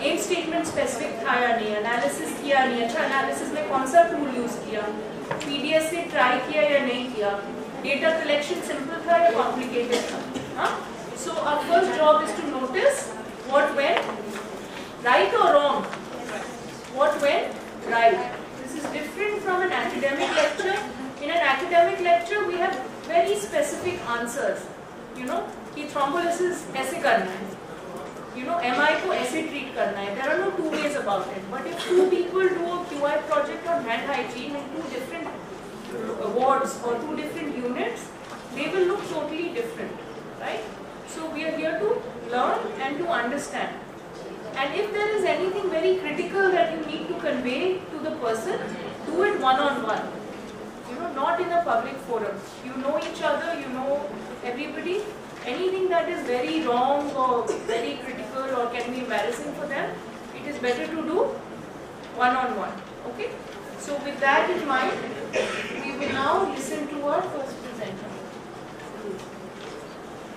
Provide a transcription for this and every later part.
M statement specific था या नहीं, एनालिसिस किया नहीं, अच्छा एनालिसिस में कौन सा टूल यूज किया, पीडीएस से ट्राई किया या नहीं किया, डेटा कलेक्शन सिंपल था या कॉम्प्लिकेटेड था. So our first job is to notice what went right or wrong. What went right. This is different from an academic lecture. In an academic lecture we have very specific answers. You know कि thrombolysis ऐसे करना है. You MI को ऐसे treat करना है. There are no two ways about it. But if two people do a QI project on hand hygiene in two different wards or two different units, they will look totally different, right? So we are here to learn and to understand. And if there is anything very critical that you need to convey to the person, do it one-on-one. Not in a public forum. You know each other, you know everybody. Anything that is very wrong or very critical or can be embarrassing for them, it is better to do one-on-one. Okay? So with that in mind, we will now listen to our first presenter.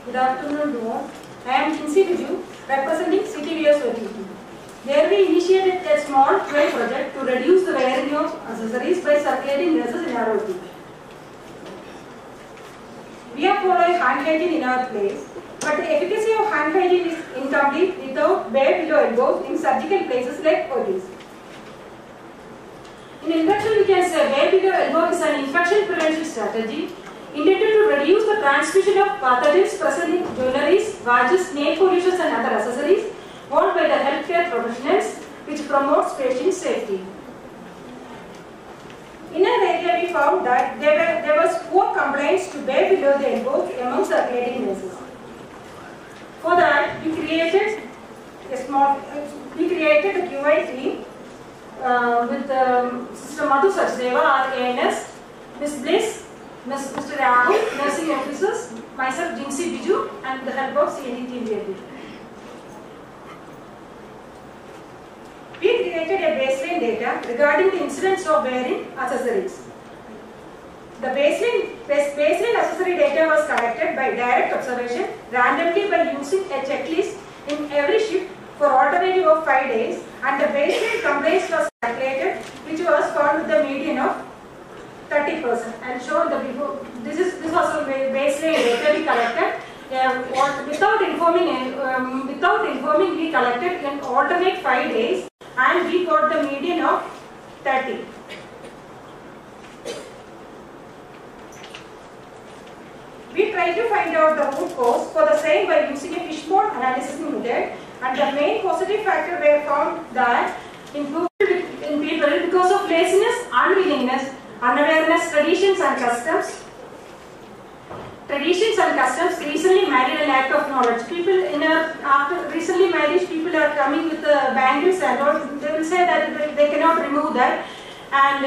Good afternoon to all. I am Jinsi Viju, representing CTVS OTT. There we initiated a small QA project to reduce the wearing of accessories by circulating gases in our OT. We are following hand hygiene in our place, but the efficacy of hand hygiene is incomplete without bare below elbows in surgical places like OTs. In introduction, we can say bare below elbow is an infection prevention strategy intended to reduce the transmission of pathogens present in jewelries, watches, nail polishes and other accessories worn by the healthcare professionals, which promotes patient safety. In our area, we found that there was poor compliance to bare below the elbow among circulating nurses. For that, we created a QI team with Sister Madhu Sachdeva, our AIIMS, Ms. Bliss, Mr. Rahul, nursing officers, myself Jinsi Viju, and the help of CND team VLD. We created a baseline data regarding the incidence of wearing accessories. The baseline accessory data was collected by direct observation randomly by using a checklist in every shift for alternative of 5 days, and the baseline complaints was calculated, which was found with the median of 30%. And shown the before. This was a baseline data we collected. Without informing, we collected in alternate 5 days, and we got the median of 30. We tried to find out the root cause for the same by using a fishbone analysis method, and the main positive factor were found that improvement in people because of laziness, unwillingness, unawareness, traditions and customs. Traditions and customs, recently married, and lack of knowledge. People after recently married people are coming with bangles and all. They will say that they cannot remove that. And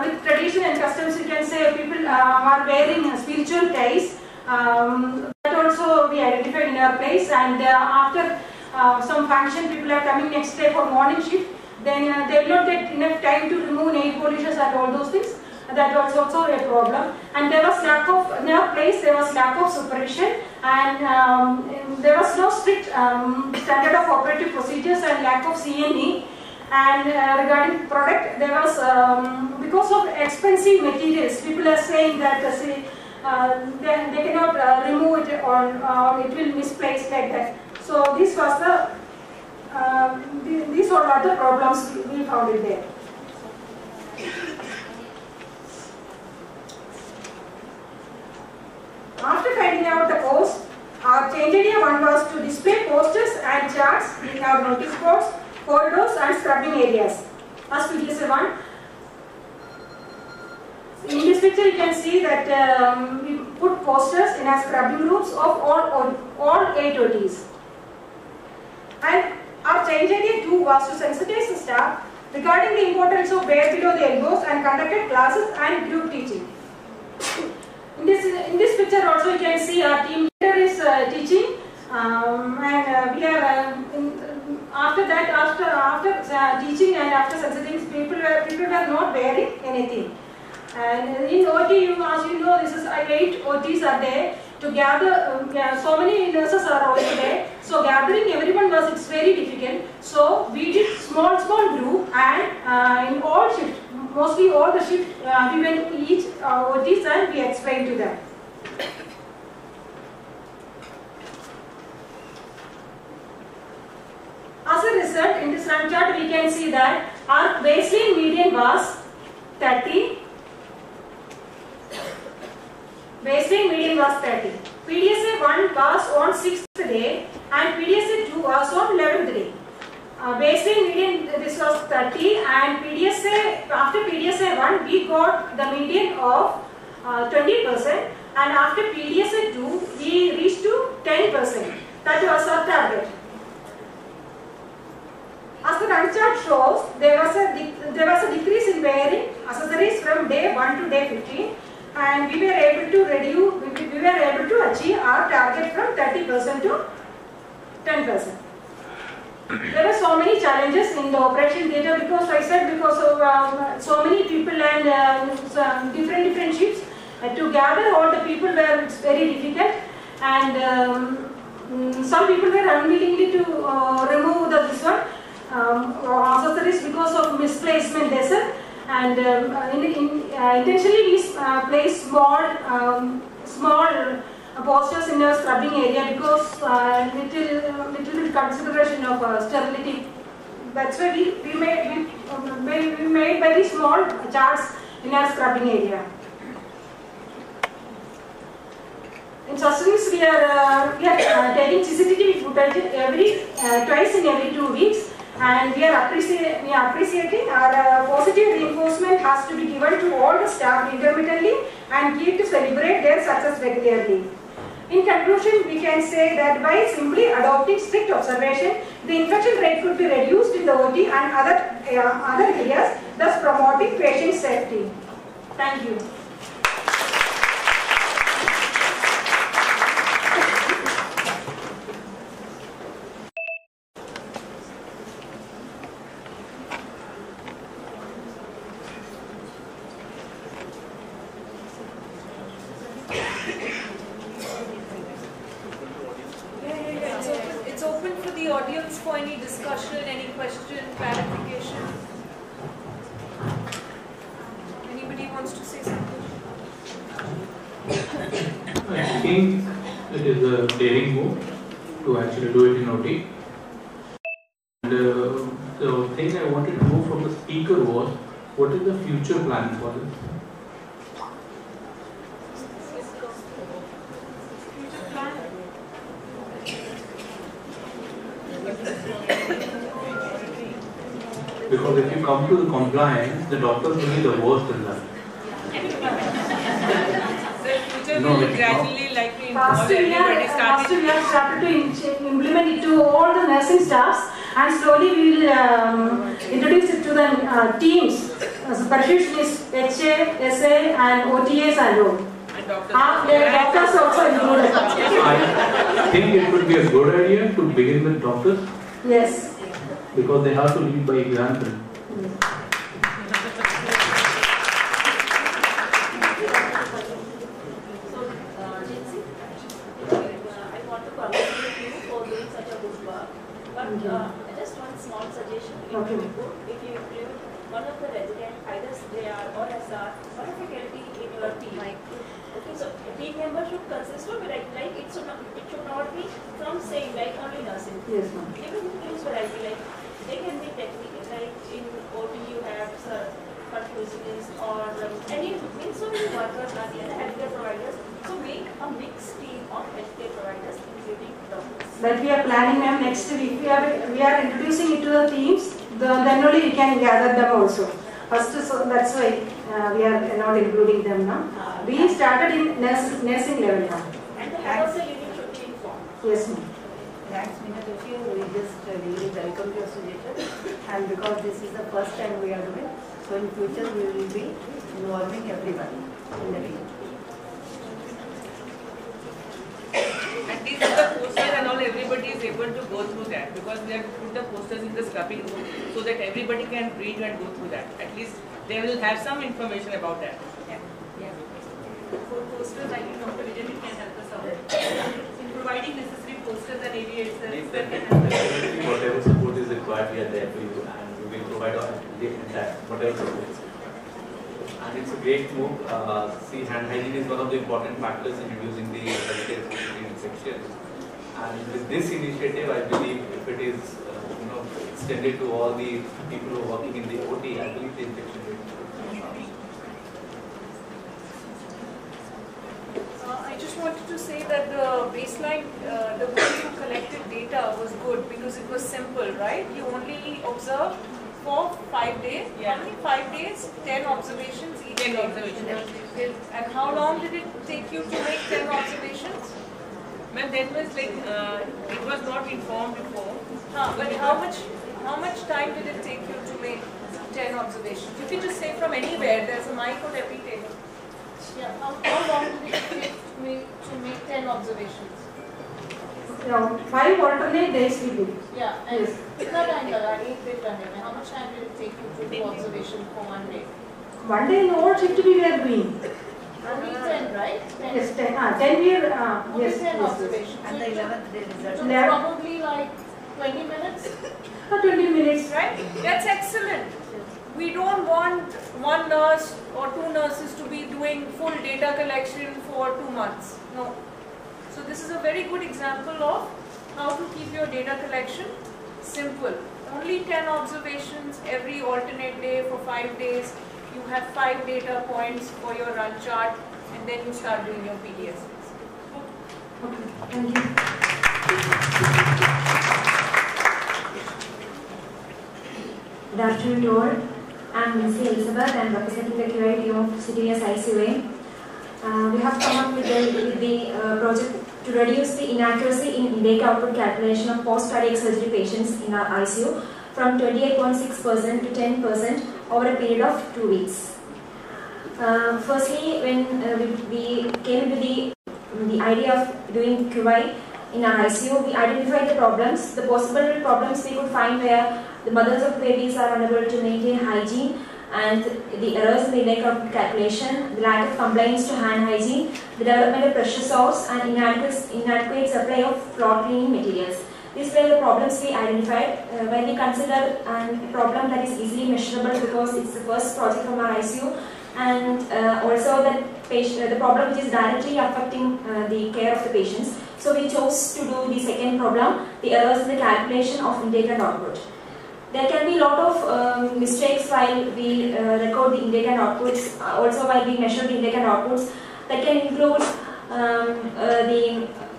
with tradition and customs, you can say people are wearing spiritual ties. That also we identified in our place. And after some function, people are coming next day for morning shift. Then they will not get enough time to remove nail polishes and all those things. That was also a problem, and there was lack of, in our place there was lack of supervision, and there was no strict standard of operative procedures and lack of CNE. And regarding product, there was because of expensive materials, people are saying that they cannot remove it or it will misplace like that. So this was these are other problems we found it there. After finding out the cause, our change area 1 was to display posters and charts in our notice boards, corridors and scrubbing areas. As PDSA 1. In this picture you can see that we put posters in our scrubbing rooms of all 8 OTs. And our change area 2 was to sensitize the staff regarding the importance of bare below the elbows and conducted classes and group teaching. In this picture also you can see our team leader is teaching, and we are after teaching and after sensitizing, people were not wearing anything. And in OT, as you know, this is 8 OTs are there to gather. So many nurses are also there. So gathering everyone it's very difficult. So we did small group, and in all shifts, mostly all the shifts, we went to each OTs and we explained to them. As a result, in this run chart, we can see that our baseline median was 30. Baseline median was 30. PDSA 1 was on 6th day and PDSA 2 was on 11th day. Baseline median, this was 30, and PDSA, after PDSA 1, we got the median of 20%, and after PDSA 2, we reached to 10%. That was our target. As the run chart shows, there was a decrease in wearing accessories from day 1 to day 15, and we were able to achieve our target from 30% to 10%. There were so many challenges in the operation theatre because of so many people and different shifts. To gather all the people were very difficult, and some people were unwilling to remove accessories because of misplacement, they said. And intentionally we place small posters in a scrubbing area because little bit consideration of sterility. That's why we made very small charts in our scrubbing area. In sustenance, we are taking CCTV footage twice in every 2 weeks, and we are appreciating our positive reinforcement has to be given to all the staff intermittently and key to celebrate their success regularly. In conclusion, we can say that by simply adopting strict observation, the infection rate could be reduced in the OT and other areas, thus promoting patient safety. Thank you. It's open for the audience for any discussion, any question, clarification. Anybody wants to say something? I think it is a daring move to actually do it in OT. And the thing I wanted to know from the speaker was, what is the future plan for this? Because if you come to the compliance, the doctors will be the worst in that. The future will gradually likely involve everybody started. We have started to implement it to all the nursing staffs, and slowly we will introduce it to the teams, perfusionists, HA, SA, and OTAs and all. and doctors. Doctors also included. I think it would be a good idea to begin with doctors. Yes. Because they have to lead by example. Just one small suggestion. Okay. If you include one of the residents, either JR or SR or a faculty in your team. Okay, so a team member should consist of variety. It should not be from saying only nursing. Yes, ma'am. Even use variety they can be technical. In OT you have perfusionists or any so many workers are there, healthcare providers. So make a mixed team of healthcare providers, including doctors. That we are planning, ma'am. Next week we are introducing it to the teams. Then only we can gather them also. First, so that's why we are not including them now. We started in nursing level now. And the head of the unit should be informed. Yes, ma'am. Thanks, Meenakshi. We just really welcome your suggestion, and because this is the first time we are doing, so in future we will be involving everyone in the team. And these are the posters and all, everybody is able to go through that because we have put the posters in the scrubbing room so that everybody can read and go through that. At least they will have some information about that. Yeah. For posters, I think Dr. Vijay can help us out in providing necessary posters and aviators that can help us. Whatever support is required, we are there for you, and we will provide whatever support is. And it's a great move. See, hand hygiene is one of the important factors in reducing the healthcare infection. And with this initiative, I believe if it is extended to all the people who are working in the OT, I believe the infection rate will I just wanted to say that the baseline, the way you collected data was good because it was simple, right? You only observed for 5 days. Yeah. How many 5 days? 10 observations each 10 day. observations. And how long did it take you to make 10 observations? Ma'am, that was like, it was not informed before. But how much time did it take you to make 10 observations? You can just say from anywhere. There's a mic on every table. Yeah. How long did it take to make 10 observations? Yeah, 5 alternate days we do. Yeah. And Yes. कितना time लगा एक day करने में? How much time did it take you to do observation for 1 day? 1 day in all shift we were doing. Only 10, right? 10. Yes, 10 we are, Only yes, 10 yes, observations. And the 11th day So result. it's probably like 20 minutes, 20 minutes. right? That's excellent. We don't want one nurse or 2 nurses to be doing full data collection for 2 months. No. So this is a very good example of how to keep your data collection simple. Only 10 observations every alternate day for 5 days. You have 5 data points for your run chart, and then you start doing your PDSs. Okay, thank you. Good afternoon to all. I'm Ms. Elizabeth. I'm representing the QA team of CTS ICUA. We have come up with the project to reduce the inaccuracy in intake output calculation of post-cardiac surgery patients in our ICU from 28.6% to 10% over a period of 2 weeks. Firstly, when we came into the idea of doing QI in our ICU, we identified the problems. The possible problems we could find were the mothers of babies are unable to maintain hygiene, and the errors in the intake output calculation, the lack of compliance to hand hygiene, the development of pressure sores, and inadequate supply of floor cleaning materials. These were the problems we identified when we considered a problem that is easily measurable because it's the first project from our ICU, and also the problem which is directly affecting the care of the patients. So we chose to do the second problem, the errors in the calculation of intake and output. There can be a lot of mistakes while we record the intake and outputs, also while we measure the intake and outputs. That can include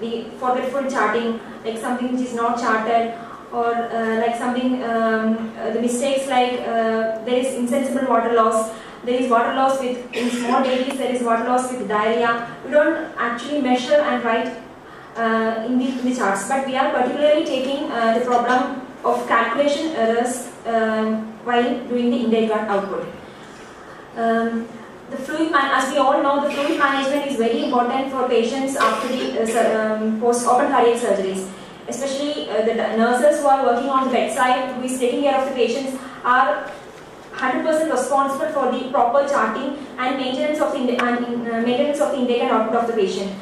the forgetful charting, like something which is not charted, or like something, the mistakes like there is insensible water loss, there is water loss in small babies, there is water loss with diarrhea. We don't actually measure and write in the charts, but we are particularly taking the problem of calculation errors while doing the intake and output. As we all know, the fluid management is very important for patients after the post-open cardiac surgeries. Especially the nurses who are working on the bedside, who is taking care of the patients, are 100% responsible for the proper charting and maintenance of the intake and output of the patient.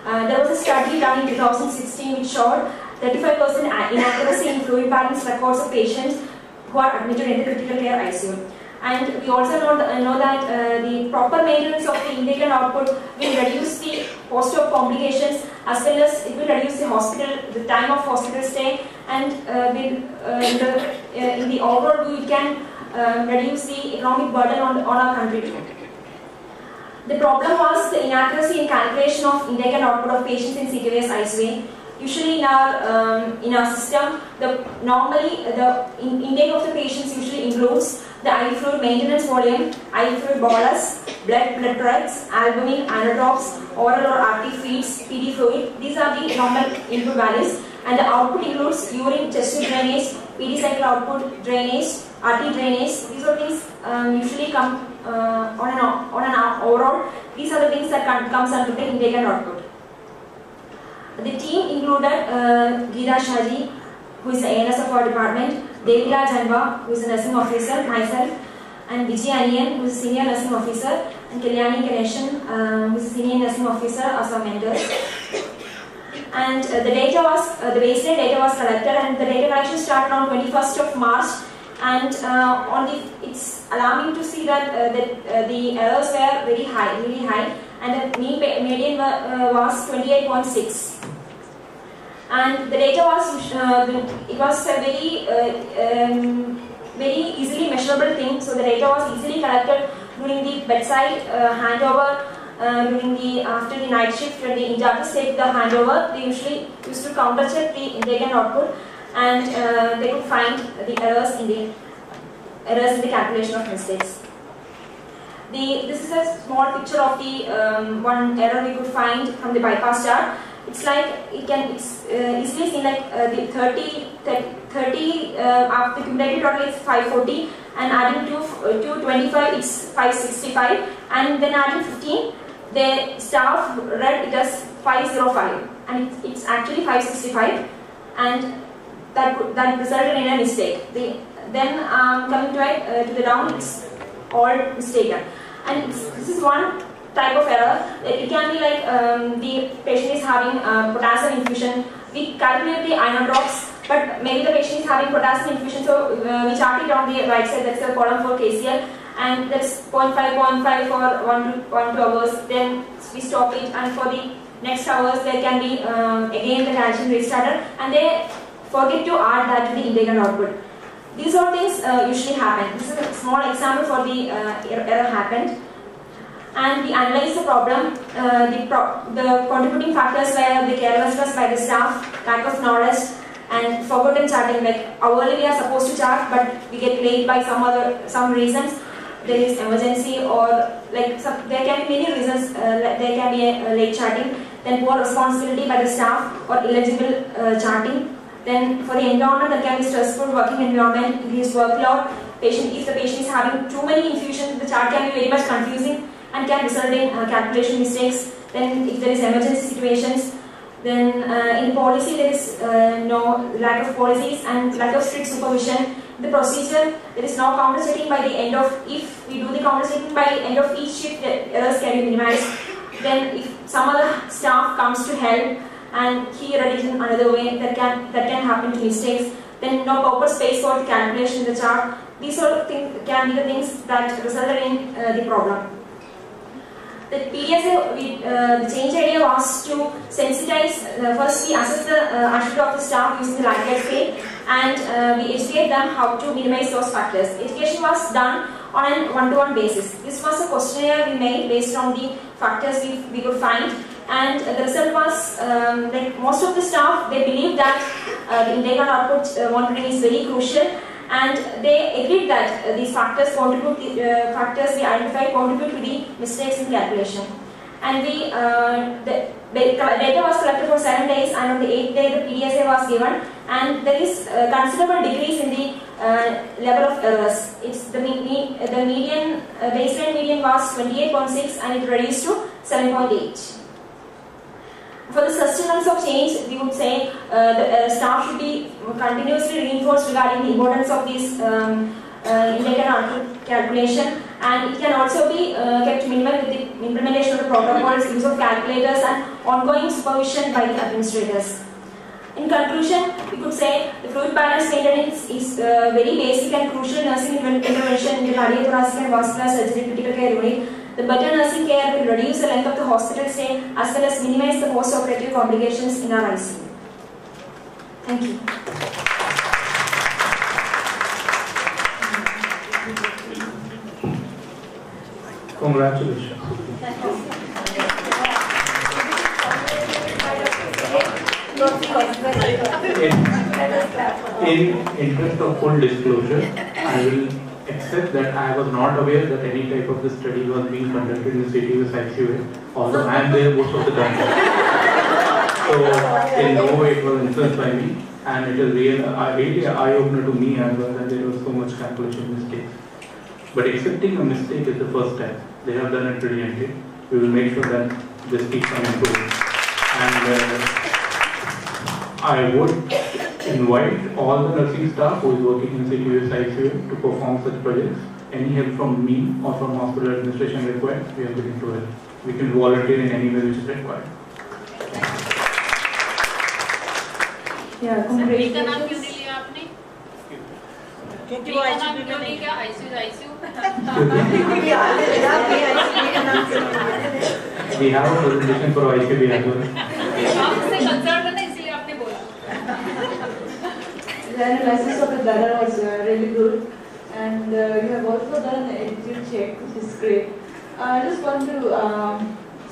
There was a study done in 2016 which showed 35% inaccuracy in fluid balance records of patients who are admitted in the critical care ICU. And we also know that the proper maintenance of the intake and output will reduce the post-op complications, as well as it will reduce the time of hospital stay, and in the overall view, it can reduce the economic burden on our country too. The problem was the inaccuracy in calculation of intake and output of patients in CTS ICU. Usually in our system, normally the intake of the patients usually includes the IV fluid maintenance volume, IV fluid bolus, blood products, albumin, anadrops, oral or RT feeds, PD fluid. These are the normal input values, and the output includes urine, chest tube drainage, PD cycle output drainage, RT drainage. These are things usually come on an overall. These are the things that comes under the intake and output. The team included Geeta Shaji, who is the ANS of our department, Devila Janva, who is a nursing officer, myself, and Vijay Aniyan, who is a senior nursing officer, and Kalyani Ganeshan, who is a senior nursing officer, as our mentors. And the baseline data was collected, and the data collection started on 21st of March. And it's alarming to see that the errors were very high, really high, and the median was 28.6. And the data was it was a very easily measurable thing. So the data was easily collected during the bedside handover after the night shift, when the in-charges take the handover, they usually used to counter-check the intake and output, and they could find the errors in the calculation of mistakes. This is a small picture of the one error we could find from the bypass chart. It's like it's easily seen like the 30 after the cumulative total is 540, and adding 225 it's 565, and then adding 15, the staff read it as 505, and it's actually 565, and that resulted in a mistake. Then coming to the down, it's all mistaken, and this is one type of error. It can be like the patient is having potassium infusion. We calculate the iron drops, but maybe the patient is having potassium infusion, so we chart it on the right side. That's the column for KCl, and that's 0.5 for 1 to 2 hours. Then we stop it, and for the next hours there can be again the calcium restarted, and they forget to add that to the intake and output. These all things usually happen. This is a small example for the error happened. And we analyze the problem. The contributing factors were the carelessness by the staff, lack of knowledge, and forgotten charting. Like hourly we are supposed to chart, but we get late by some reasons. There is emergency, or like there can be many reasons. There can be a late charting. Then poor responsibility by the staff or illegible charting. Then for the environment, there can be stressful working environment, increased workload. If the patient is having too many infusions, the chart can be very much confusing and can result in calculation mistakes. Then if there is emergency situations, then in policy there is no lack of policies and lack of strict supervision. The procedure, there is no counter checking by the end of, if we do the counter checking by the end of each shift, the errors can be minimized. Then if some other staff comes to help and he read it in another way, that can happen to mistakes. Then no proper space for the calculation in the chart. These sort of things can be the things that resulted in the problem. The PDSA, the change idea was to sensitize. First, we assess the attitude of the staff using the Likert scale, and we educate them how to minimize those factors. Education was done on a one-to-one basis. This was a questionnaire we made based on the factors we could find, and the result was like most of the staff, they believe that the intake and output monitoring is very crucial. And they agreed that these factors factors we identified contribute to the mistakes in calculation. And the data was collected for 7 days, and on the 8th day the PDSA was given, and there is a considerable decrease in the level of errors. It's the median baseline median was 28.6, and it reduced to 7.8. For the sustenance of change, we would say the staff should be continuously reinforced regarding the importance of this intake and output calculation, and it can also be kept minimal with the implementation of the protocols, use of calculators, and ongoing supervision by the administrators. In conclusion, we could say the fluid balance maintenance is very basic and crucial nursing intervention in the cardiothoracic and vascular surgery critical care unit. The better nursing care will reduce the length of the hospital stay as well as minimize the post-operative complications in our ICU. Thank you. Congratulations. In interest of full disclosure, I will accept that I was not aware that any type of the study was being conducted in the CTUS ICU, although I am there most of the time. So in no way it was influenced by me, and it is really an eye-opener to me as well that there was so much calculation mistakes. But accepting a mistake is the first step. They have done it brilliantly. We will make sure that this keeps on improving. And I would invite all the nursing staff who is working in CTUS ICU to perform such projects. Any help from me or from hospital administration required, we are willing to help. We can volunteer in any way which is required. Yeah, congratulations. क्योंकि वो ICU में नहीं क्या ICU We have a presentation for ICU as well. आपसे concern करना इसलिए आपने बोला. The analysis of the data was really good, and you have also done an attitude check, which is great. I just want to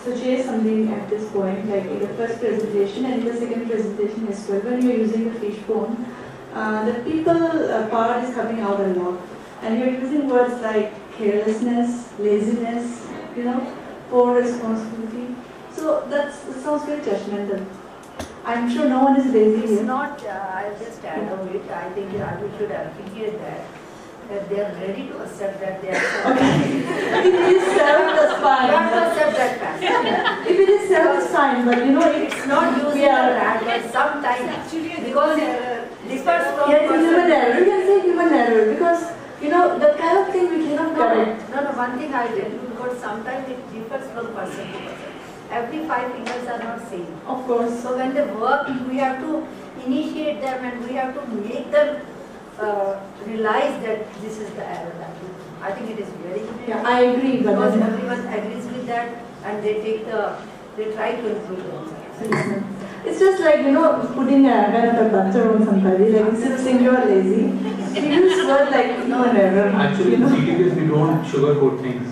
suggest something at this point, like in the first presentation and in the second presentation as well, when you're using the fishbone, the people part is coming out a lot. And you're using words like carelessness, laziness, poor responsibility. So that sounds very judgmental. I'm sure no one is lazy here. It's not, I'll just add on it. I think we should appreciate that they are ready to accept that they are. Okay. If it is self, that's fine. You have to accept that fact. If it is self, it's fine, but it's not using that, but sometimes because it differs from human error. You can say human error because that kind of thing we cannot correct. No, one thing I'll tell you, because sometimes it differs from person to person. Every 5 fingers are not same. Of course. So when they work, we have to initiate them and we have to make them realize that this is the error that we do. I think it is very good. Yeah, I agree. Because everyone agrees with that and they try to improve themselves. It's just like, putting a kind of a butter on somebody, like instead of saying you are lazy, we use word like human error. Actually, in CTVS we don't sugarcoat things.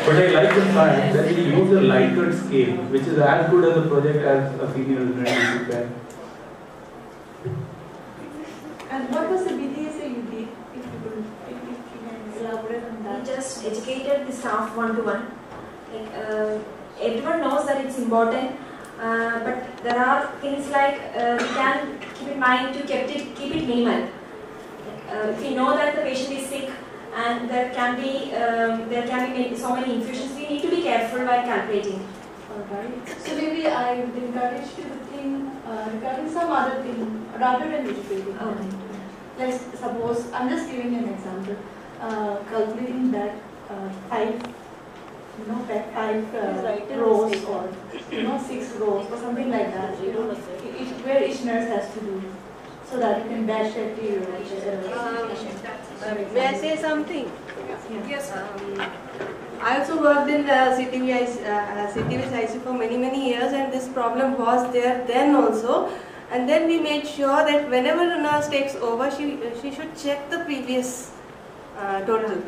But I like the fact that we use a Likert scale, which is as good as a project as a female is ready to prepare. And what was the BDSA you did? If you can elaborate on that. We just educated the staff one-to-one. Everyone knows that it's important, but there are things like we can keep in mind to keep it minimal. If we know that the patient is sick and there can be so many infusions, we need to be careful while calculating. Alright. So maybe I would encourage you to think regarding some other thing rather than educating. Okay. Let's suppose, I'm just giving an example, calculating that 5 rows or 6 rows or something like that, where each nurse has to do, so that you can dash it to your may I say something? Yes. I also worked in the CTVS ICU for many years, and this problem was there then also. And then we made sure that whenever a nurse takes over, she should check the previous total,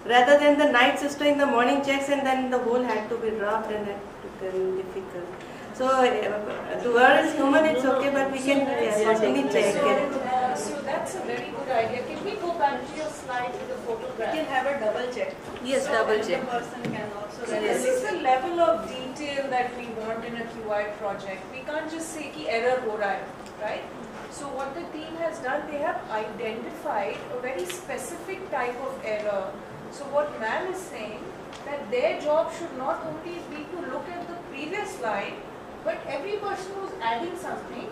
rather than the night sister in the morning checks and then the whole had to be dropped and it became difficult. So to her as human it's okay, but we can certainly check it. So that's a very good idea. Can we go back to your slide with the photograph? We can have a double check. Yes, double check. The person can also. So this is the level of detail that we want in a QI project. We can't just say ki error ho raha hai, right? So what the team has done, they have identified a very specific type of error. So what ma'am is saying, that their job should not only be to look at the previous slide, but every person who's adding something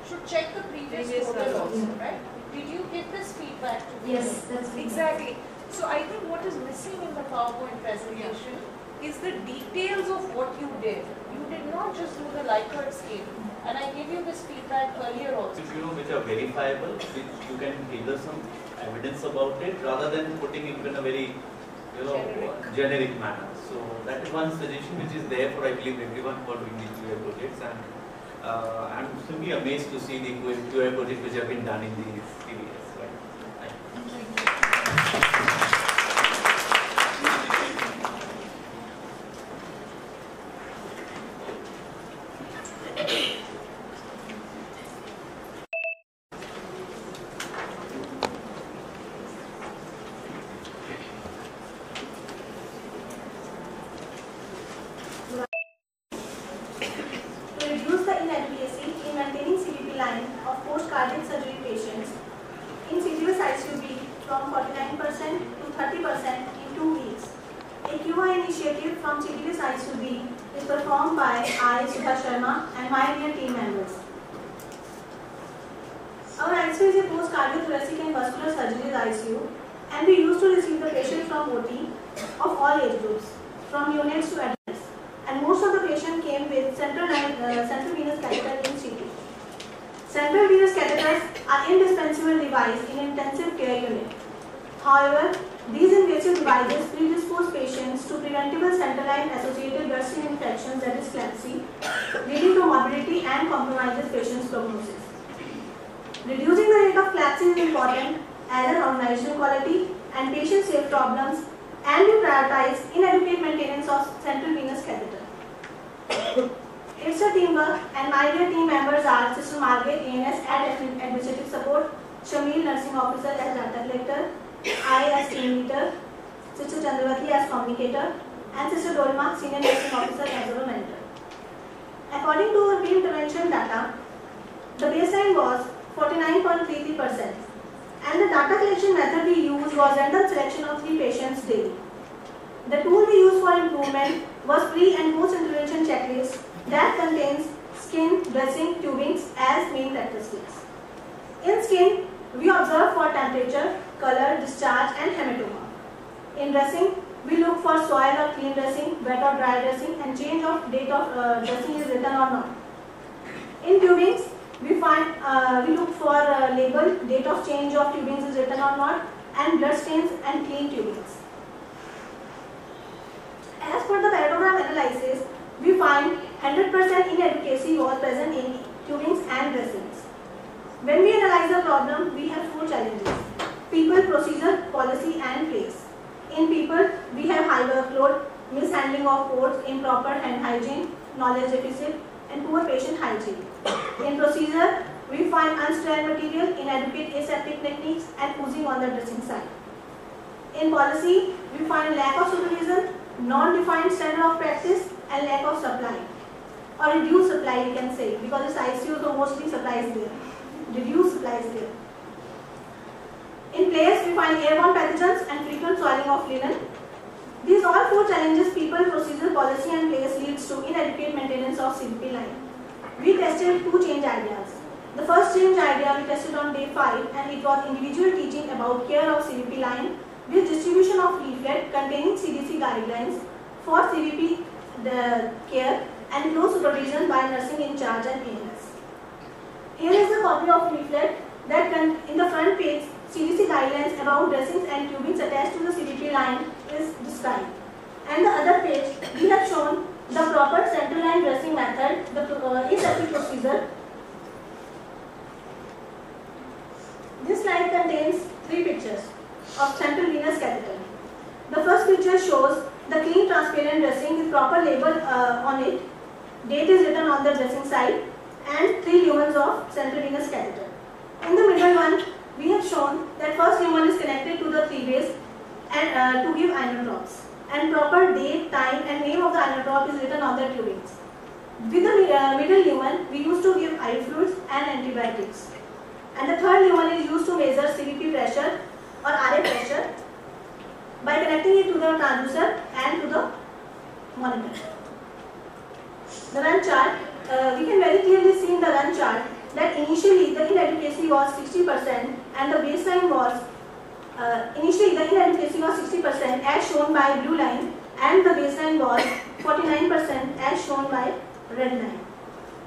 should check the previous total also, right? Did you get this feedback to me? Yes, that's exactly. So I think what is missing in the PowerPoint presentation is the details of what you did. You did not just do the Likert scale. And I gave you this feedback earlier also. Which are verifiable, which you can gather some evidence about it, rather than putting it in a very generic manner. So that is one suggestion which is there for, I believe, everyone who are doing these QA projects, and I'm simply amazed to see the QA projects which have been done in these CVS. Right? and we prioritize inadequate maintenance of central venous catheter. It's a teamwork, and my dear team members are Sister Margaret, ANS at Administrative Support, Shamil, Nursing Officer as Data Collector, I as Team Leader, Sister Chandravati as Communicator, and Sister Dolma, Senior Nursing Officer as our mentor. According to our pre-intervention data, the baseline was 49.33%, and the data collection method we used was random selection of 3 patients daily. The tool we used for improvement was pre- and post-intervention checklist that contains skin, dressing, tubings as main characteristics. In skin, we observe for temperature, color, discharge, and hematoma. In dressing, we look for soil or clean dressing, wet or dry dressing, and change of date of dressing is written or not. In tubings, we look for label, date of change of tubings is written or not, and blood stains and clean tubings. As per the parallelogram analysis, we find 100% inadequacy was present in tubings and dressings. When we analyze the problem, we have 4 challenges: people, procedure, policy, and place. In people, we have high workload, mishandling of ports, improper hand hygiene, knowledge deficit, and poor patient hygiene. In procedure, we find unsterile material, inadequate aseptic techniques, and oozing on the dressing site. In policy, we find lack of supervision, non-defined standard of practice, and lack of supply, or reduced supply we can say, because it's ICU, so mostly supply is there. Reduced supply is there. In place, we find airborne pathogens and frequent soiling of linen. These all 4 challenges, people, procedure, policy, and place, leads to inadequate maintenance of CVP line. We tested 2 change ideas. The first change idea we tested on day 5, and it was individual teaching about care of CVP line with distribution of leaflet containing CDC guidelines for CVP care and close supervision by nursing in charge and ANS. Here is a copy of leaflet that in the front page, CDC guidelines about dressings and tubings attached to the CVP line is described. And the other page, we have shown the proper central line dressing method, the aseptic procedure. This slide contains 3 pictures of central venous catheter. The first picture shows the clean transparent dressing with proper label on it. Date is written on the dressing side and 3 lumens of central venous catheter. In the middle one, we have shown that first lumen is connected to the 3 bays and to give inotropes. And proper date, time, and name of the inotrope is written on the tubings. With the middle lumen, we used to give IV fluids and antibiotics. And the third lumen is used to measure CVP pressure or RA pressure by connecting it to the transducer and to the monitor. The run chart, we can very clearly see in the run chart that initially the inadequacy was 60% and the baseline was, initially the inadequacy was 60% as shown by blue line and the baseline was 49% as shown by red line.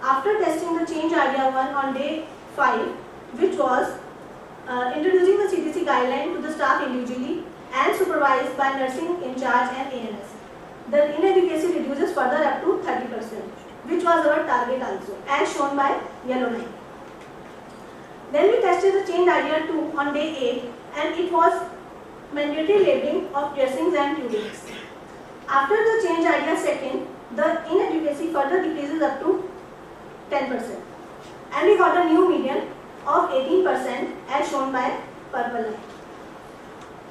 After testing the change idea 1 on day 5, which was introducing the CDC guideline to the staff individually and supervised by nursing in charge and ANS, the inadequacy reduces further up to 30%, which was our target also, as shown by yellow line. Then we tested the change idea 2 on day 8 and it was mandatory labeling of dressings and tubings. After the change idea 2nd, the inadequacy further decreases up to 10%. And we got a new median of 18% as shown by purple line.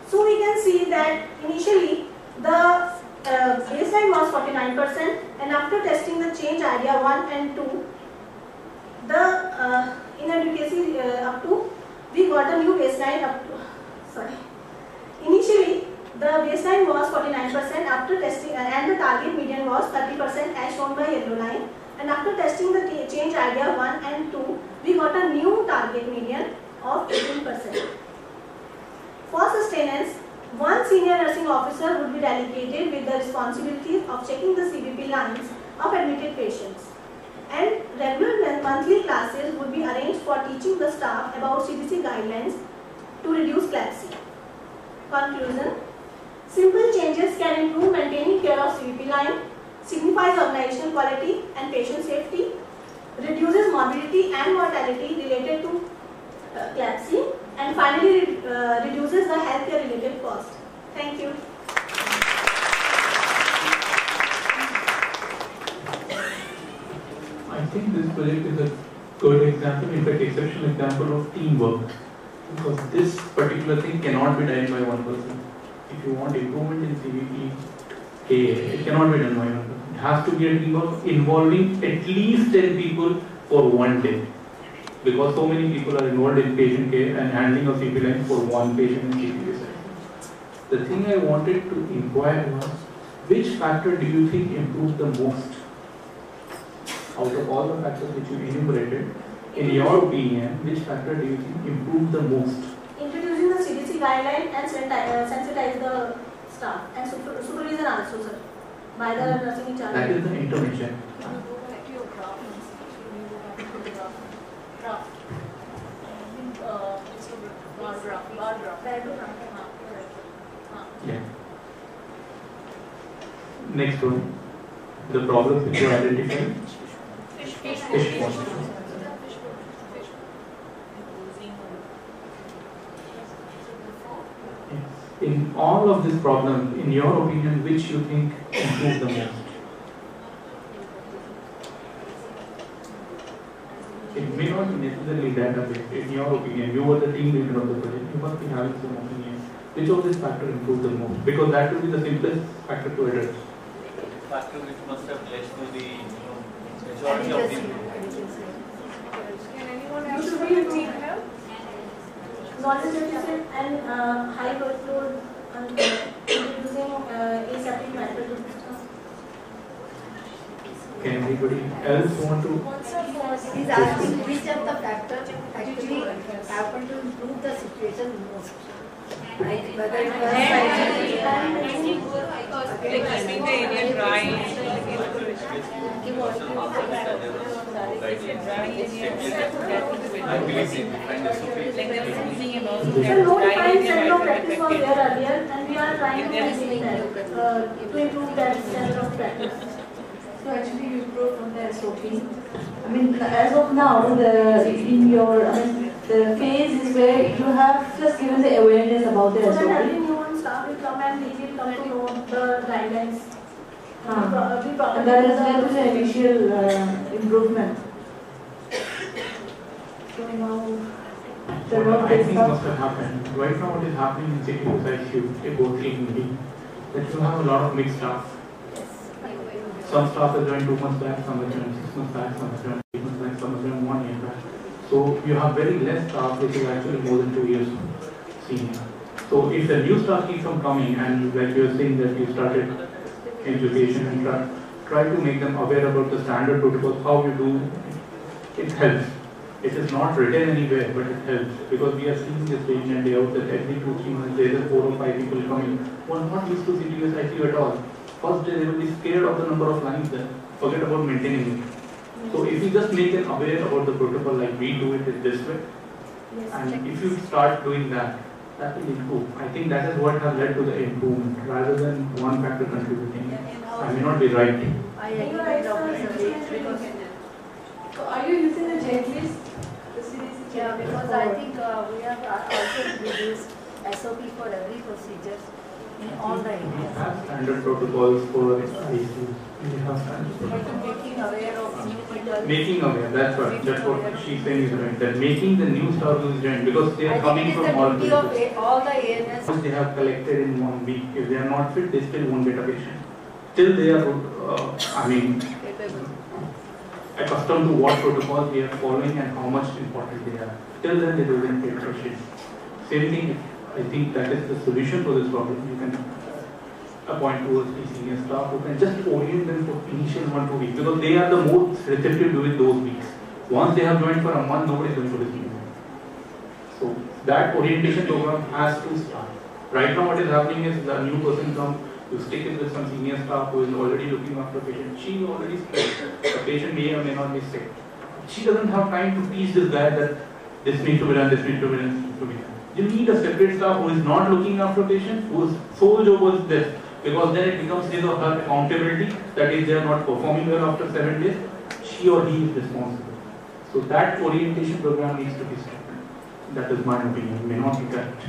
So we can see that initially the baseline was 49% and after testing the change idea 1 and 2, the inadequacy up to, we got a new baseline up to, initially the baseline was 49% after testing and the target median was 30% as shown by yellow line, and after testing the change idea 1 and 2, we got a new target median of 18%. For sustenance, one senior nursing officer would be delegated with the responsibilities of checking the CVP lines of admitted patients, and regular monthly classes would be arranged for teaching the staff about CDC guidelines to reduce CLAPSI. Conclusion: simple changes can improve maintaining care of CVP line, signifies organizational quality and patient safety, reduces morbidity and mortality related to CLAPSI, and finally reduces the healthcare related cost. Thank you. project is a good example, in fact exceptional example of teamwork. Because this particular thing cannot be done by one person. If you want improvement in CVP, it cannot be done by one person. It has to be a team of involving at least 10 people for one day. Because so many people are involved in patient care and handling of CP lines for one patient in CPS. The thing I wanted to inquire was, which factor do you think improved the most out of all the factors which you enumerated? In your opinion, which factor do you think improved the most? Introducing the CDC guideline and sensitize the staff and supervision also, sir, by the nursing in charge. That is the intervention. Yeah. Next one, the problems which you identified. Fish pond. In all of these problems, in your opinion, which you think improved the most? It may not be necessarily database. In your opinion, you were the team leader of the project. You must be having some opinion. Which of these factors improved the most? Because that will be the simplest factor to address. Factor which must have led to the majority of the. Can anyone else do team help? Knowledge deficit and high workload and introducing aseptic method to system. Can anybody else want to? He's asking which of the factors actually happen to improve the situation most. Like whether it was keeping the area dry. I believe they find this okay. So no defined standard of practice was there earlier, and we are trying to maintain that to improve that standard of practice. So actually you improved on the SOP. I mean, as of now, the phase is where you have just given the awareness about the So SOP. that every new staff will come and they will come to know the guidelines. And that is led to the initial improvement. So now, What I think must have happened. Right now, what is happening in CTU's ICU, a board meeting, that you have a lot of mixed staff. Some staff have joined 2 months back, some have joined 6 months back, some have joined 8 months back, some have joined 1 year back. So you have very less staff which is actually more than 2 years senior. So if the new staff keeps on coming, and like you are saying that you started education and try to make them aware about the standard protocols, how you do, it helps. It is not written anywhere, but it helps, because we are seeing this day in and day out that every 2-3 months there are 4 or 5 people coming who are not used to CTUS ICU at all. First day they will be scared of the number of lines there, forget about maintaining it. So if you just make them aware about the protocol like we do it this way, and if you start doing that, that will improve. I think that is what has led to the improvement rather than one factor contributing. I may not be right. I agree with Dr. Sandeep. So are you using the checklist? Yeah, because I think we have also introduced SOP for every procedure in all the We areas. have standard protocols for ICUs. We have standard protocols. But making aware of new people. Making aware, that's what she's saying is right. That making the new staff who is joined, because they are coming from all places. I think it is the duty of all the AIIMS. Once they have collected in 1 week, if they are not fit, they still won't get a patient. Till they are, accustomed to what protocols they are following and how much important they are. Till then, they don't get patients. Same thing, I think that is the solution to this problem. You can appoint 2 or 3 senior staff who can just orient them for initial 1-2 weeks, because they are the most receptive during those weeks. Once they have joined for a month, nobody is going to receive them. So that orientation program has to start. Right now what is happening is the new person comes, you stick it with some senior staff who is already looking after a patient. She is already sick. The patient may or may not be sick. She doesn't have time to teach this guy that this needs to be done, this needs to be done, this needs to be done. You need a separate staff who is not looking after patients, whose sole job was this. Because then it becomes his or her accountability that if they are not performing well after 7 days, she or he is responsible. So that orientation program needs to be started. That is my opinion, may not be correct.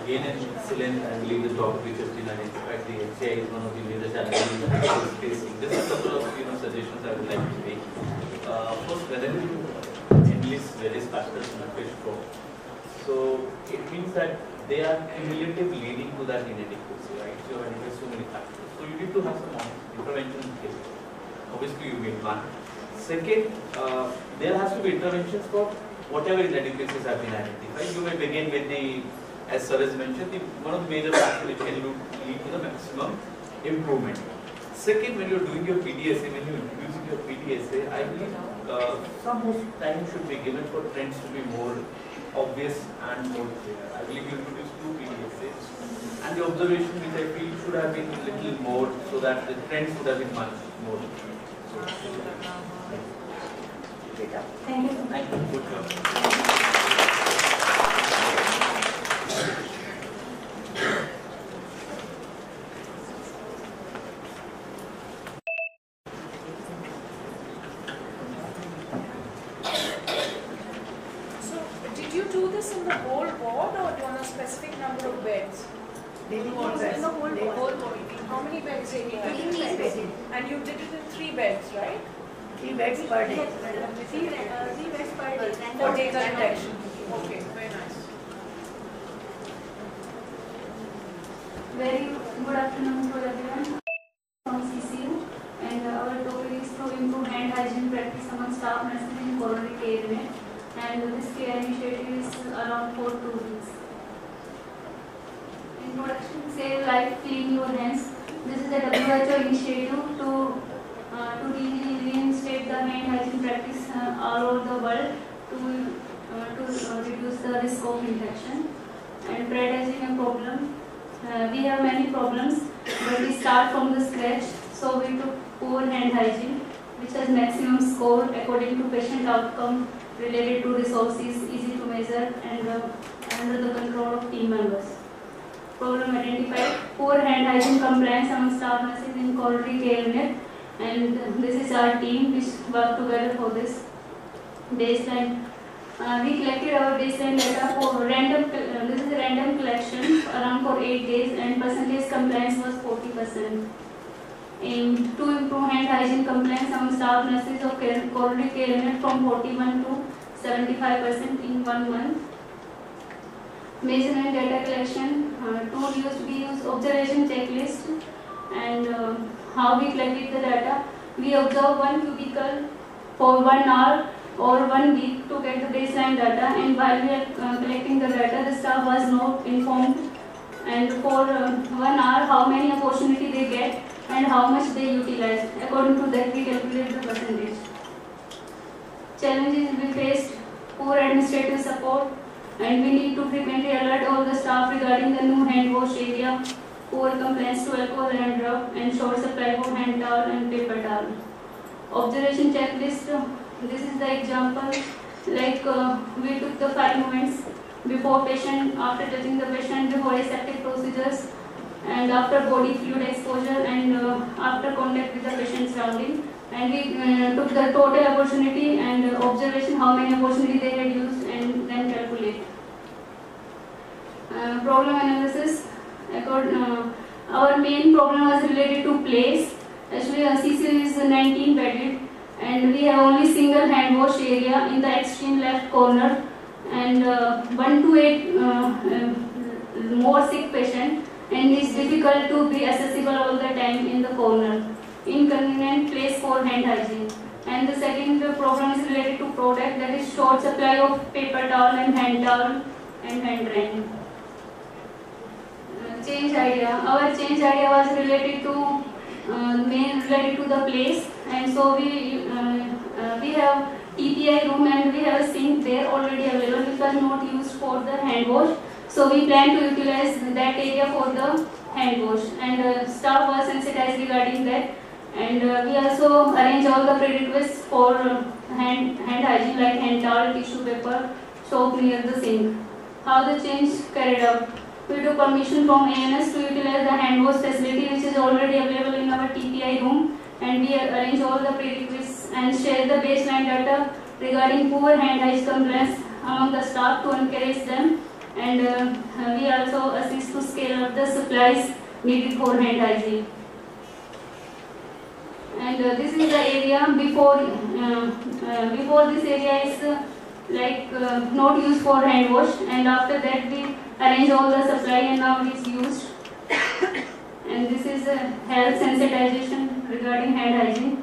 Again, again an excellent, I believe, the topic which has been identified. The HCI is one of the major challenges that it is facing. Just a couple of suggestions I would like to make. First, whenever you enlist various factors in a fish score, so it means that they are cumulative leading to that inadequacy, right? So you have identified so many factors. So you need to have some intervention in place. Obviously, you need one. Second, there has to be interventions for whatever inadequacies have been identified. You may begin with the, as Sir has mentioned, one of the major factors which can lead to the maximum improvement. Second, when you are doing your PDSA, when you are introducing your PDSA, I believe some more time should be given for trends to be more obvious and more clear. I believe you introduced 2 PDSAs, and the observation which I feel should have been a little more, so that the trends would have been much more. Thank you. Thank you. Good job. So, did you do this in the whole ward or on a specific number of beds? They did In the whole ward. How many beds did you have? 3 beds. And you did it in 3 beds, right? 3 beds per day. 3 beds per day. For data collection. Okay, very nice. Very good afternoon to everyone from CCU, and our topic is to improve hand hygiene practice among staff nurses in coronary care unit, and this care initiative is around for 2 weeks. Introduction: Save life, clean your hands. This is a WHO initiative to reinstate the hand hygiene practice all over the world to reduce the risk of infection. And bread hygiene a problem. We have many problems, but we start from the scratch. So we took poor hand hygiene, which has maximum score according to patient outcome related to resources, easy to measure, and under the control of team members. Problem identified: poor hand hygiene compliance among staff nurses in coronary care unit, and this is our team which work together for this. Baseline. We collected our baseline data for random. This is a random collection around for 8 days, and percentage compliance was 40%. Aim to improve hand hygiene compliance among staff nurses of coronary care unit from 41 to 75% in 1 month. Measurement data collection. We use observation checklist, and how we collected the data. We observe 1 cubicle for 1 hour or 1 week to get the baseline data, and while we are collecting the data, the staff was not informed, and for 1 hour how many opportunity they get and how much they utilize. According to that we calculate the percentage. Challenges we faced: poor administrative support, and we need to frequently alert all the staff regarding the new hand wash area, poor compliance to alcohol and drug, and short supply of hand towel and paper towel. Observation checklist. This is the example, like we took the 5 moments before patient, after touching the patient, before aseptic procedures, and after body fluid exposure, and after contact with the patient surrounding. And we took the total opportunity and observation, how many opportunity they had used, and then calculate. Problem analysis. Our main problem was related to place. Actually, CC is 19 bedded, and we have only single hand wash area in the extreme left corner, and 1 to 8 more sick patient, and it's difficult to be accessible all the time in the corner. Inconvenient place for hand hygiene. And the second problem is related to product, that is short supply of paper towel and hand towel and hand drying. Change idea. Our change idea was related to related to the place, and so we have TPI room and we have a sink there already available, which was not used for the hand wash. So we plan to utilize that area for the hand wash, and staff was sensitized regarding that. And we also arrange all the prerequisites for hand hygiene, like hand towel, tissue paper, soap near the sink. How the change carried out? We took permission from AIIMS to utilize the hand wash facility, which is already available in our TPI room, and we arrange all the prerequisites and share the baseline data regarding poor hand hygiene compliance among the staff to encourage them and we also assist to scale up the supplies needed for hand hygiene. And this is the area before this area is not used for hand wash, and after that we arrange all the supply and now it is used. And this is health sensitization regarding hand hygiene.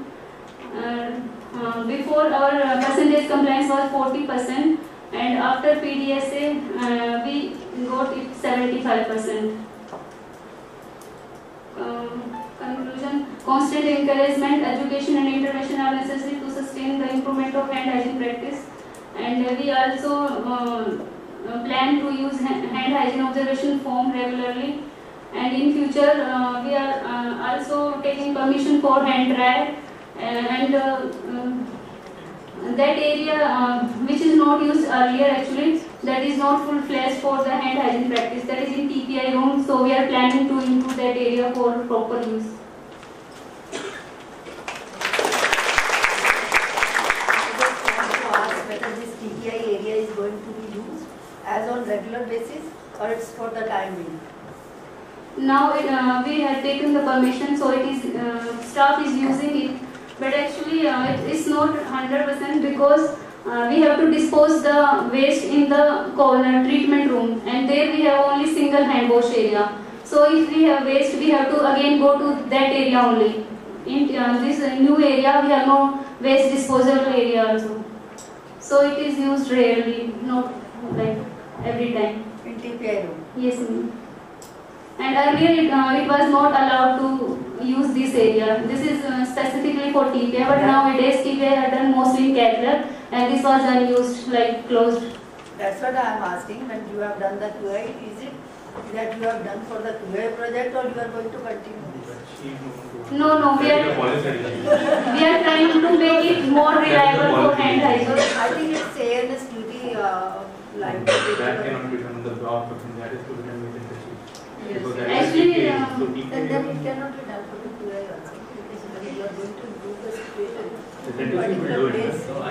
Before our percentage compliance was 40%, and after PDSA we got it 75%. Conclusion: constant encouragement, education and intervention are necessary to sustain the improvement of hand hygiene practice. And we also plan to use hand hygiene observation form regularly. And in future we are also taking permission for hand dry, and that area which is not used earlier, actually that is not full-fledged for the hand hygiene practice, that is in TPI room, so we are planning to improve that area for proper use. Whether this TPI area is going to be used as on regular basis or it's for the time being? Now we have taken the permission, so it is staff is using it, but actually it is not 100% because we have to dispose the waste in the corner treatment room, and there we have only single hand wash area. So if we have waste, we have to again go to that area only. In this new area, we have no waste disposal area also. So it is used rarely, not like every time. In TPI room? Yes, ma'am. And earlier it was not allowed to use this area. This is specifically for TPI, but nowadays TPI are done mostly in cath lab, and this was unused, like closed. That's what I am asking. When you have done the QA, is it that you have done for the QA project or you are going to continue this? No, we are trying to make it more reliable for hand hygiene. I think it's AIIMS duty like that cannot be done on the block, but that is to be done with the Actually, then it cannot be done for the QA also, because when you are going to improve the situation. So I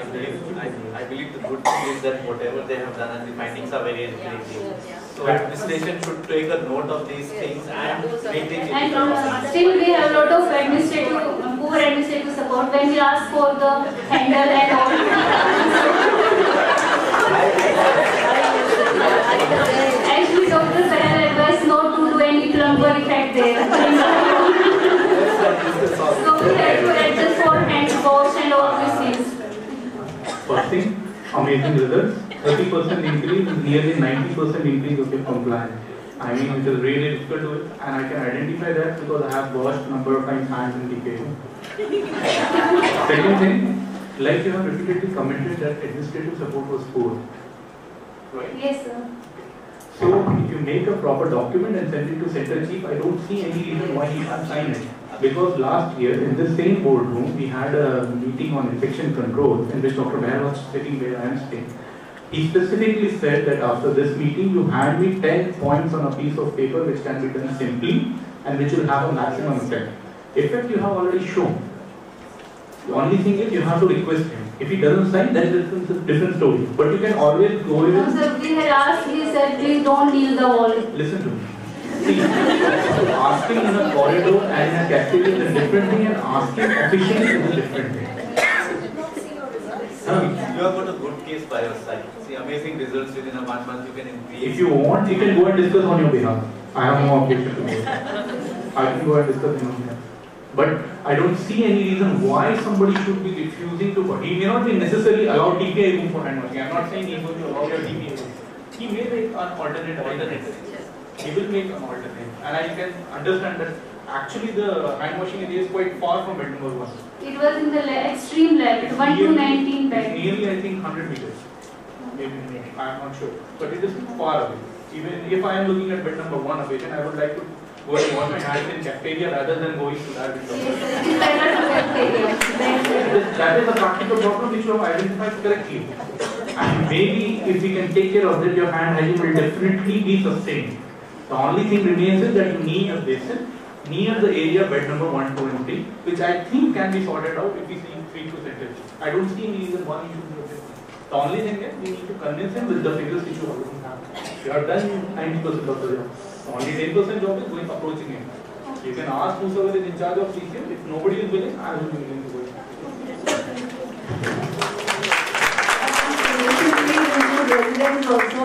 believe the good thing is that whatever they have done and the findings are very encouraging. So administration should take a note of these things and make the changes. And still we have a lot of poor administrative support when we ask for the handle and all. Actually, doctors have advised not to do any plumber effect there. So we have to adjust for hand wash and all these things. First thing, amazing results. 30% increase is nearly 90% increase of your compliance. I mean, which is really difficult to do, and I can identify that because I have washed number of times hands in TPA. Second thing, like you have repeatedly commented that administrative support was poor. Right? Yes, sir. So, if you make a proper document and send it to Center Chief, I don't see any reason why he can't sign it. Because last year, in the same boardroom, we had a meeting on infection control in which Dr. Meher was sitting where I am sitting. He specifically said that after this meeting, you hand me 10 points on a piece of paper which can be done simply and which will have a maximum effect. Effect you have already shown. The only thing is you have to request him. If he doesn't sign, then it's a different story. But you can always go in. No, sir, we had asked, he said, please don't kneel the wall. Listen to me. See, asking in a corridor and in a cafeteria is a different thing, and asking officially is a different thing. You have got a good case by your side. See, amazing results within a 1 month. You can increase. If you want, you can go and discuss on your behalf. I have no objection to it. I can go and discuss on your behalf. But I don't see any reason why somebody should be refusing to. He may not be necessarily allowed TPI room for hand washing. I am not saying he is going to allow your TPI room. He may make an alternative. He will make an alternative. And I can understand that actually the hand washing area is quite far from bed number 1. It was in the extreme left, 1 to 19 bed. It's nearly, I think, 100 meters. Maybe, I am not sure. But it is far away. Even if I am looking at bed number 1 away, then I would like to go and wash my hands in cafeteria rather than going to that window. That is a practical problem which you have identified correctly. And maybe if we can take care of that, your hand hygiene will definitely be sustained. The only thing remains is that you need a basin near the area bed number 1, 2 and 3, which I think can be sorted out if we see 3 to Center Chief. I don't see any reason why you should do it. The only thing is we need to convince him with the figures which you already have. You have done 90% of the job. Only 10% job is going approaching him. You can ask whosoever is in charge of CCM. If nobody is willing, I will be willing to go. Residents also,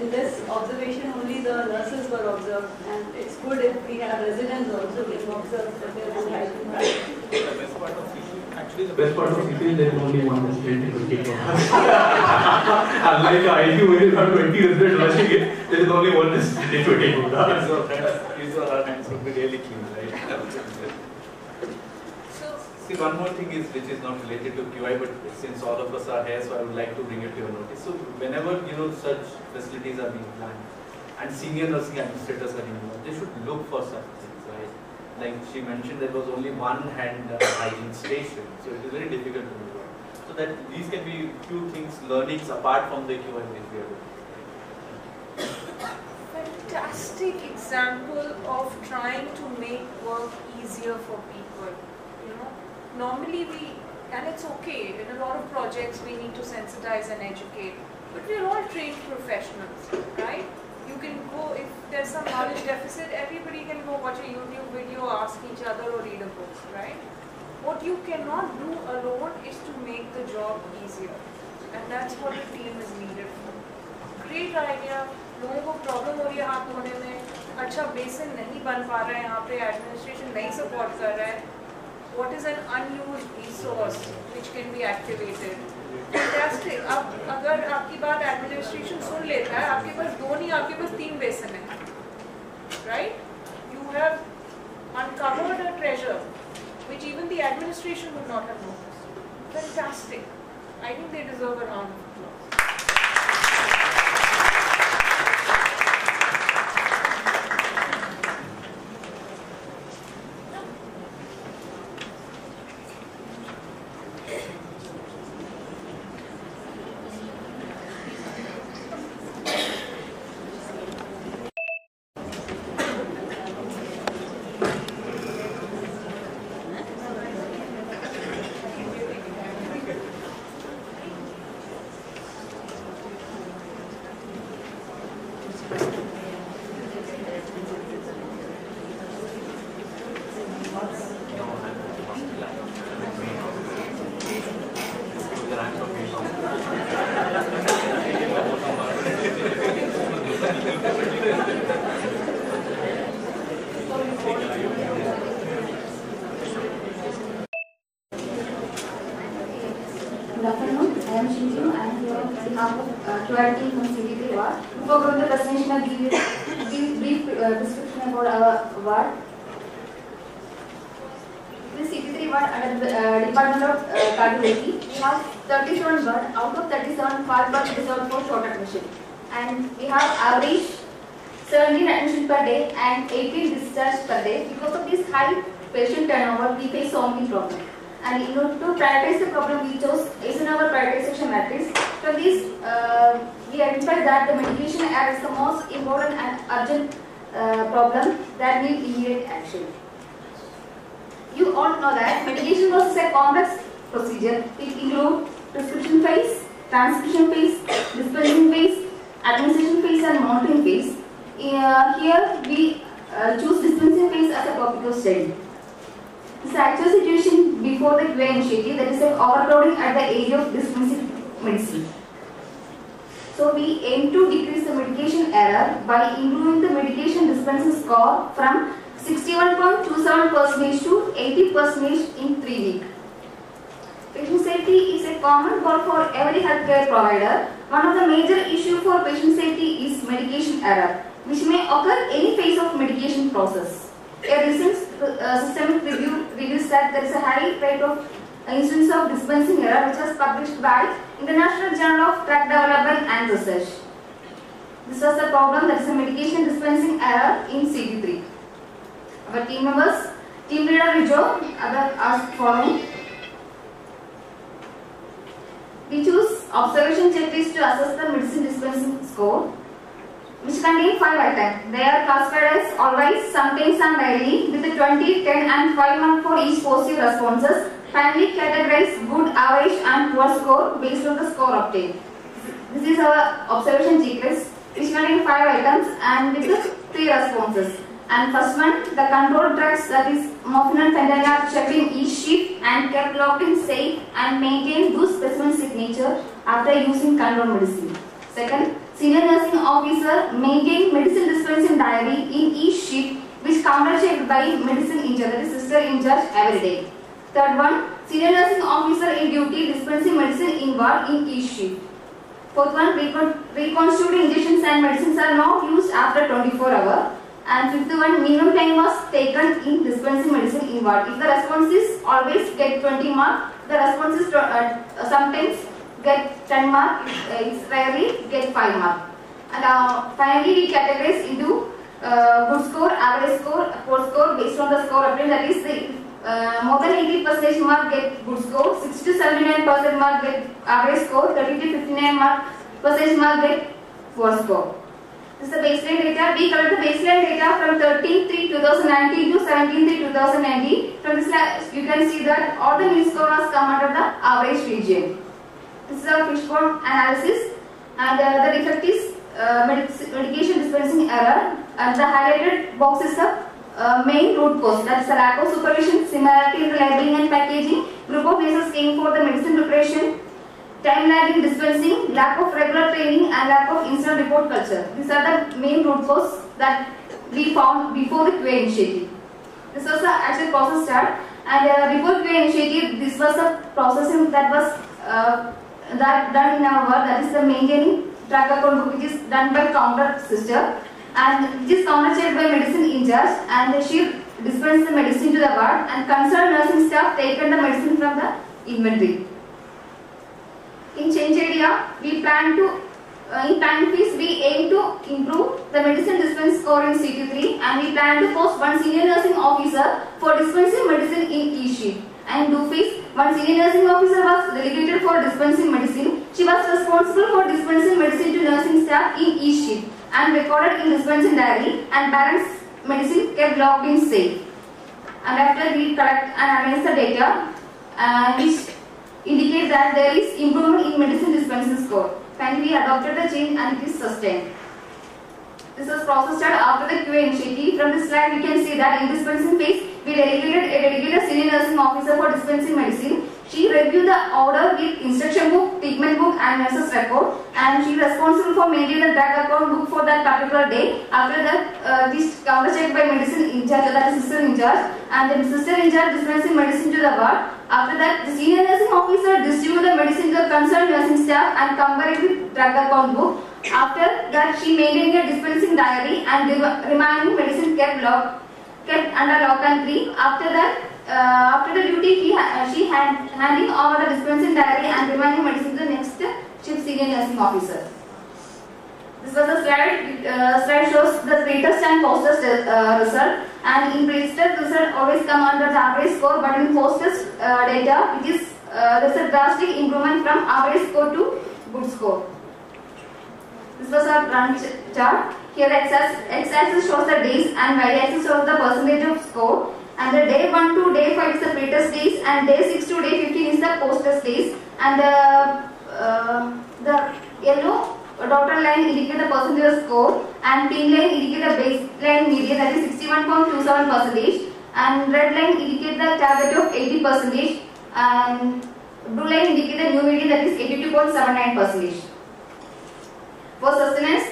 in this observation only the nurses were observed, and it's good if we have residents also being observed that they are good hygiene. Actually, the best part of CCM is there is only one resident in 20 hours. Unlike the ICU where you have 20 residents rushing it, there is only one resident in 20 hours. So his or her hands would be really clean, right? See, one more thing is which is not related to QI, but since all of us are here, so I would like to bring it to your notice. So whenever such facilities are being planned and senior nursing administrators are involved, they should look for such things, right? Like she mentioned, there was only one hand hygiene station, so it is very difficult to move on. So that these can be few things, learnings apart from the QI which we are doing. Fantastic example of trying to make work easier for people. Normally and it's okay, in a lot of projects we need to sensitize and educate, but we're all trained professionals, right? You can go, if there's some knowledge deficit, everybody can go watch a YouTube video, ask each other or read a book, right? What you cannot do alone is to make the job easier, and that's what the team is needed for. Great idea, लोगों को problem हो रही है हाथ धोने में, अच्छा basin नहीं बन पा रहा है यहाँ पे, एडमिनिस्ट्रेशन नहीं सपोर्ट कर रहा है. What is an unused resource which can be activated? Fantastic. अब अगर आपकी बात एडमिनिस्ट्रेशन सुन लेता है, आपके पास 2 नहीं, आपके पास 3 बेसन है, right? You have uncovered a treasure which even the administration would not have noticed. Fantastic. I think they deserve a round of applause. Good afternoon. I am Shinju. I am here on behalf of QRT from CDP ward. Before going to the presentation, I will give brief description about our ward. This CP3 ward under the Department of Cardiology. We have 37 bed. Out of 37, 5 beds reserved for short admission. And we have average 17 admissions per day and 18 discharges per day. Because of this high patient turnover, we face so many problems. And to prioritize the problem, we chose is in our prioritization matrix. From this, we identified that the medication error is the most important and urgent problem that needs immediate action. You all know that medication process is a complex procedure. It includes prescription phase, transcription phase, dispensing phase, administration phase, and monitoring phase. Here we choose dispensing phase as a topic of study. This is the actual situation before the QA initiative, that is overcrowding at the area of dispensing medicine. So we aim to decrease the medication error by improving the medication dispensing score from 61.27% to 80% in 3 weeks. Patient safety is a common goal for every healthcare provider. One of the major issues for patient safety is medication error, which may occur any phase of medication process. A recent systemic review reveals that there is a high rate of incidence of dispensing error, which was published by International Journal of Drug Development and Research. This was the problem, that is a medication dispensing error in CT3. Our team members, team leader Rijo, are following. We choose observation checklist to assess the medicine dispensing score, which contain 5 items. They are classified as always, sometimes and rarely, with 20, 10 and 5 marks for each positive responses. Finally, categorize good, average and poor score based on the score obtained. This is our observation checklist, which contains 5 items and with 3 responses. And first one, the controlled drugs, that is morphine and fentanyl, are checked in each sheet and kept locked in safe and maintained good specimen signature after using controlled medicine. Second, senior nursing officer maintained medicine dispensing diary in each sheet, which counter-checked by medicine in charge, that is sister in charge, every day. Third one, senior nursing officer in duty dispensing medicine in ward in each sheet. Fourth one, reconstituted injections and medicines are not used after 24 hours. And fifth one, minimum time was taken in dispensing medicine in ward. If the response is always get 20 mark, the response is sometimes get 10 mark, it's rarely get 5 mark. And finally we categorize into good score, average score, poor score based on the score obtained. That is the more than 80% mark get good score, 60 to 79% mark get average score, 30 to 59% mark get poor score. This is the baseline data. We collect the baseline data from 13/3/2019 to 17/3/2019. From this you can see that all the mean scores come under the average region. This is our fishbone analysis, and the defect is medication dispensing error, and the highlighted box is the main root cause, that is the lack of supervision, similarity in the labeling and packaging, group of cases came for the medicine preparation, time lag in dispensing, lack of regular training, and lack of incident report culture. These are the main root cause that we found before the QA initiative. This was the actual process chart, and before QA initiative, this was the processing that was that done in our work, that is the maintaining track account book, which is done by counter sister, and which is counter checked by medicine in charge, and she dispensed the medicine to the ward, and concerned nursing staff taken the medicine from the inventory. In change area, we plan to, in time fees, we aim to improve the medicine dispense score in CT3, and we plan to post one senior nursing officer for dispensing medicine in each sheet. And do fees, one senior nursing officer was delegated for dispensing medicine. She was responsible for dispensing medicine to nursing staff in each sheet and recorded in dispensing diary, and balance medicine kept locked in safe. And after we collect and analyze the data, which indicate that there is improvement in medicine dispensing score. Finally, we adopted the change and it is sustained. This was processed after the QA initiative. From this slide, we can see that in dispensing phase, we dedicated senior nursing officer for dispensing medicine. She reviewed the order with instruction book, treatment book, and nurse's record, and she is responsible for maintaining the drug account book for that particular day. After that, this counter checked by medicine in charge, that is sister in charge, and the sister in charge dispensing medicine to the ward. After that, the senior nursing officer distributed the medicine to the concerned nursing staff and compared it with drug account book. After that, she maintained a dispensing diary, and the remaining medicine kept under lock and key. After that, after the duty, she had handing over the dispensing diary and remaining medicine to the next chief senior nursing officer. This was a slide. Slide shows the pre-test and post-test result. And in pre-test result always come under the average score, but in post-test data, which is there's a drastic improvement from average score to good score. This was our run chart. Here x-axis shows the days and y-axis shows the percentage of score. And the day 1 to day 5 is the pre-test days, and day 6 to day 15 is the post-test days. And the yellow dotted line indicates the percentage of score, and pink line indicates the baseline median, that is 61.27%, and red line indicates the target of 80%, and blue line indicates the new median, that is 82.79%. For sustenance,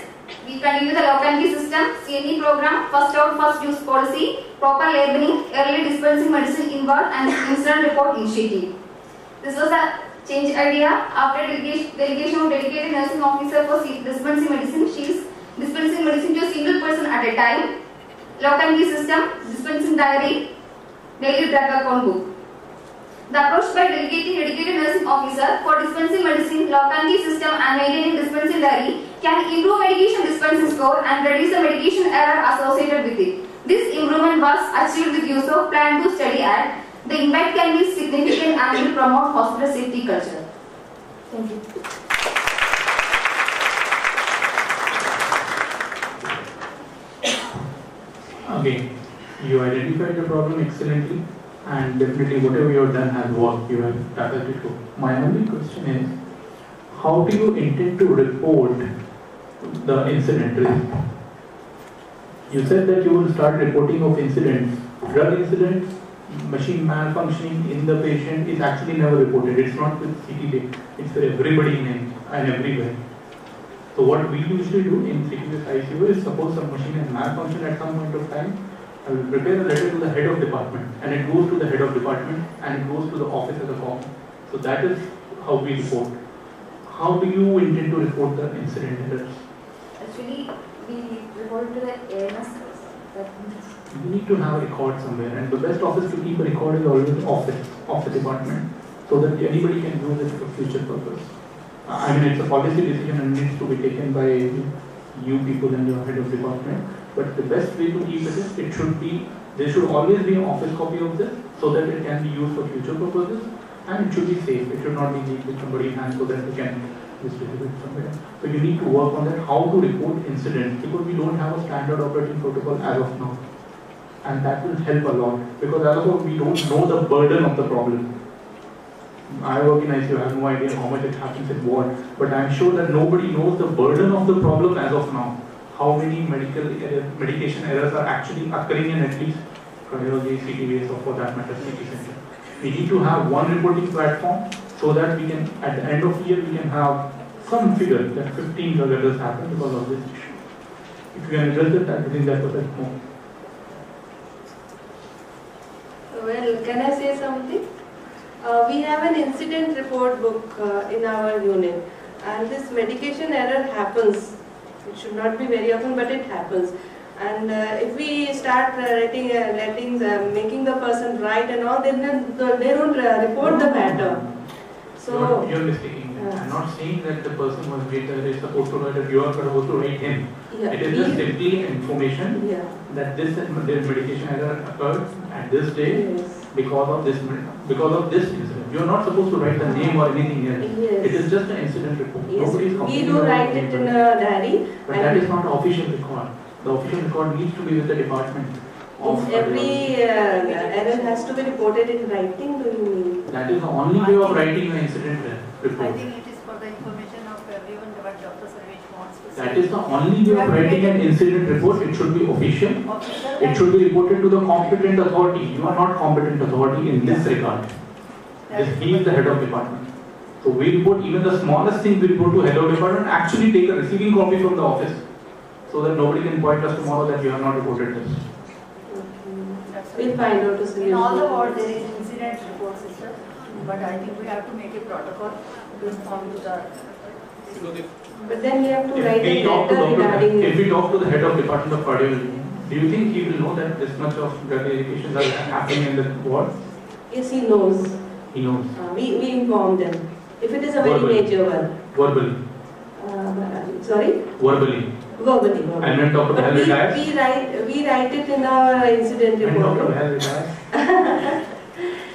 we continue the lock and key system, CNE program, first out, first use policy, proper labeling, early dispensing medicine involved, and incident report initiative. This was a change idea. After delegation of dedicated nursing officer for dispensing medicine, she is dispensing medicine to a single person at a time. Lock and key system, dispensing diary, daily drug account book. The approach by delegating dedicated nursing officer for dispensing medicine, lock and key system, and maintaining dispensing diary can improve medication dispensing score and reduce the medication error associated with it. This improvement was achieved with use of Plan to Study Act. The impact can be significant and will promote hospital safety culture. Thank you. Okay, you identified the problem excellently, and definitely whatever you have done has worked. You have tackled it. My only question is, how do you intend to report the incident risk? You said that you will start reporting of incidents, drug incidents, machine malfunctioning in the patient is actually never reported. It's not with CTJ, it's for everybody and everywhere. So what we usually do in CTJ ICU is, suppose some machine has malfunctioned at some point of time, I will prepare a letter to the head of department, and it goes to the head of department and it goes to the office as a copy. So that is how we report. How do you intend to report the incident errors? Actually, we report to the AIIMS. You need to have a record somewhere, and the best office to keep a record is always the office of the department, so that anybody can use it for future purpose. I mean, it's a policy decision and needs to be taken by you people and your head of department. But the best way to keep it is, there should always be an office copy of this, so that it can be used for future purposes, and it should be safe. It should not be leaked with somebody's hand so that they can distribute it somewhere. So you need to work on that, how to report incidents, because we don't have a standard operating protocol as of now. And that will help a lot, because as of now we don't know the burden of the problem. I work in ICU, I have no idea how much it happens in ward, but I am sure that nobody knows the burden of the problem as of now. How many medication errors are actually occurring in at least cardiology, CTVS, or for that matter, CT center. We need to have one reporting platform so that we can, at the end of the year, we can have some figure that 15 drug errors happen because of this issue. If you can address it, I think that will help more. Well, can I say something? We have an incident report book in our unit, and this medication error happens. It should not be very often, but it happens. And if we start making the person write and all, then they don't report the matter. So you're mistaking. I'm not saying that the person was is supposed to write it. You are supposed to write him. Yeah. It is just simply information that this medication error occurred at this day because of this incident. You are not supposed to write the name or anything else. It is just an incident report. Nobody is we do write it in a diary. But that is not an official record. The official record needs to be with the department. Every error has to be reported in writing, do you mean? That is the only way of writing an incident report. I think it is for the information of everyone what Dr. Sarvesh wants to say. That is the only way of writing an incident report. It should be official. It should be reported to the competent authority. You are not competent authority in this regard. He is the head of department. So we report even the smallest thing we report to head of department, actually take a receiving copy from the office, so that nobody can point us tomorrow that you have not reported this. We'll find out a solution. In all the wards there is incident report system, but I think we have to make a protocol to inform to the. But then we have to write a letter regarding. If we talk to the head of department of cardiology, do you think he will know that this much of drug medications are happening in the ward? Yes, he knows. He knows. We inform them. If it is a very major one. Verbally. Sorry? Verbally. Verbally. And when Dr. Behal retires? We write it in our incident report. When Dr. Behal retires?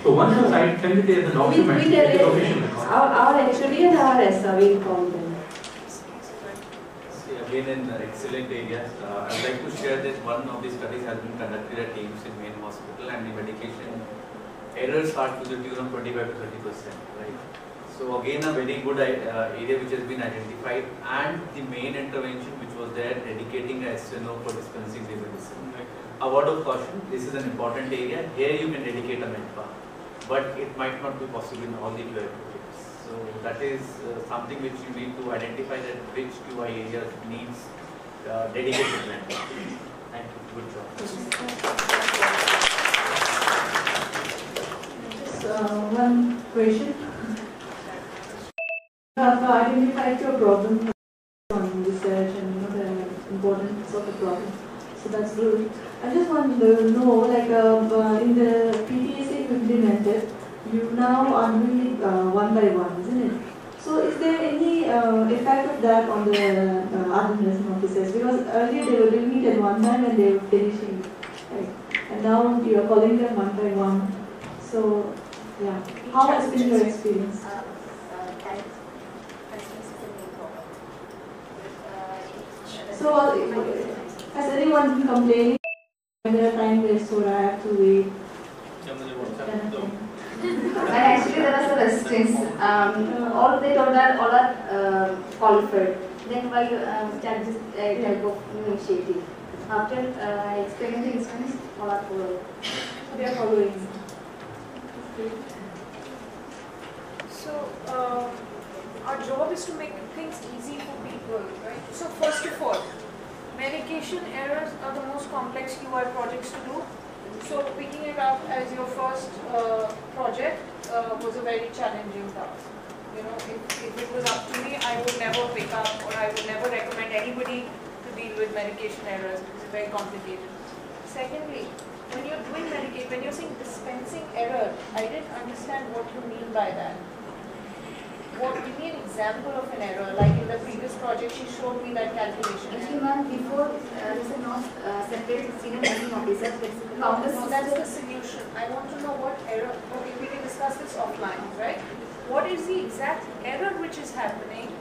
So once you send it as a document, it is official record. Our HOD and our SR, we inform them. See, again in excellent areas, I would like to share that one of the studies has been conducted at AIIMS in main hospital, and the medication errors are to the tune of 25 to 30%. Right? So again a very good area which has been identified, and the main intervention which was there, dedicating a SNO for dispensing the medicine. A word of caution, this is an important area. Here you can dedicate a medpa, but it might not be possible in all the QI projects. So that is something which you need to identify, that which QI areas needs dedicated medpa. Thank you. Good job. Just one question. You have identified your problem on research and the importance of the problem. So that's good. I just want to know, like in the PTSA you implemented, you now are doing it one by one, isn't it? So is there any effect of that on the other nursing officers? Because earlier they were doing it at one time and they were finishing, right? And now you are calling them one by one. So yeah, how has been your experience? So has anyone been complaining? There are time waste, so I have to wait. And actually there was a questions. All they told that all are qualified. Then why start this type of initiative? After explaining the instance, all are followed. So they are following. So our job is to make things easy for people, right? So first of all, medication errors are the most complex UI projects to do. So picking it up as your first project was a very challenging task. You know, if it was up to me, I would never pick up, or I would never recommend anybody to deal with medication errors because it's very complicated. Secondly, when you're doing medication, when you're saying dispensing error, I didn't understand what you mean by that. Give me an example of an error, like in the previous project she showed me that calculation. Actually ma'am, before there is a not separate senior nursing officer, No, that's the solution. I want to know what error, okay, we can discuss this offline, right? What is the exact error which is happening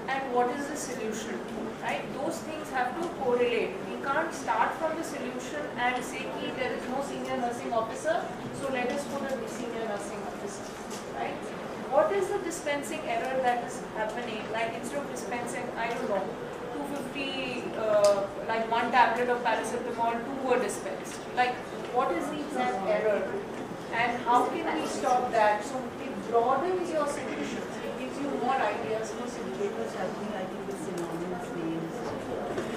and what is the solution, right? Those things have to correlate. We can't start from the solution and say there is no senior nursing officer, so let us put a senior nursing officer, right? What is the dispensing error that is happening? Like instead of dispensing, I don't know, 250, like one tablet of paracetamol, 2 were dispensed. Like what is the exact error? And how can we stop that? So it broadens your solutions. It gives you more ideas for solutions. I think the synonymous names.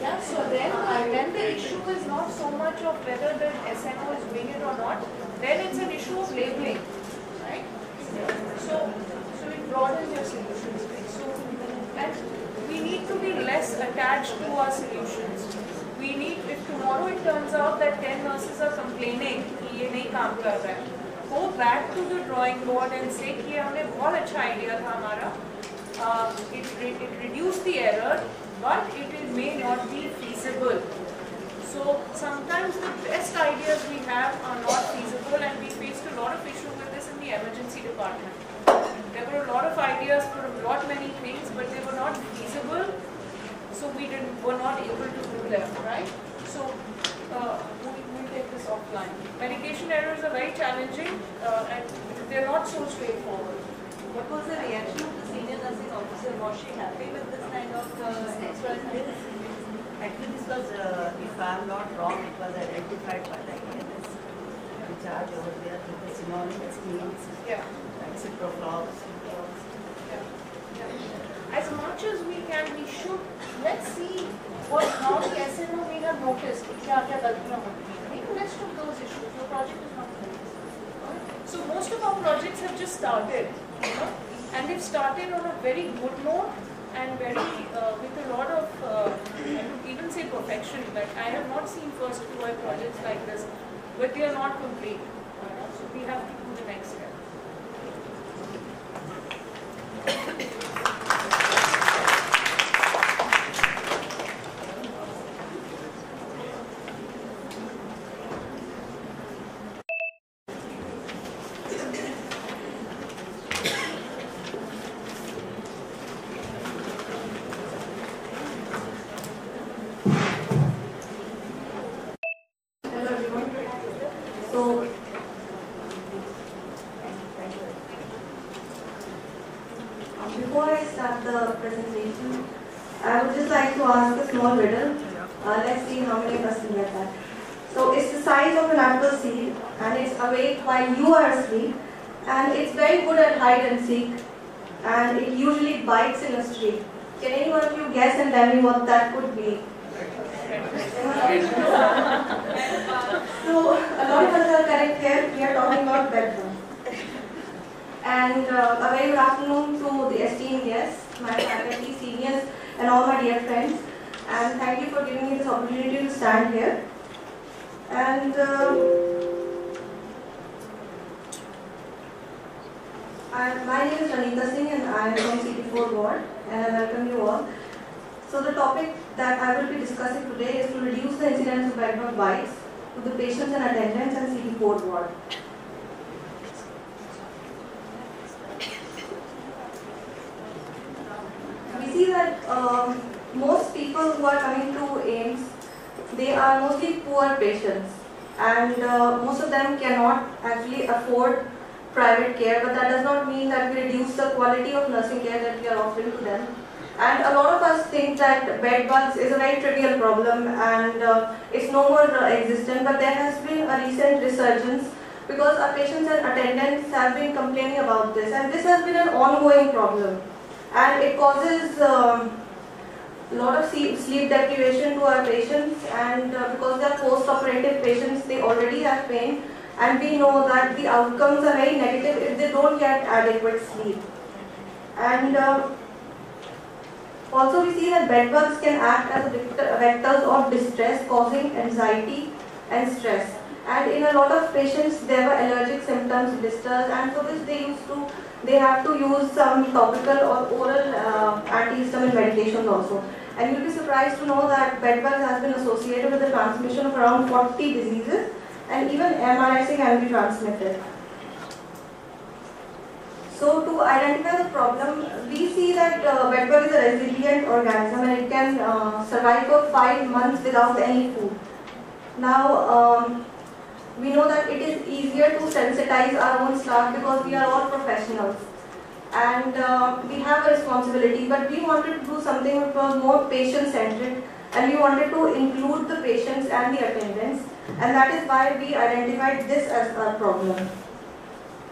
Yeah, so then the issue is not so much of whether the SNO is doing it or not. Then it's an issue of labeling, right? So it broadens your solution space. So, and we need to be less attached to our solutions. We need, if tomorrow it turns out that 10 nurses are complaining कि ये नहीं काम कर रहा है, go back to the drawing board and say कि हमने बहुत अच्छा idea था हमारा, it reduced the error, but it may not be feasible. So sometimes the best ideas we have are not feasible, and we faced a lot of issues with this in the emergency department. There were a lot of ideas for a lot many things, but they were not feasible, so we were not able to do them, right? So we'll take this offline. Medication errors are very challenging, and they're not so straightforward. What was the reaction of the senior nursing officer? Was she happy with this kind of experiment? Actually, this was, if I am not wrong, it was identified by the AIIMS in charge over there with the synonymous names, like ciproflox. As much as we can, we should, let's see how the SNO may have noticed क्या गलतियाँ होती हैं. Make a list of those issues. Your project is not finished. So most of our projects have just started, you know, and they've started on a very good note and very with a lot of I would even say perfection. Like I have not seen first UI projects like this, but they are not complete. So we have to do the next step. Before I start the presentation, I would just like to ask a small riddle. Let's see how many of us can get that. So it's the size of an apple seed, and it's awake while you are asleep, and it's very good at hide and seek, and it usually bites in a street. Can any one of you guess and tell me what that could be? So a lot of us are correct here. We are talking about bedroom. And a very good afternoon to the esteemed guests, my faculty, seniors, and all my dear friends. And thank you for giving me this opportunity to stand here. And my name is Ranita Singh, and I am from CT4 ward, and I welcome you all. So the topic that I will be discussing today is to reduce the incidence of bedbug bites to the patients and attendants in CT4 ward. We see that most people who are coming to AIIMS, they are mostly poor patients, and most of them cannot actually afford private care, but that does not mean that we reduce the quality of nursing care that we are offering to them. And a lot of us think that bed bugs is a very trivial problem and it's no more existent, but there has been a recent resurgence because our patients and attendants have been complaining about this, and this has been an ongoing problem, and it causes a lot of sleep deprivation to our patients, and because they are post-operative patients, they already have pain, and we know that the outcomes are very negative if they don't get adequate sleep. And also we see that bed bugs can act as vectors of distress, causing anxiety and stress. And in a lot of patients there were allergic symptoms, blisters, and for this they have to use some topical or oral antihistamine medications also. And you'll be surprised to know that bed bugs has been associated with the transmission of around 40 diseases, and even MRSA can be transmitted. So to identify the problem, we see that bed bug is a resilient organism and it can survive for 5 months without any food. Now, we know that it is easier to sensitize our own staff because we are all professionals. And we have a responsibility, but we wanted to do something which was more patient-centric, and we wanted to include the patients and the attendants, and that is why we identified this as our problem.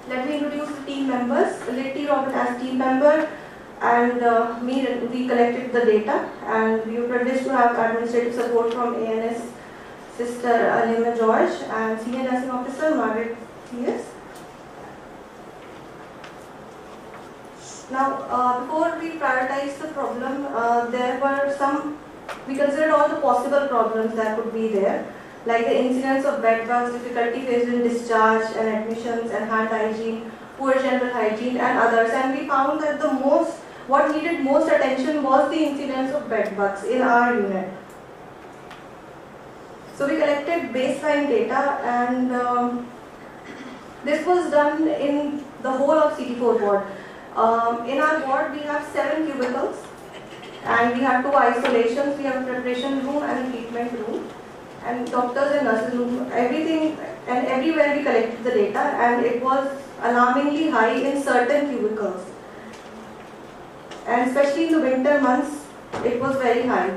Let me introduce the team members. Litty Robin as team member, and we collected the data, and we were privileged to have administrative support from ANS Sister Alima George and Senior Nursing Officer Margaret T.S. Now, before we prioritized the problem, there were we considered all the possible problems that could be there, like the incidence of bed bugs, difficulty faced in discharge and admissions, and hand hygiene, poor general hygiene, and others. And we found that what needed most attention was the incidence of bed bugs in our unit. So we collected baseline data, and this was done in the whole of CT4 ward. In our ward, we have 7 cubicles, and we have 2 isolations. We have a preparation room and a treatment room, and doctors and nurses room. Everything and everywhere we collected the data, and it was alarmingly high in certain cubicles. And especially in the winter months, it was very high.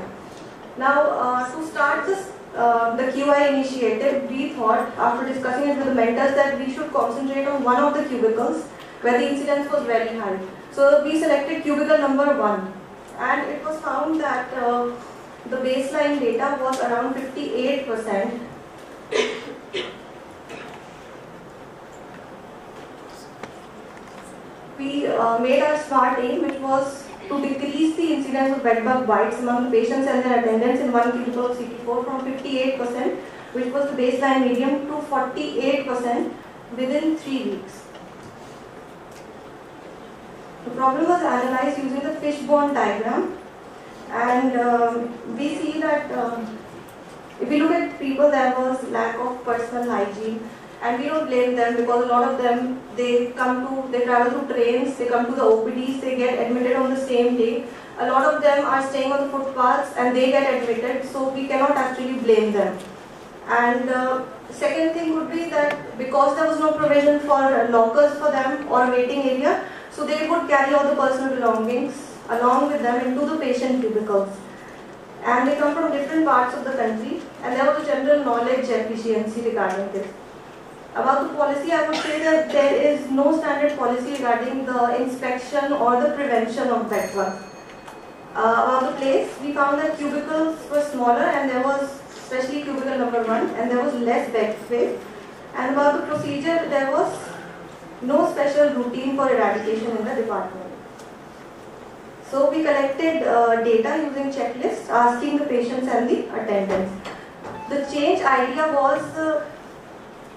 Now, to start the QI initiative, we thought, after discussing it with the mentors, that we should concentrate on one of the cubicles where the incidence was very high. So we selected cubicle number 1, and it was found that the baseline data was around 58%. We made our SMART aim, which was to decrease the incidence of bed bug bites among the patients and their attendants in one cubicle of CT4 from 58%, which was the baseline medium, to 48% within 3 weeks. The problem was analyzed using the fishbone diagram, and we see that if we look at people, there was lack of personal hygiene, and we don't blame them because a lot of them, they travel through trains, they come to the OPDs, they get admitted on the same day. A lot of them are staying on the footpaths and they get admitted, so we cannot actually blame them. And second thing would be that because there was no provision for lockers for them or a waiting area, so they would carry all the personal belongings along with them into the patient cubicles. And they come from different parts of the country, and there was a general knowledge deficiency regarding this. About the policy, I would say that there is no standard policy regarding the inspection or the prevention of bed bugs. About the place, we found that cubicles were smaller, and there was, especially cubicle number 1, and there was less bed space. And about the procedure, there was no special routine for eradication in the department. So we collected data using checklists, asking the patients and the attendants. The change idea was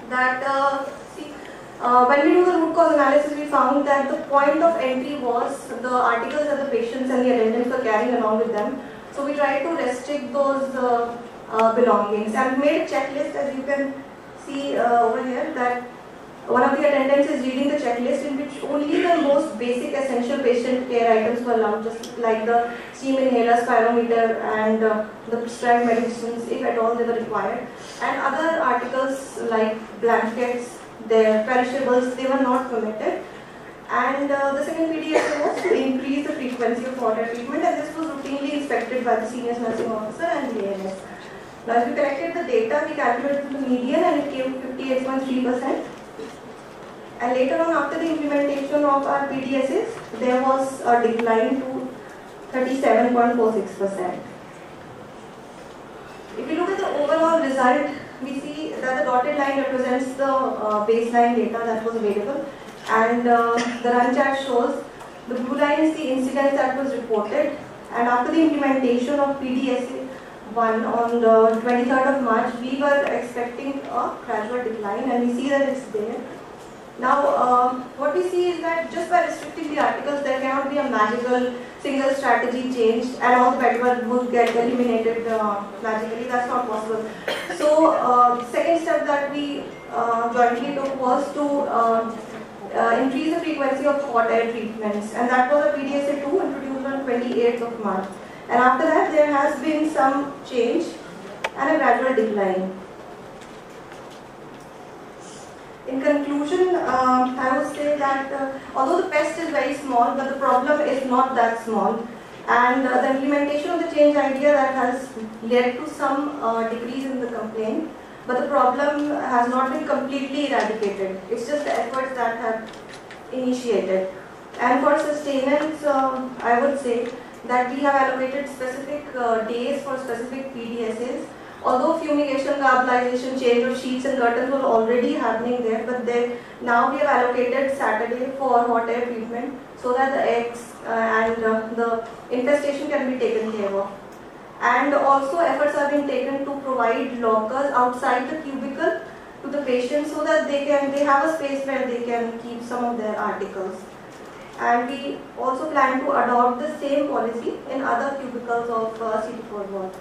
that when we do the root cause analysis, we found that the point of entry was the articles that the patients and the attendants were carrying along with them. So we tried to restrict those belongings and made a checklist, as you can see over here, that one of the attendants is reading the checklist in which only the most basic essential patient care items were allowed, just like the steam inhaler, spirometer, and the prescribed medicines, if at all they were required. And other articles like blankets, their perishables, they were not permitted. And the second PDSA was to increase the frequency of water treatment, and this was routinely inspected by the senior nursing officer and the AIIMS. Now, as we collected the data, we calculated the median and it came to 58.3%. And later on, after the implementation of our PDSAs, there was a decline to 37.46%. If you look at the overall result, we see that the dotted line represents the baseline data that was available, and the run chart shows the blue line is the incidence that was reported, and after the implementation of PDSA 1 on the 23rd of March, we were expecting a gradual decline, and we see that it's there. Now, what we see is that just by restricting the articles, there cannot be a magical single strategy changed and all the bed would get eliminated magically. That's not possible. So, second step that we jointly took was to increase the frequency of hot air treatments, and that was a PDSA 2 introduced on 28th of March. And after that, there has been some change and a gradual decline. In conclusion, I would say that although the pest is very small, but the problem is not that small. And the implementation of the change idea that has led to some decrease in the complaint, but the problem has not been completely eradicated. It's just the efforts that have initiated. And for sustenance, I would say that we have allocated specific days for specific PDSAs. Although fumigation, garbalization, change of sheets and curtains were already happening there, but now we have allocated Saturday for hot air treatment so that the eggs and the infestation can be taken care of. And also efforts are being taken to provide lockers outside the cubicle to the patients so that they have a space where they can keep some of their articles. And we also plan to adopt the same policy in other cubicles of CT4 ward.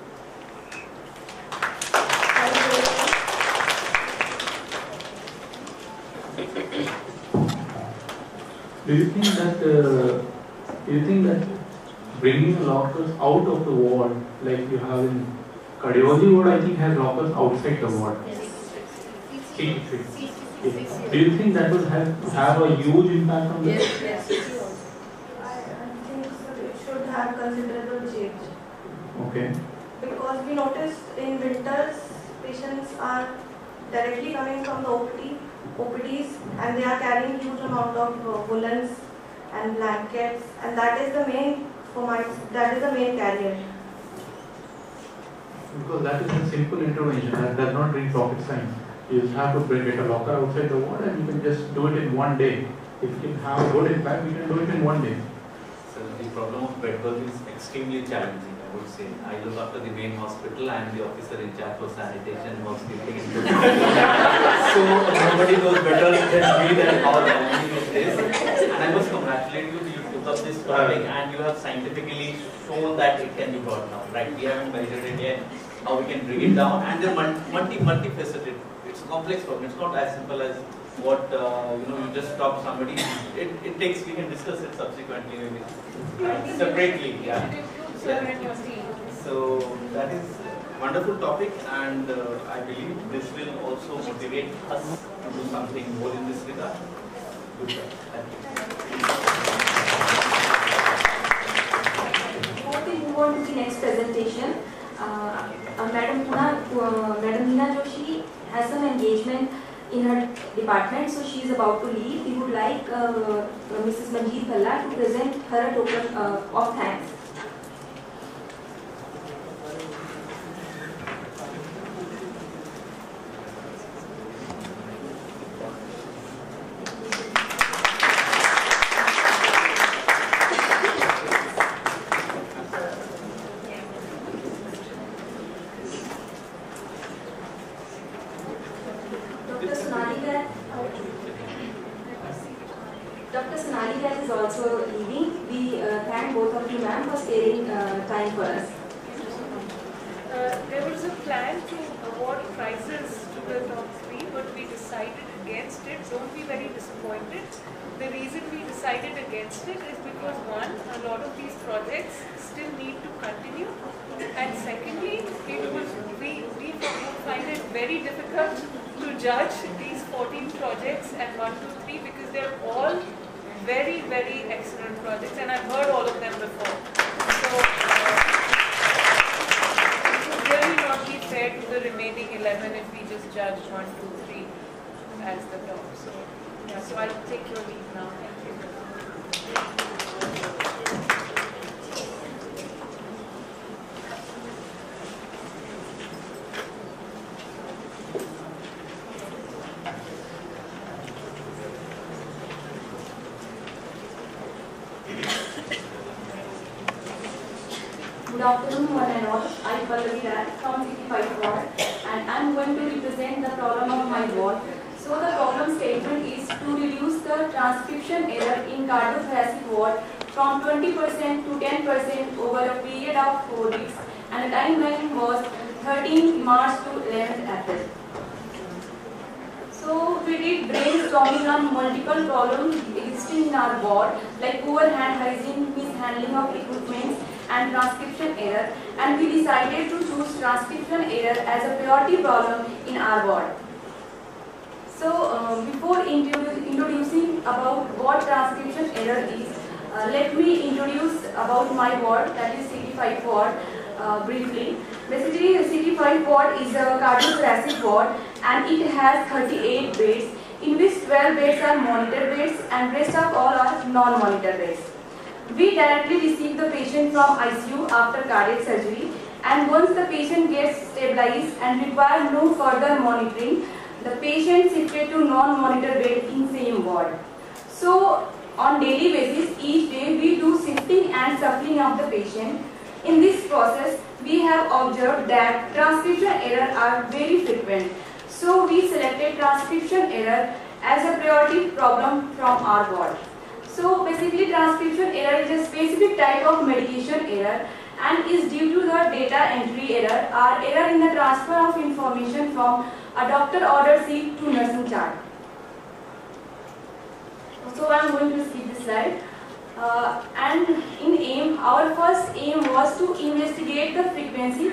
Do you think that bringing lockers out of the ward, like you have in cardiology ward, I think has lockers outside the ward? Yes. Do you think that will have a huge impact on this? Yes. I think it should have considerable change. Okay. Because we noticed in winters, patients are directly coming from the OPDs, and they are carrying huge amount of woolens and blankets, and that is the main carrier. Because that is a simple intervention that does not bring rocket science. You just have to get a locker outside the ward and you can just do it in one day. If you can have a good impact, we can do it in one day. So the problem of bed bug is extremely challenging, I would say. I look after the main hospital and the officer in charge for sanitation was sleeping in the So nobody knows better than me than how challenging it is. And I must congratulate you, you took up this topic and you have scientifically shown that it can be brought down. Right? We haven't measured it yet, how we can bring it down, and they're multifaceted. It's a complex problem. It's not as simple as what you just stop somebody. It takes. We can discuss it subsequently, maybe separately. Yeah. So that is a wonderful topic, and I believe this will also motivate us to do something more in this regard. Good job. Thank you. Before we move on to the next presentation, Madam Hina Joshi has some engagement in her department, so she is about to leave. We would like Mrs. Manjeet Bhalla to present her a token of thanks. Dr. Sonali Gal is also leaving. We thank both of you, ma'am, for sparing time for us. There was a plan to award prizes to the top 3, but we decided against it. Don't be very disappointed. The reason we decided against it is because one, a lot of these projects still need to continue, and secondly, we would find it very difficult to judge these 14 projects at 1, 2, 3 because they're all very, very excellent projects and I've heard all of them before. So it would really not be fair to the remaining 11 if we just judge 1, 2, 3 as the top. So yeah, so I'll take your leave now. Thank you. Good afternoon, one and all. I Pallavi Raj from 65 ward and I am going to represent the problem of my ward. So the problem statement is to reduce the transcription error in cardiothoracic ward from 20% to 10% over a period of 4 weeks and the timeline was 13th March to 11th April. So we did brainstorming on multiple problems existing in our ward like poor hand hygiene, mishandling of equipment and transcription error, and we decided to choose transcription error as a priority problem in our ward. So before introducing about what transcription error is, let me introduce about my ward, that is CT5 ward, briefly. Basically, CT5 ward is a cardiothoracic ward and it has 38 beds, in which 12 beds are monitor beds and rest of all are non-monitor beds. We directly receive the patient from ICU after cardiac surgery, and once the patient gets stabilized and requires no further monitoring, the patient shifted to non-monitor bed in same ward. So on daily basis, each day we do shifting and shuffling of the patient. In this process, we have observed that transcription error are very frequent. So we selected transcription error as a priority problem from our ward. So basically transcription error is a specific type of medication error and is due to the data entry error or error in the transfer of information from a doctor order sheet to nursing chart. So I am going to skip this slide. And in AIM, our first aim was to investigate the frequency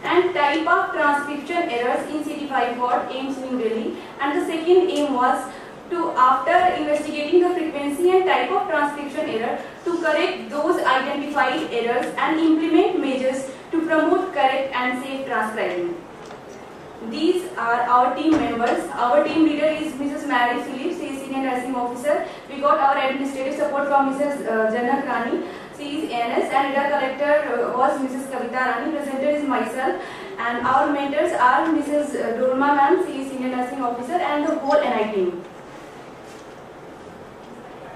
and type of transcription errors in CT5 ward, AIIMS New Delhi, and the second aim was to, after investigating the frequency and type of transcription error, to correct those identified errors and implement measures to promote correct and safe transcribing. These are our team members. Our team leader is Mrs. Mary Phillips, she is Senior Nursing Officer. We got our administrative support from Mrs. Janak Rani, she is ANS, and data collector was Mrs. Kavita Rani. Presenter is myself, and our mentors are Mrs. Dolma ma'am, she is Senior Nursing Officer, and the whole NI team.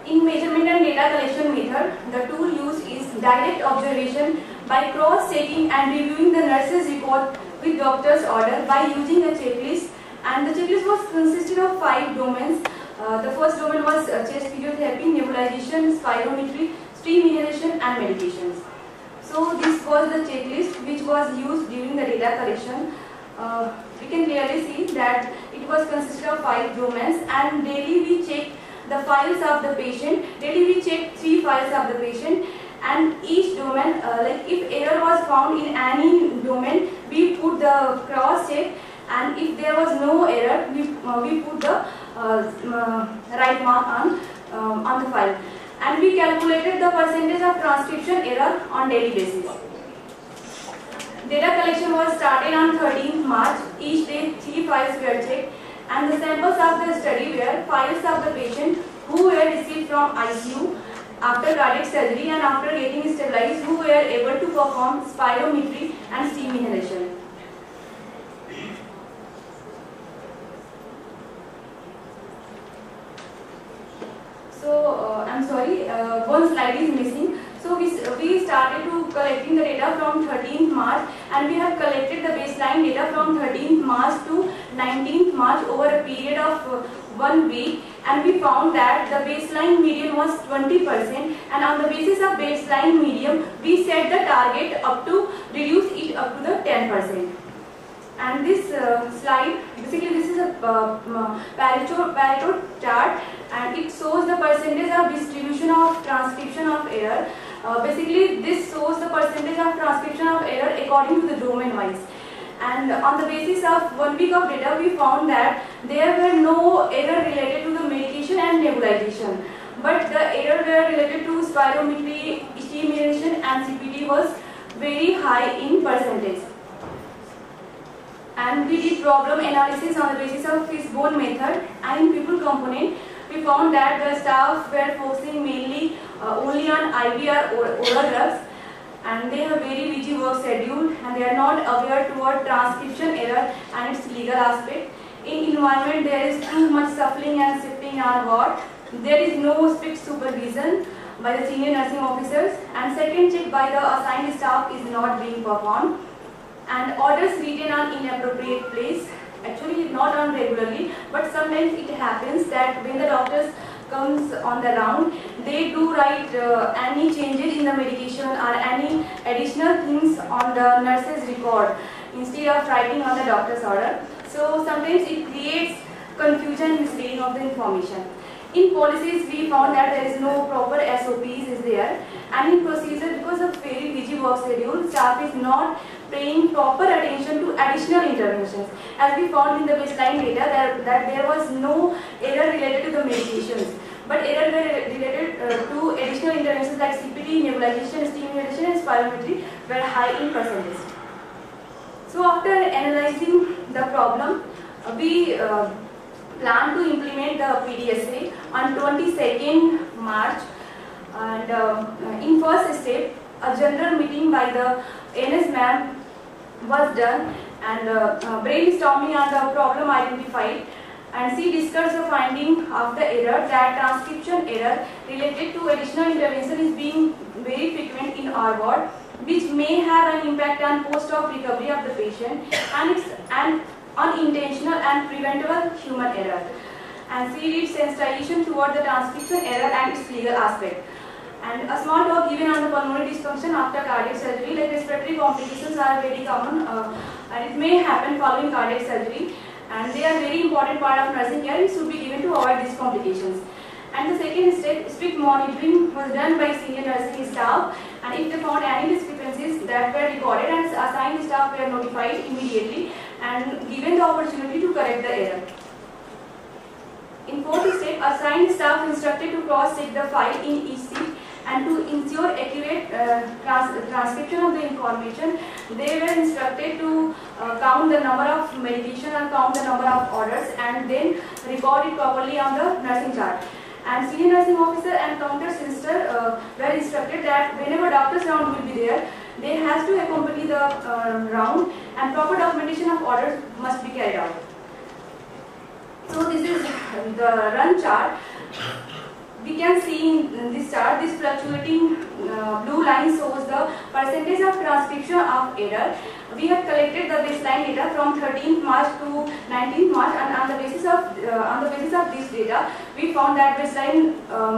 In measurement and data collection method, the tool used is direct observation by cross-checking and reviewing the nurse's report with doctor's order by using a checklist, and the checklist was consisted of 5 domains. The first domain was chest physiotherapy, nebulization, spirometry, stream inhalation and medications. So this was the checklist which was used during the data collection. We can clearly see that it was consisted of 5 domains, and daily we check the files of the patient. Daily we check 3 files of the patient, and each domain, like if error was found in any domain, we put the cross check, and if there was no error, we put the right mark on the file, and we calculated the percentage of transcription error on daily basis. Data collection was started on 13th March. Each day 3 files were checked, and the samples of the study were files of the patient who were received from ICU after cardiac surgery and after getting stabilized, who were able to perform spirometry and steam inhalation. So I'm sorry, one slide is missing. So we started to collecting the data from 13th March, and we have collected the baseline data from 13th March to 19th March over a period of 1 week, and we found that the baseline median was 20%, and on the basis of baseline median we set the target up to reduce it up to the 10%. And this slide, basically this is a Pareto chart, and it shows the percentage of distribution of transcription of error. Basically this shows the percentage of transcription of error according to the domain wise. And on the basis of 1 week of data, we found that there were no error related to the medication and nebulization. But the error were related to spirometry, stimulation and CPT was very high in percentage. And we did problem analysis on the basis of fishbone method, and in people component, we found that the staff were focusing mainly only on IV or oral drugs, and they have very busy work schedule, and they are not aware toward transcription error and its legal aspect. In environment, there is too much shuffling and shifting on ward. There is no strict supervision by the senior nursing officers, and second check by the assigned staff is not being performed, and orders written on inappropriate place. Actually not on regularly, but sometimes it happens that when the doctors comes on the round, they do write any changes in the medication or any additional things on the nurse's record instead of writing on the doctor's order. So sometimes it creates confusion in misleading of the information. In policies, we found that there is no proper SOPs is there, and in procedure, because of very busy work schedule, staff is not paying proper attention to additional interventions. As we found in the baseline data that there was no error related to the medications, but error were related to additional interventions like CPT, nebulization, stimulation and spirometry were high in percentage. So after analyzing the problem, we plan to implement the PDSA on 22nd March, and in first step, a general meeting by the AIIMS ma'am was done, and brainstorming on the problem identified, and she discussed the finding of the error, that transcription error related to additional intervention is being very frequent in our ward, which may have an impact on post-op recovery of the patient, and it's an unintentional and preventable human error. And she did sensitization toward the transcription error and its legal aspect. And a small talk given on the pulmonary dysfunction after cardiac surgery, like respiratory complications are very common, and it may happen following cardiac surgery, and they are very important part of nursing care. It should be given to avoid these complications. And the second step, strict monitoring was done by senior nursing staff, and if they found any discrepancies that were recorded, and assigned staff were notified immediately and given the opportunity to correct the error. In fourth step, assigned staff instructed to cross-check the file in each seat and to ensure accurate transcription of the information. They were instructed to count the number of medication and count the number of orders, and then record it properly on the nursing chart. And senior nursing officer and counter sister were instructed that whenever doctor's round will be there, they has to accompany the round, and proper documentation of orders must be carried out. So this is the run chart. We can see in this chart, this fluctuating blue line shows the percentage of transcription of error. We have collected the baseline data from 13th March to 19th March, and on the basis of this data, we found that baseline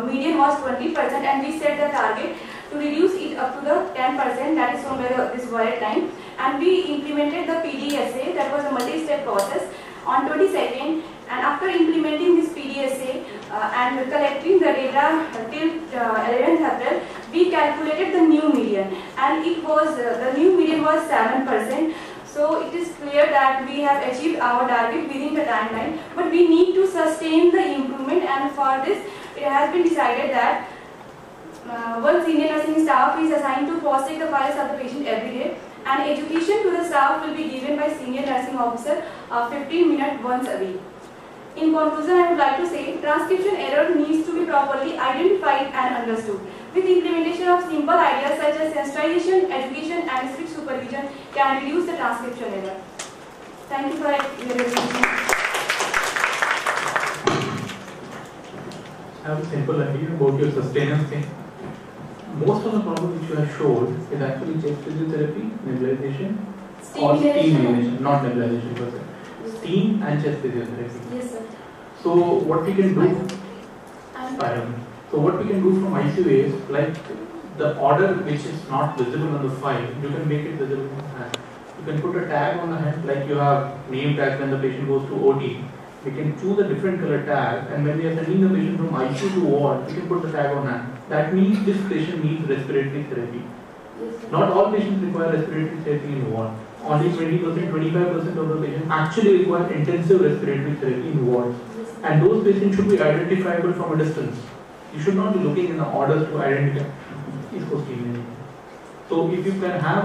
median was 20%, and we set the target to reduce it up to the 10%, that is shown by this violet line. And we implemented the PDSA, that was a multi-step process, on 22nd. And after implementing this PDSA and collecting the data till 11th April, we calculated the new median, and it was the new median was 7%. So it is clear that we have achieved our target within the timeline, but we need to sustain the improvement, and for this it has been decided that one senior nursing staff is assigned to cross-check the files of the patient every day, and education to the staff will be given by senior nursing officer 15 minutes once a week. In conclusion, I would like to say transcription error needs to be properly identified and understood. With implementation of simple ideas such as sensitization, education and strict supervision can reduce the transcription error. Thank you for your attention. I have a simple idea about your sustenance thing. Most of the problem which you have showed is actually chest physiotherapy, nebulization, or steam inhalation, not nebulization per se. Steam and chest physiotherapy. Yes, sir. So what we can do, so what we can do from ICU is, like the order which is not visible on the file, you can make it visible on the hand. You can put a tag on the hand, like you have name tag when the patient goes to OT. We can choose a different color tag, and when we are sending the patient from ICU to ward, we can put the tag on hand. That means this patient needs respiratory therapy. Yes, not all patients require respiratory therapy in ward. only 20%, 25% of the patients actually require intensive respiratory therapy in wards. And those patients should be identifiable from a distance. You should not be looking in the orders to identify. So if you can have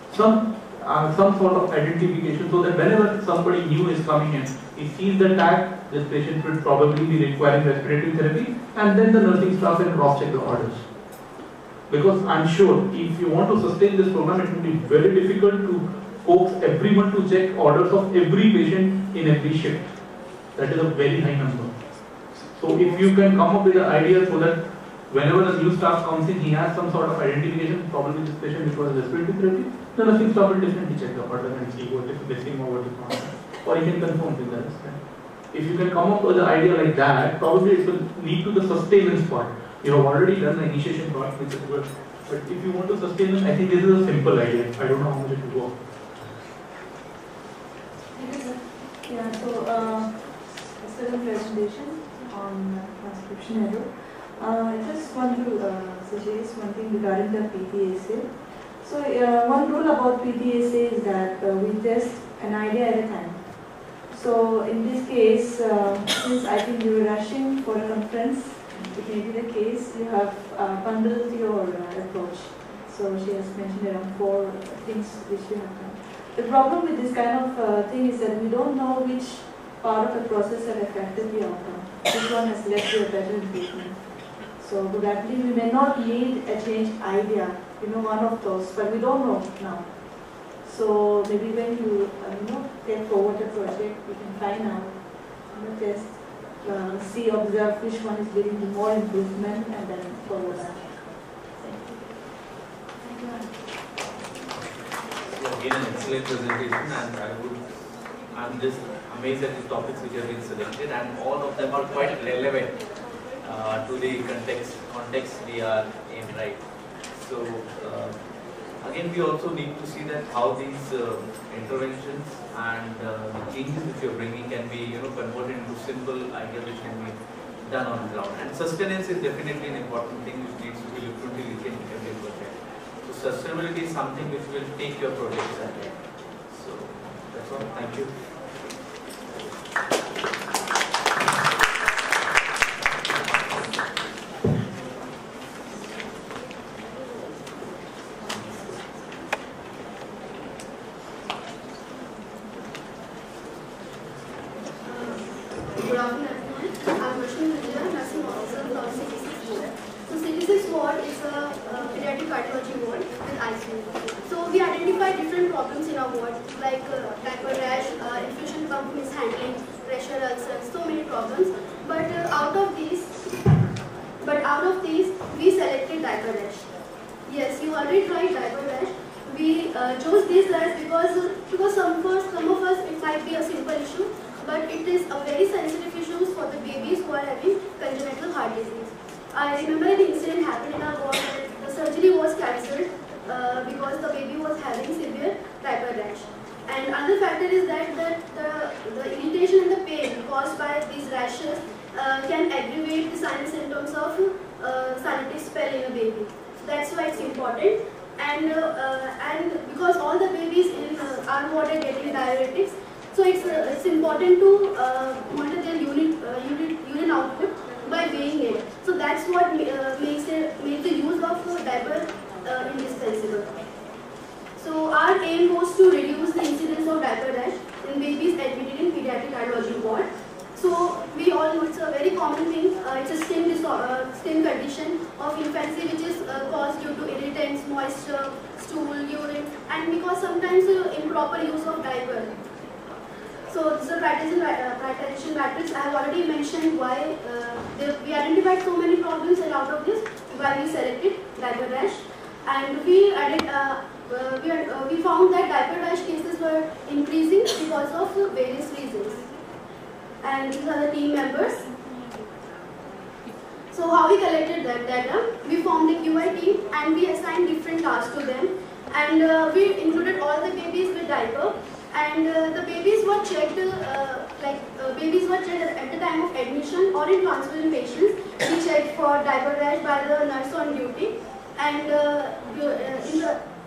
some sort of identification, so that whenever somebody new is coming in, he sees the tag, this patient will probably be requiring respiratory therapy, and then the nursing staff can cross-check the orders. Because I'm sure if you want to sustain this program, it will be very difficult to coax everyone to check orders of every patient in every shift. That is a very high number. So if you can come up with an idea so that whenever the new staff comes in, he has some sort of identification, probably this patient requires respiratory therapy, the nursing staff will definitely check the order and see what is missing or what is not. Or he can confirm with that. If you can come up with an idea like that, probably it will lead to the sustenance part. You have already done the initiation part, which is good. But if you want to sustain it, I think this is a simple idea. I don't know how much it will work. Yeah, so second presentation on transcription error. I just want to suggest one thing regarding the PTSA. So one rule about PTSA is that we test an idea at a time. So in this case, since I think you were rushing for a conference, it may be the case you have bundled your approach. So she has mentioned around 4 things which you have done. The problem with this kind of thing is that we don't know which part of the process have affected the outcome. Which one has led to a better improvement. So probably we may not need a change idea, one of those, but we don't know now. So maybe when you take forward the project, you can find out, test, see, observe which one is leading to more improvement, and then follow that. Thank you. Again, an excellent presentation, and I'm just amazed at the topics which have been selected, and all of them are quite relevant to the context we are in, right? So again, we also need to see that how these interventions and the changes which you're bringing can be converted into simple ideas which can be done on the ground. And sustenance is definitely an important thing which needs to be looked into in every project. So sustainability is something which will take your projects ahead. So that's all. Thank you.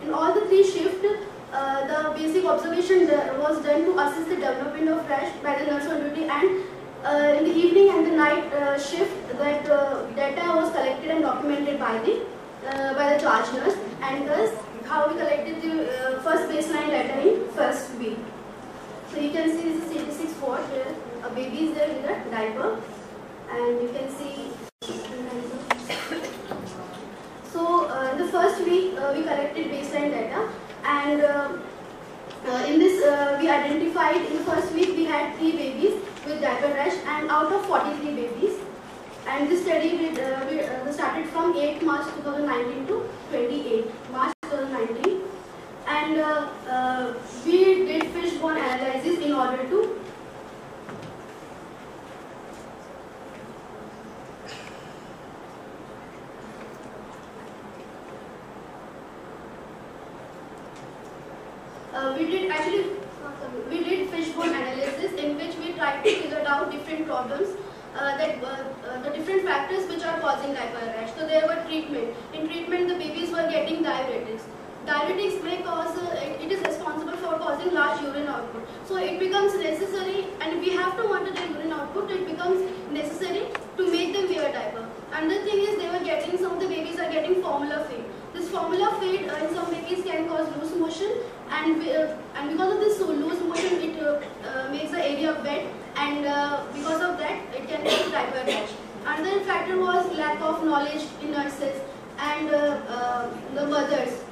In all the 3 shifts, the basic observation was done to assess the development of rash by the nurse on duty, and in the evening and the night shift, that data was collected and documented by the charge nurse, and thus how we collected the first baseline data in first week. So you can see this is 86 ward where a baby is there with a diaper, and you can see. So in the first week we collected baseline data, and in this we identified in the first week we had 3 babies with diaper rash, and out of 43 babies. And this study we started from 8 March 2019 to 28 March 2019, and we did fishbone analysis in order to we did fishbone analysis in which we tried to figure out different problems, the different factors which are causing diaper rash. So there were treatment. In treatment, the babies were getting diuretics. Diuretics may cause, it is responsible for causing large urine output. So it becomes necessary, and we have to monitor the urine output, it becomes necessary to make them wear diaper. Another thing is they were getting, some of the babies are getting formula feed. This formula feed in some babies can cause loose motion, and because of this loose motion it makes the area wet, and because of that it can cause diaper rash. Another factor was lack of knowledge in nurses and the mothers.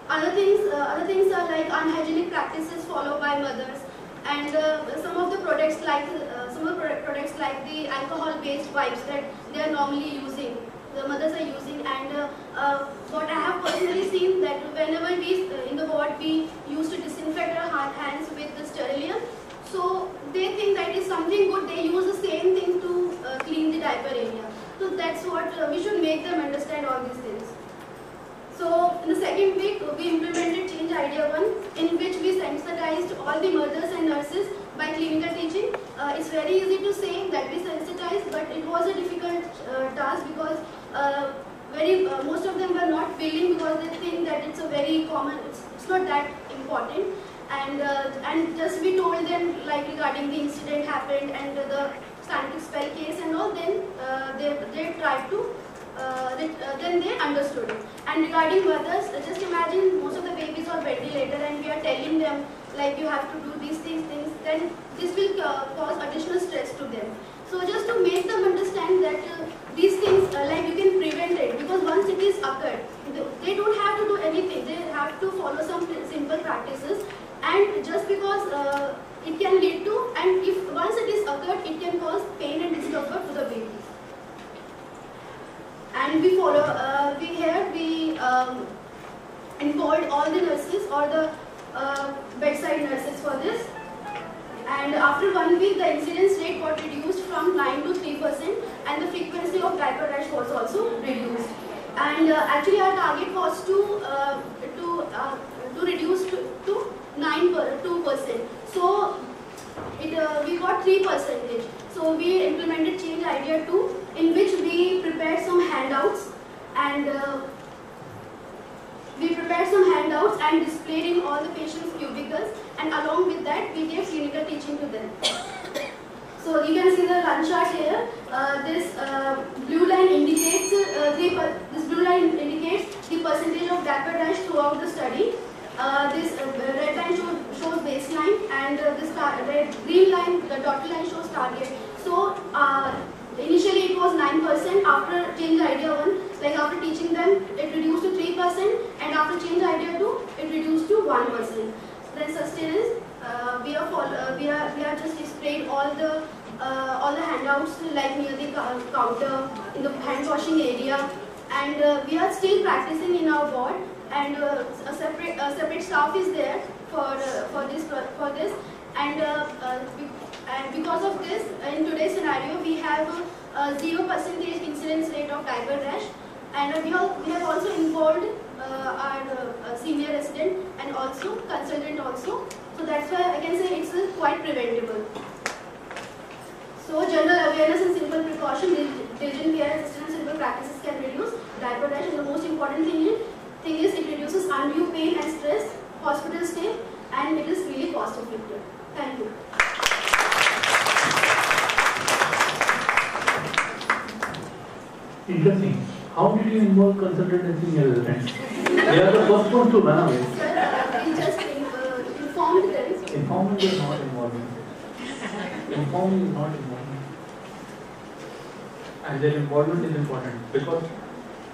Other things are like unhygienic practices followed by mothers, and some of the products like the alcohol-based wipes that they are normally using, the mothers are using, and what I have personally seen that whenever we in the ward we used to disinfect our hands with the sterilium, so they think that is something good. They use the same thing to clean the diaper area. So that's what we should make them understand all these things. So in the second week we implemented change idea 1, in which we sensitized all the mothers and nurses by clinical teaching. It's very easy to say that we sensitized, but it was a difficult task because most of them were not willing, because they think that it's a very common, it's not that important, and just we told them like regarding the incident happened and the scientific spell case and all, then they tried to then they understood it. And regarding mothers, just imagine most of the babies are ventilator and we are telling them like you have to do these things, then this will cause additional stress to them. So just to make them understand that these things like you can prevent it, because once it is occurred, they don't have to do anything, they have to follow some simple practices, and just because it can lead to, and if once it is occurred, it can cause pain and discomfort to the baby. And we follow, we involved all the nurses or the bedside nurses for this. And after 1 week, the incidence rate got reduced from 9 to 3%, and the frequency of diaper rash was also reduced. And actually, our target was to reduce to 2%. So we got 3%. So we implemented change idea 2, in which we prepared some handouts and displayed in all the patients' cubicles, and along with that we gave clinical teaching to them. So you can see the run chart here. This blue line indicates the percentage of diaper rash throughout the study. This red line shows baseline, and this green line, the dotted line shows target. So initially it was 9%. After change idea 1, like after teaching them, it reduced to 3%, and after change idea 2, it reduced to 1%. Then sustenance, we have just displayed all the handouts like near the counter, in the hand washing area, and we are still practicing in our ward, and a separate staff is there for this, and because of this, in today's scenario, we have a 0% incidence rate of diaper rash, and we have also involved our senior resident and also consultant also. So that's why I can say it's quite preventable. So general awareness and simple precaution, diligent care, assistance, simple practices can reduce diaper rash, and the most important thing is it reduces undue pain and stress hospital stay, and it is really cost effective. Thank you. Interesting. How did you involve consultant and senior residents? They are the first ones to run away. Sir, we just informed them. Informing is not involving. Informing is not involving. And their involvement is important because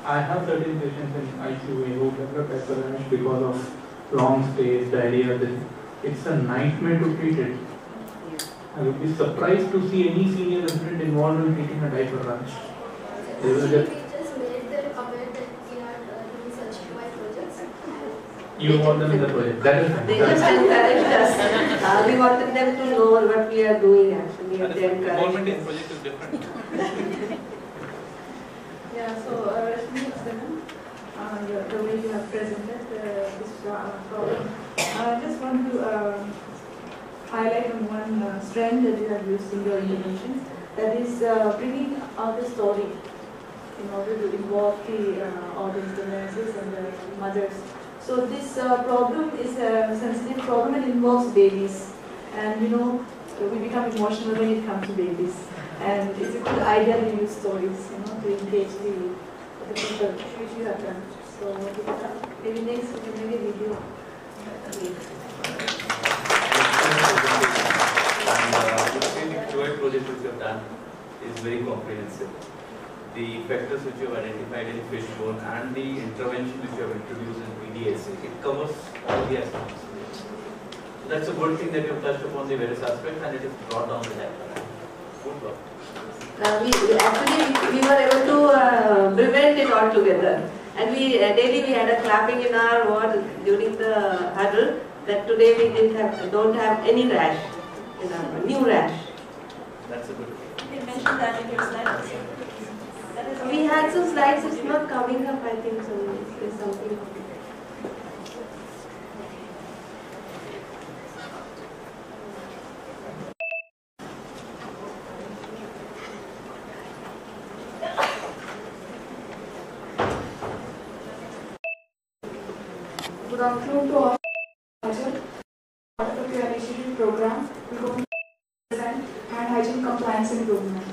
I have certain patients in ICU who develop hypertension because of long stays, diarrhea. It's a nightmare to treat it. I would be surprised to see any senior resident involved in treating a diaper rash. They will just made them aware that we are doing such projects. You want them in the project. That is fine. They just encouraged us. We wanted them to know what we are doing actually. Involvement in project is different. Yeah, so Rashmi, the way you have presented this problem, I just want to highlight on one strength that you have used in your interventions, that is bringing out the story in order to involve the audience, the nurses and the mothers. So this problem is a sensitive problem and involves babies, and we become emotional when it comes to babies. And it's a good idea to use stories, to engage the people, which you have done. So maybe next we can make a video. And the QI project which you have done is very comprehensive. The factors which you have identified in fishbone and the intervention which you have introduced in PDSA, it covers all the aspects. So that's a good thing that you have touched upon the various aspects and it has brought down the data. Good work. We were able to prevent it altogether. And daily we had a clapping in our ward during the huddle that today we don't have any rash, new rash. That's a good thing. You can mention that in your slides. We had some slides, it's not coming up, I think so. There's something. Good afternoon to all. Part of the initiative program, we go to present hand hygiene compliance improvement.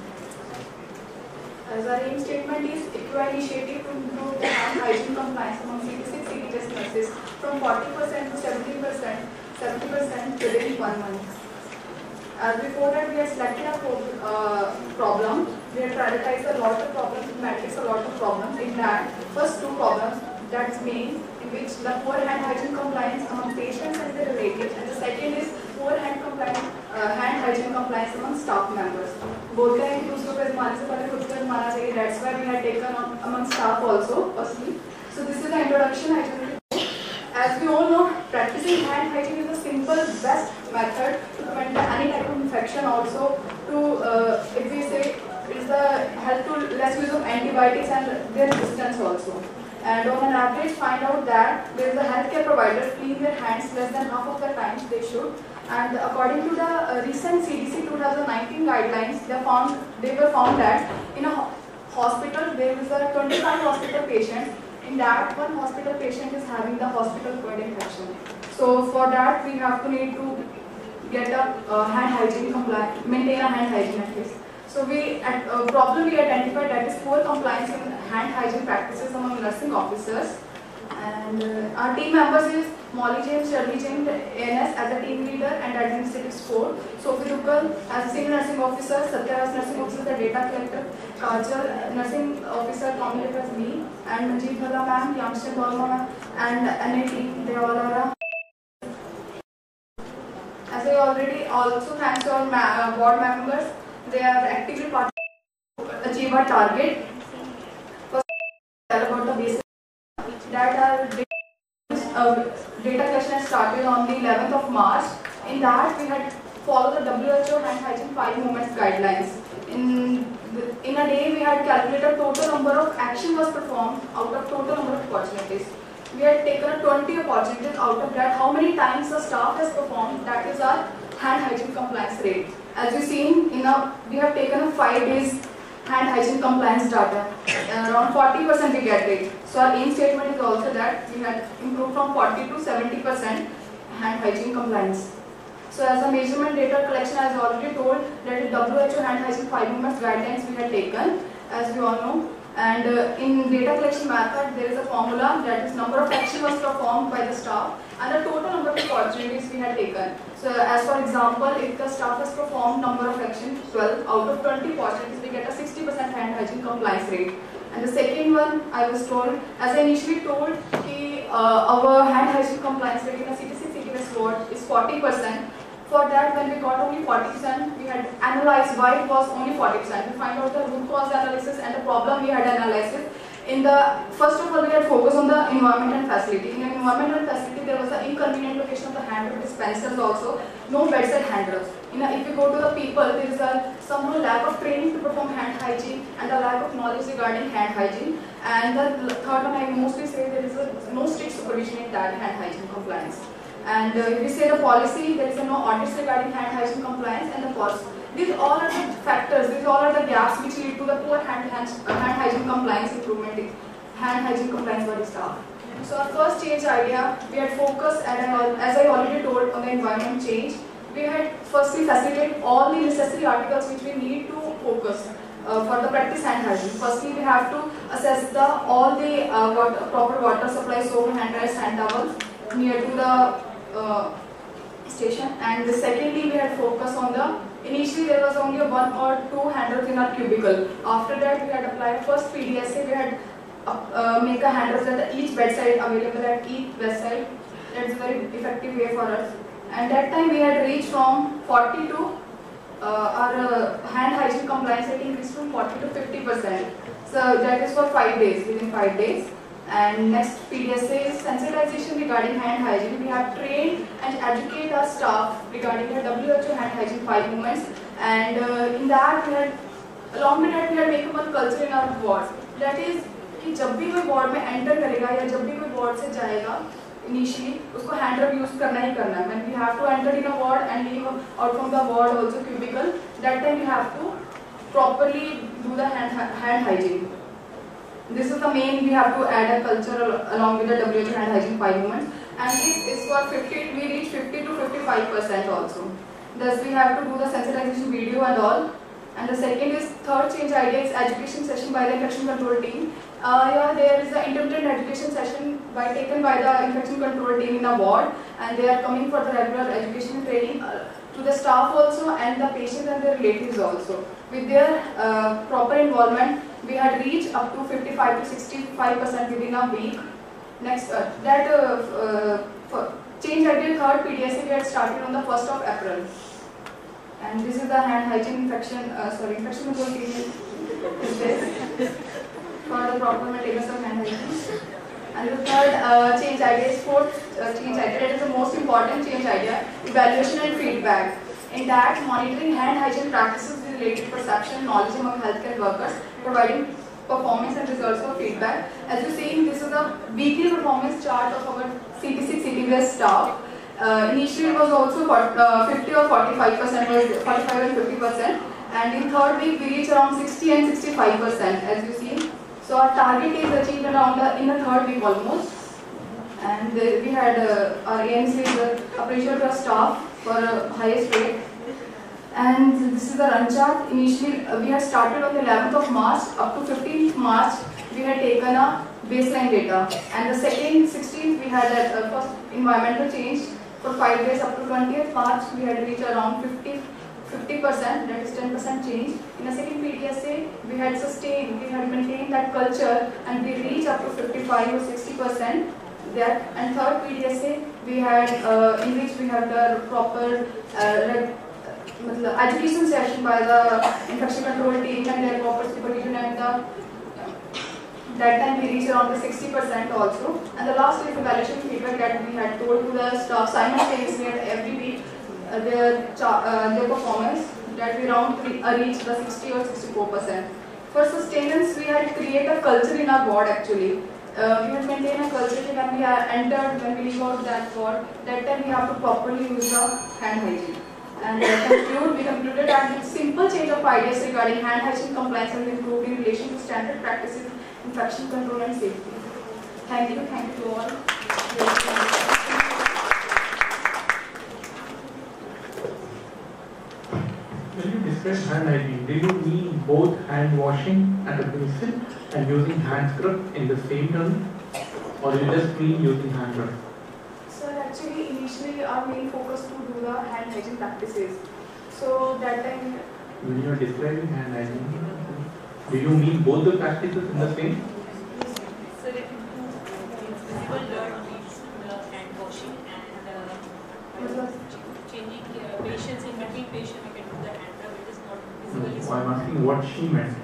As our aim statement is EQI initiative to improve the hand hygiene compliance among CT6 CT nurses from 40% to 70% within 1 month. As before that, we have selected a problem. We have prioritized a lot of problems, matrix a lot of problems. In that, first 2 problems, that is main, in which the poor hand hygiene compliance among patients and their relatives, and the second is poor hand hygiene compliance among staff members. Both का एक दूसरे को इस्तेमाल से पहले खुद को इस्तेमाल चाहिए. That's why we had taken on among staff also, firstly. So this is the introduction I will do. As we all know, practicing hand hygiene is a simple, best method to prevent any type of infection. Also, to if we say it is the help to less use of antibiotics and their resistance also. And on an average, find out that there is a healthcare providers clean their hands less than half of the times they should. And according to the recent CDC 2019 guidelines, they were found that in a hospital there is a 25 hospital patients. In that, 1 hospital patient is having the hospital-acquired infection. So for that, we have to need to get a hand hygiene compliance, maintain a hand hygiene at least. So problem we identified that is poor compliance in hand hygiene practices among nursing officers. And our team members is Molly James, Shirley James, ANS as a team leader and administrative support. Sophie Rupal as a senior nursing officer, Satya as nursing officer, the data collector, Kajal nursing officer, commonly as me, and Manjeet Bhala ma'am, Yamshan Dolma ma'am, and NIT, they all are. As I already also thanks to all board members, they are actively participating to achieve our target. First, about the basics that our data collection started on the 11th of March. In that, we had followed the WHO hand hygiene 5 movements guidelines. In a day, we had calculated total number of action was performed out of total number of opportunities. We had taken 20 opportunities out of that. How many times the staff has performed? That is our hand hygiene compliance rate. As you seen, we have taken a 5 days hand hygiene compliance data. Around 40% we get it. So our aim statement is also that we had improved from 40 to 70% hand hygiene compliance. So as a measurement data collection, as I already told, that is WHO hand hygiene 5 movements guidelines we had taken, as we all know. And in data collection method, there is a formula that is number of actions was performed by the staff and the total number of opportunities we had taken. So as for example, if the staff has performed number of actions 12 out of 20 opportunities, we get a 60% hand hygiene compliance rate. And the second one, I was told, as I initially told, our hand hygiene compliance rate in a CTC-CTVS ward is 40%. For that, when we got only 40%, we had analyzed why it was only 40%. We find out the root cause analysis and the problem we had analysis. First of all, we had focused on the environment and facility. In the environment and facility, there was an inconvenient location of the hand dispensers also, no bedside handlers. If you go to the people, there is some lack of training to perform hand hygiene and a lack of knowledge regarding hand hygiene. And the third one, I mostly say there is no strict supervision in that hand hygiene compliance. And if we say the policy, there is no audits regarding hand hygiene compliance and the policy. These all are the factors, these all are the gaps which lead to the poor hand hygiene compliance improvement, hand hygiene compliance by the staff. So our first change idea, we had focused, as I already told, on the environment change. We had firstly facilitated all the necessary articles which we need to focus for the practice hand hygiene. Firstly, we have to assess all the proper water supply, soap, hand dryers, hand towels near to the station. And secondly, we had focused on initially there was only 1 or 2 handles in our cubicle. After that, we had applied first PDSA, we had make a handles at each bedside available at each bedside. That's a very effective way for us. And that time we had reached from 40 to our hand hygiene compliance rate increased from 40 to 50%. So that is for 5 days, within 5 days. And next PDSA is sensitization regarding hand hygiene. We have trained and educate our staff regarding the WHO hand hygiene 5 movements. And in that we had, along with that, we had make one culture in our wards. That is, कि जब भी कोई ward में enter करेगा या जब भी कोई वार्ड से जाएगा initially उसको hand rub use करना ही करना है. When we have to enter in a ward and leave out from the ward also cubicle, that time we have to properly do the hand hygiene. This is the main, we have to add a culture along with the WHO hand hygiene 5 movements. And this is for 50, we reach 50 to 55% also. Thus we have to do the sensitization video and all. And the second is, third change idea is education session by the infection control team. There is an intermittent education session taken by the infection control team in a ward, and they are coming for the regular education training to the staff also and the patients and their relatives also. With their proper involvement, we had reached up to 55 to 65% within a week. Next, change idea third PDSA we had started on the 1st of April. And this is the hand hygiene infection control team is this for the proper maintenance of hand hygiene. And the third change idea is fourth change idea, that is the most important change idea, evaluation and feedback. In that, monitoring hand hygiene practices with related perception and knowledge among healthcare workers, providing performance and results of feedback. As you see, this is the weekly performance chart of our CTC CTVS staff. Initially it was also 50 or 45%, 45 and 50%, and in third week we reached around 60 and 65%, as you see. So our target is achieved around in the third week almost. And we had our AIIMS is appreciated our staff for highest rate. And this is the run chart. Initially we had started on the 11th of March, up to 15th March we had taken a baseline data. And the second 16th we had a first environmental change. For 5 days up to 20th March, we had reached around 50%, that is 10% change. In the second PDSA, we had sustained, we had maintained that culture and we reached up to 55 or 60%. That, and third PDSA, we had, in which we had the proper education session by the infection control team and their proper supervision, and that time we reached around the 60% also. And the last is evaluation feedback that we had told to the staff simultaneously at every week their performance, that we reached the 60 or 64%. For sustenance, we had created a culture in our ward actually. We had maintained a culture when we entered, when we leave out that ward, that time we have to properly use the hand hygiene. And we concluded that with simple change of ideas regarding hand hygiene compliance has improved in relation to standard practices, infection control and safety. Thank you to all. When you describe hand hygiene, do you mean both hand washing at a basin and using hand scrub in the same term, or you just mean using hand rub? Sir, actually initially our main focus to do the hand hygiene practices. So that time. When you are describing hand hygiene, do you mean both the practices in the same? So that visible dirt leads to the hand washing and changing patients in between patients we can do the hand rub. It is not visibly. So I'm asking what she meant.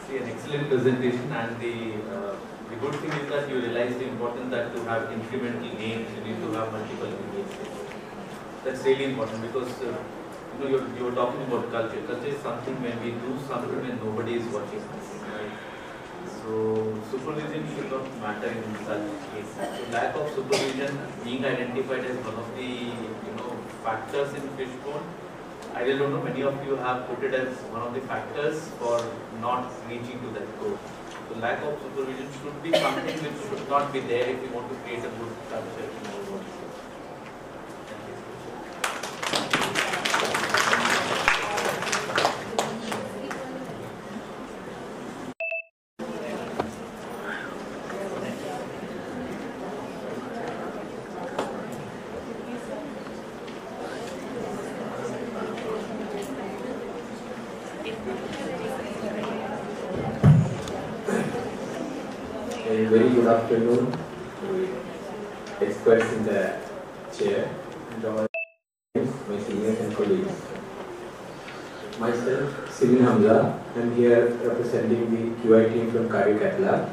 See, an excellent presentation, and the good thing is that you realize the importance that to have incremental gains, you need to have multiple gains. That's really important because you were talking about culture. Culture is something when we do something when nobody is watching us. Right? So supervision should not matter in such cases. So lack of supervision being identified as one of the factors in fishbone. I really don't know, many of you have put it as one of the factors for not reaching to that goal. So lack of supervision should be something which should not be there if you want to create a good culture in our world. Very good afternoon, experts in the chair and all my seniors and colleagues. Myself, Simin Hamza, I am here representing the QI team from Cardiac Lab.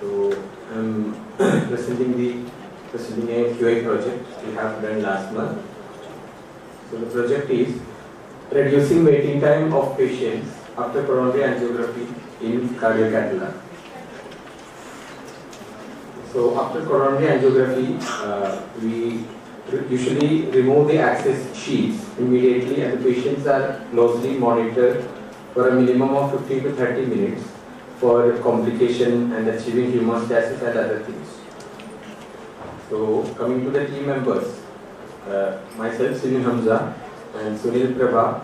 So I am presenting a QI project we have done last month. So the project is reducing waiting time of patients after coronary angiography in cardiac lab. So after coronary angiography, we usually remove the access sheets immediately, and the patients are closely monitored for a minimum of 15 to 30 minutes for complication and achieving hemostasis and other things. So coming to the team members, myself, Simin Hamza, and Sunil Prabha,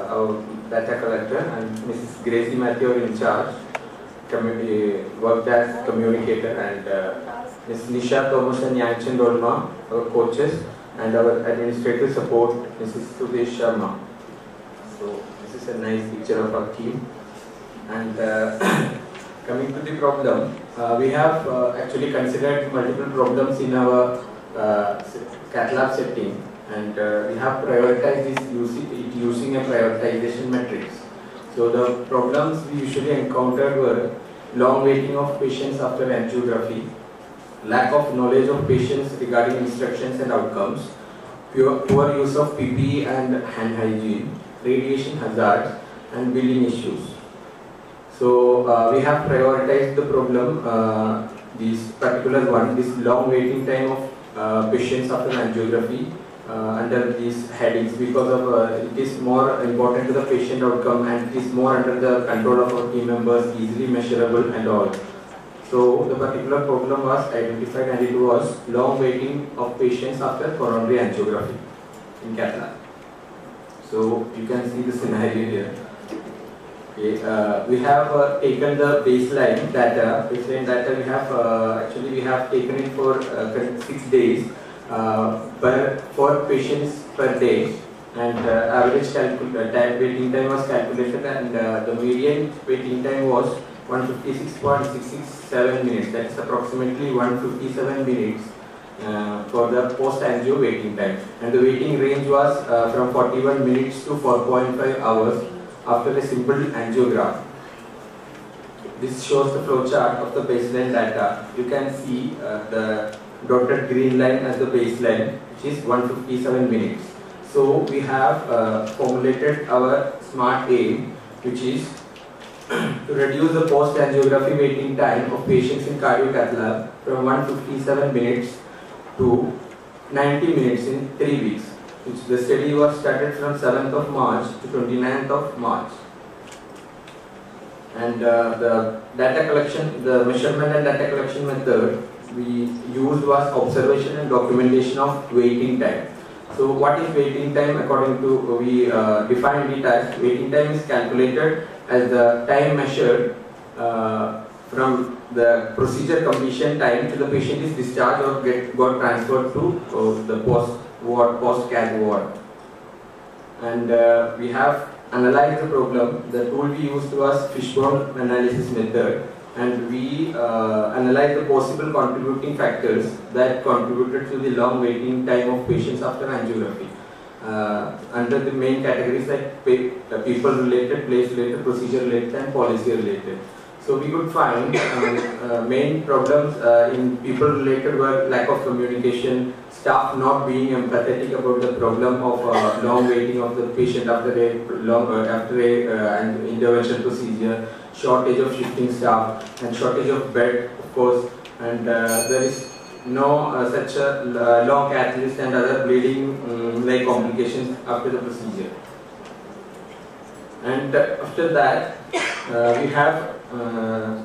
our data collector, and Mrs. Gracie Matthew are in charge. Worked as communicator, and Ms. Nisha Thomas and Yangchen Dolma, our coaches, and our administrative support, Mrs. Sudesh Sharma. So this is a nice picture of our team. And coming to the problem, we have actually considered multiple problems in our cath lab setting, and we have prioritized this using a prioritization matrix. So the problems we usually encountered were long waiting of patients after angiography, lack of knowledge of patients regarding instructions and outcomes, poor use of PPE and hand hygiene, radiation hazards, and billing issues. So we have prioritized the problem, this particular one, this long waiting time of patients after angiography under these headings, because of it is more important to the patient outcome, and it is more under the control of our team members, easily measurable and all. So the particular problem was identified, and it was long waiting of patients after coronary angiography in cath lab. So you can see the scenario here. Okay, we have taken the baseline data. Baseline data we have actually we have taken it for 6 days. Per 4 patients per day, and average waiting time was calculated, and the median waiting time was 156.667 minutes. That is approximately 157 minutes for the post-angio waiting time, and the waiting range was from 41 minutes to 4.5 hours after a simple angiogram. This shows the flow chart of the baseline data. You can see the dotted green line as the baseline, which is 157 minutes. So we have formulated our smart aim, which is to reduce the post-angiography waiting time of patients in cardiac lab from 157 minutes to 90 minutes in 3 weeks. The study was started from 7th of March to 29th of March. And the data collection, the measurement and data collection method we used was observation and documentation of waiting time. So what is waiting time? According to, we defined it as, waiting time is calculated as the time measured from the procedure completion time till the patient is discharged or got transferred to the post-cath ward. And we have analyzed the problem. The tool we used was fishbone analysis method, and we analyzed the possible contributing factors that contributed to the long waiting time of patients after angiography. Under the main categories like people related, place related, procedure related, and policy related. So we could find main problems in people related were lack of communication, staff not being empathetic about the problem of long waiting of the patient after an intervention procedure, shortage of shifting staff, and shortage of bed, of course, and there is no such a long catalyst and other bleeding like complications after the procedure. And after that, we have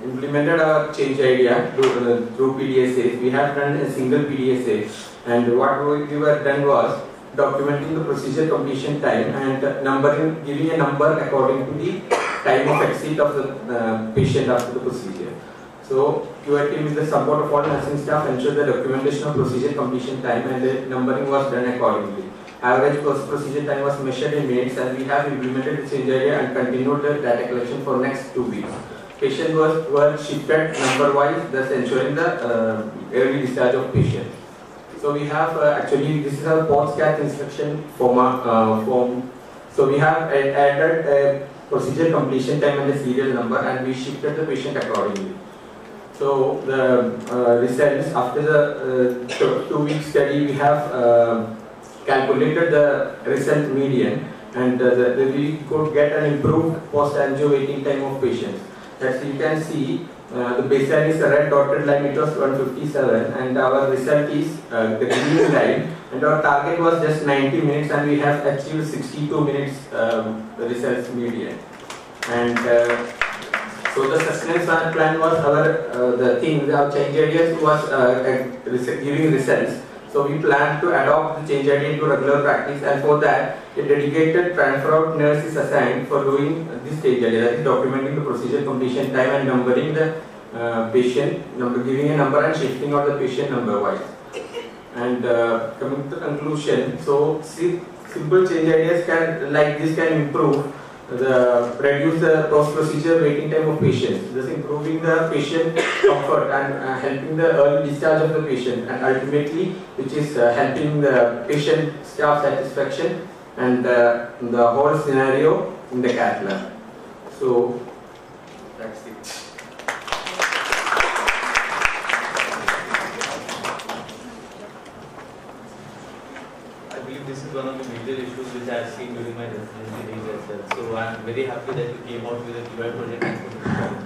implemented our change idea through PDSA. We have done a single PDSA, and what we were done was documenting the procedure completion time and numbering, giving a number according to the time of exit of the patient after the procedure. So QA team with the support of all nursing staff ensured the documentation of procedure completion time, and the numbering was done accordingly. Average procedure time was measured in minutes, and we have implemented the change idea and continued the data collection for next 2 weeks. Patients were shifted number-wise, thus ensuring the early discharge of patients. So we have actually, this is our post-cath instruction form. So we have added a procedure completion time and a serial number, and we shifted the patient accordingly. So the results after the 2-week study, we have calculated the result median, and we could get an improved post-angio waiting time of patients. As you can see, the baseline is a red dotted line, it was 157, and our result is the green line, and our target was just 90 minutes, and we have achieved 62 minutes results median. And so the sustenance plan was our change ideas was giving results. So we plan to adopt the change idea into regular practice, and for that a dedicated transfer out nurse is assigned for doing this change idea, that is documenting the procedure completion time and numbering the patient, giving a number and shifting out the patient number wise. And coming to the conclusion, so simple change ideas can improve reduce the post-procedure waiting time of patients, thus improving the patient comfort and helping the early discharge of the patient, and ultimately which is helping the patient staff satisfaction and the whole scenario in the cath lab. So that's it. I believe this is one of the major issues which I have seen during my residency days as well. So I am very happy that you came out with a QI project and put it forward.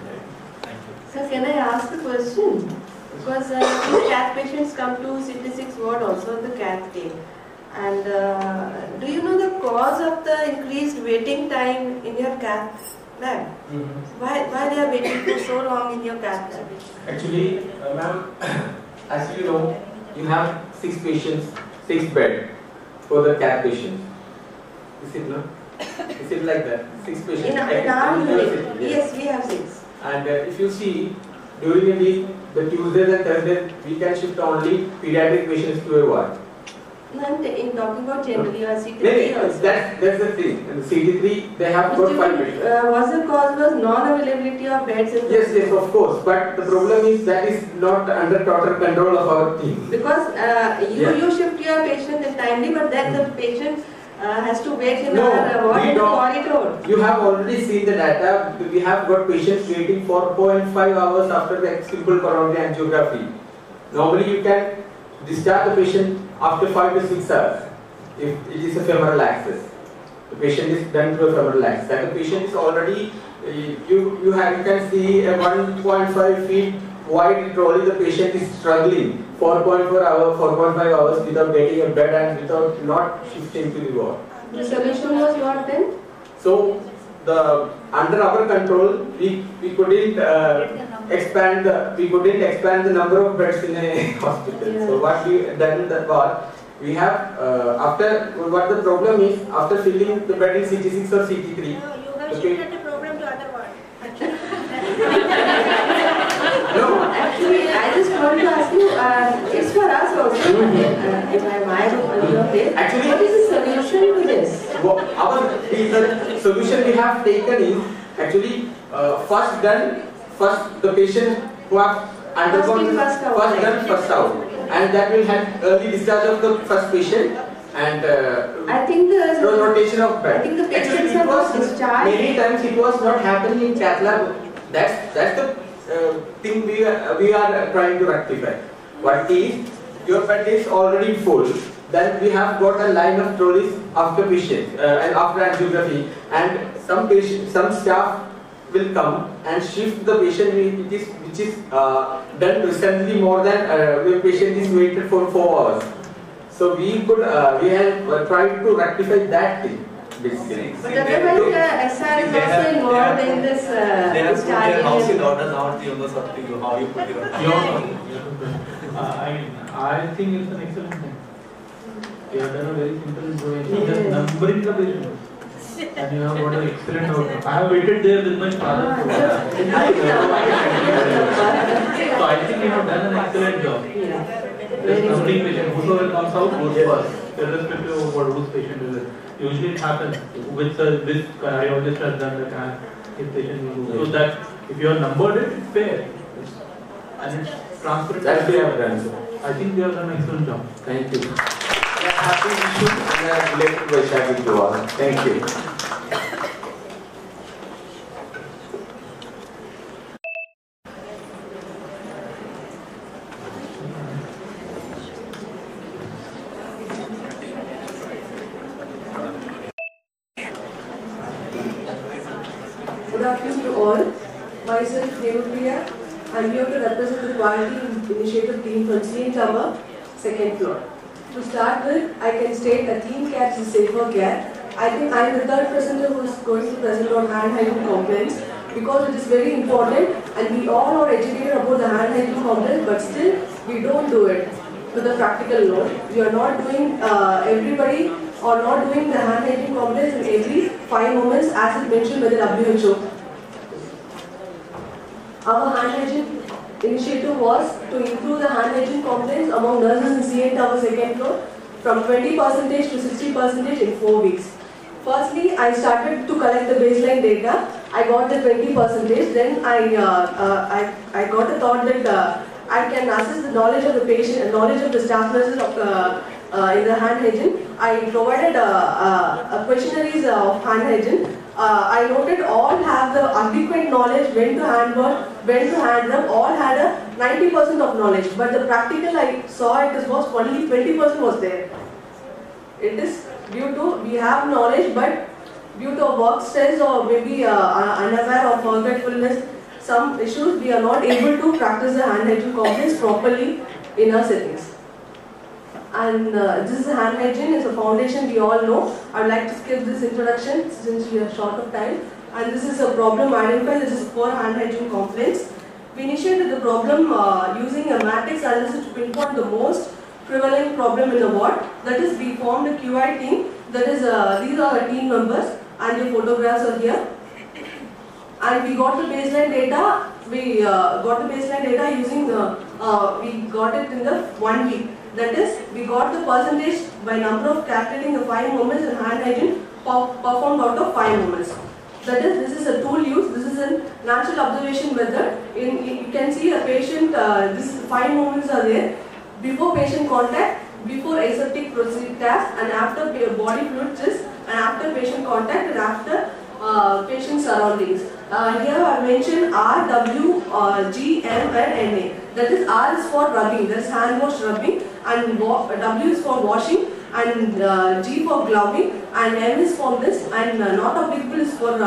Thank you. Sir, can I ask a question? Because these cath patients come to City 6 ward also on the cath day. And do you know the cause of the increased waiting time in your cath lab? Why they are waiting for so long in your cath lab? Actually, ma'am, as you know, you have 6 patients, 6 beds for the cath patients. Is it no? Is it like that? 6 patients? In our unit, yes, we have 6. And if you see, during a week, the Tuesdays and Thursdays, we can shift only pediatric patients to a ward. No, I'm talking about generally, or CT3 also. That's the thing. In the CT3, they have got 5 patients. Was the cause was non-availability of beds? Yes, of course. But the problem is that is not under total control of our team. Because you shift your patient in timely, but then the patient has to wait in the corridor. You have already seen the data. We have got patients waiting for 4.5 hours after the simple coronary angiography. Normally, you can discharge the patient after 5 to 6 hours if it is a femoral access. The patient is done to a femoral access. And the patient is already, you can see a 1.5 feet wide trolley, the patient is struggling 4.4 hours, 4.5 hours without getting a bed and without not shifting to the ward. The solution was what then? So under our control, we couldn't expand the number of beds in a hospital. Yeah. So what we done that was, we have what the problem is, after filling the bed in CT6 or CT3. No, you have shifted the problem to other ward. No. Actually, I just want to ask you, it's for us also, if I might Actually, what is the solution to this? The solution we have taken is actually first the patient who have undergone first out, and that will help early discharge of the first patient and I think the rotation of bed. I think the patients Actually, are not discharged. many times it was not happening in cath lab. That's the thing we are trying to rectify. What is, your bed is already full, then we have got a line of trolleys after patient and after angiography, and some staff will come and shift the patient which is done recently more than the patient is waited for 4 hours. So we have tried to rectify that thing. Basically. But otherwise, SR is also involved in this They have put their discharging. house in order now. You know something. How you put your I think it's an excellent thing. You have done a very simple information, just numbering the patients. And you have got an excellent outcome. I have waited there with my father. So I think you have done an excellent job. Just numbering patient, whoever comes out goes first, irrespective of whose patient is it. Usually it happens with this cardiologist has done that his patient will go. So that if you have numbered it, it's fair. And it's transparent. That we have done. I think they have done an excellent job. Thank you. We are happy we should related Vaishakhi to all. Thank you. Good afternoon to all. Myself, Devapriya. I'm here to represent the Quality Initiative team from CN Tower, 2nd floor. To start with, I can state that clean cabs is safer care. I think I am the third presenter who is going to present on hand hygiene complaints because it is very important and we all are educated about the hand hygiene complaints, but still we don't do it with a practical note. We are not doing everybody or not doing the hand hygiene complaints in every 5 moments as it mentioned by the WHO. Our hand hygiene initiative was to improve the hand hygiene complaints among nurses in CN Tower 2nd floor from 20% to 60% in 4 weeks. Firstly, I started to collect the baseline data. I got the 20%. Then I got a thought that I can assess the knowledge of the patient, knowledge of the staff nurses in the hand hygiene. I provided questionnaires of hand hygiene. I noted all have the adequate knowledge when to hand wash, when to hand rub, all had a 90% of knowledge. But the practical I saw it was only 20% was there. It is due to we have knowledge, but due to work stress or maybe unaware or forgetfulness, some issues we are not able to practice the hand hygiene complaints properly in our settings. And this is hand hygiene, is a foundation we all know. I would like to skip this introduction since we are short of time. And this is a problem identified, this is for hand hygiene complaints. We initiated the problem using a matrix analysis to pinpoint the most prevalent problem in the ward. That is, we formed a QI team. That is, these are the team members and the photographs are here. And we got the baseline data. We got the baseline data using the, we got it in the 1 week. That is, we got the percentage by number of calculating the 5 moments in hand hygiene performed out of 5 moments. That is, this is a tool used. This is a natural observation method. You can see a patient, this 5 moments are there. Before patient contact, before aseptic procedure task, and after body fluid test, and after patient contact, and after patient surroundings. Here I mentioned R, W, G, M, and NA. That is, R is for rubbing, that is hand wash rubbing, and W is for washing, and G for gloving, and M is for this, and not applicable is for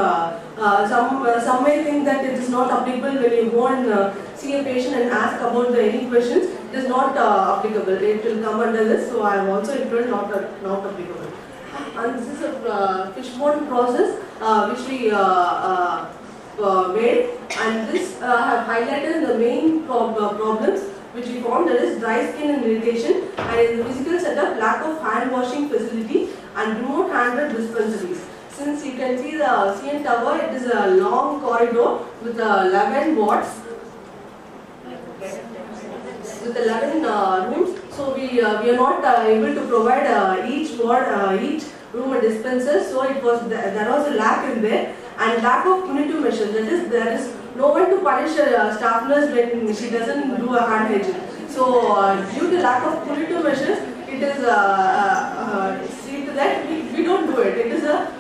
Some may think that it is not applicable when you go and see a patient and ask about any questions. It is not applicable. It will come under this. So I have also included not applicable. And this is a fishbone process which we made, and this have highlighted the main problems which we found, that is dry skin and irritation, and in the physical setup, lack of hand washing facility and remote handled dispensaries. Since you can see the CN tower, it is a long corridor with 11 wards, with 11 rooms. So we are not able to provide each ward, each room a dispenser. So it was there was a lack in there, and lack of punitive measures. That is, there is no one to punish a staff nurse when she doesn't do a hand hygiene. So due to lack of punitive measures, it is see to that we don't do it. It is a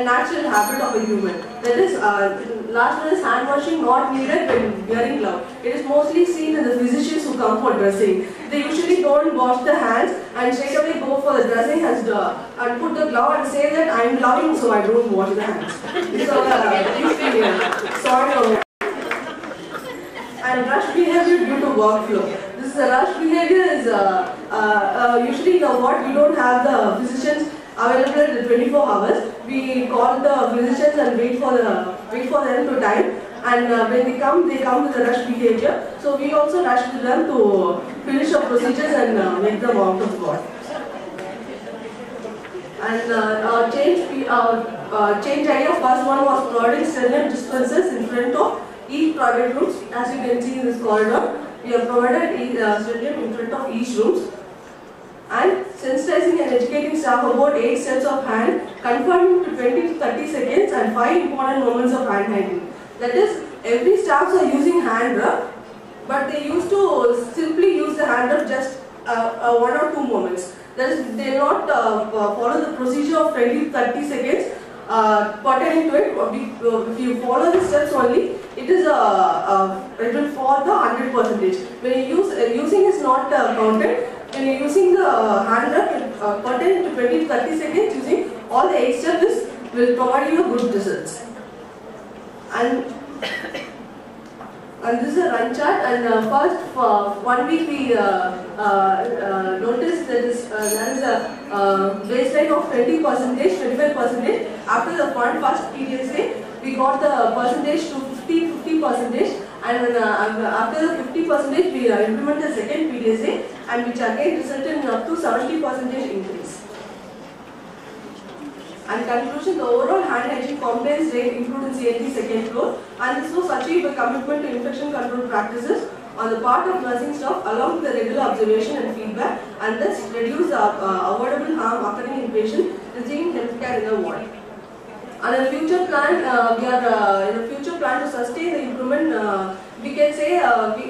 natural habit of a human. That is, last one is hand washing not needed when wearing gloves. It is mostly seen in the physicians who come for dressing. They usually don't wash their hands and straight away go for the dressing and put the glove and say that I am gloving, so I don't wash the hands. So sorry. And rush behavior due to workflow. This rush behavior is usually in the ward we don't have the physicians available at the 24 hours. We call the physicians and wait for them to time. And when they come with the rush behavior. So we also rush with them to finish our procedures and make them out of ward. And change idea of first one was providing sterile dispensers in front of each private rooms. As you can see in this corridor, we have provided sterile in front of each rooms. And sensitizing and educating staff about 8 steps of hand, conforming to 20 to 30 seconds and 5 important moments of hand hygiene. That is, every staff are using hand rub, but they used to simply use the hand rub just 1 or 2 moments. That is, they will not follow the procedure of 20 to 30 seconds pertaining to it. If you follow the steps only, it is it will fall the 100%. When you use using is not counted. When you are using the hand rub pertaining to 20 to 30 seconds, using all the 8 steps will provide you a good results. And this is a run chart, and first for 1 week we noticed that there is a baseline of 20%, 25%. After the first PDSA, we got the percentage to 50%, and after the 50%, we implemented the second PDSA, and which again resulted in up to 70% increase. And conclusion, the overall hand hygiene compliance rate improved in CNT second floor, and this was achieved by commitment to infection control practices on the part of nursing staff along with the regular observation and feedback, and thus reduce the avoidable harm occurring in patients receiving healthcare in the ward. And in the future plan, we are in a future plan to sustain the improvement. We can say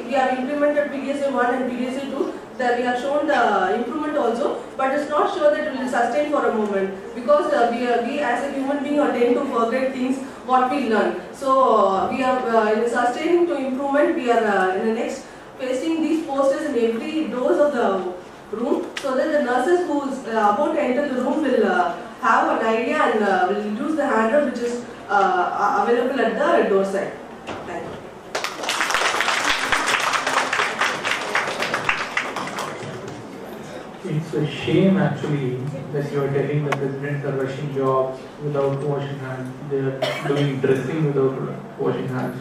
we have implemented PDSA 1 and PDSA 2. That we have shown the improvement also, but it's not sure that it will sustain for a moment, because we as a human being tend to forget things what we learn. So we are in sustaining to improvement. We are in the next pasting these posters in every doors of the room, so that the nurses who is about to enter the room will have an idea and will use the hand rub which is available at the door side. Thank you. It's a shame actually that you are telling the residents are rushing jobs without washing hands. They are doing dressing without washing hands.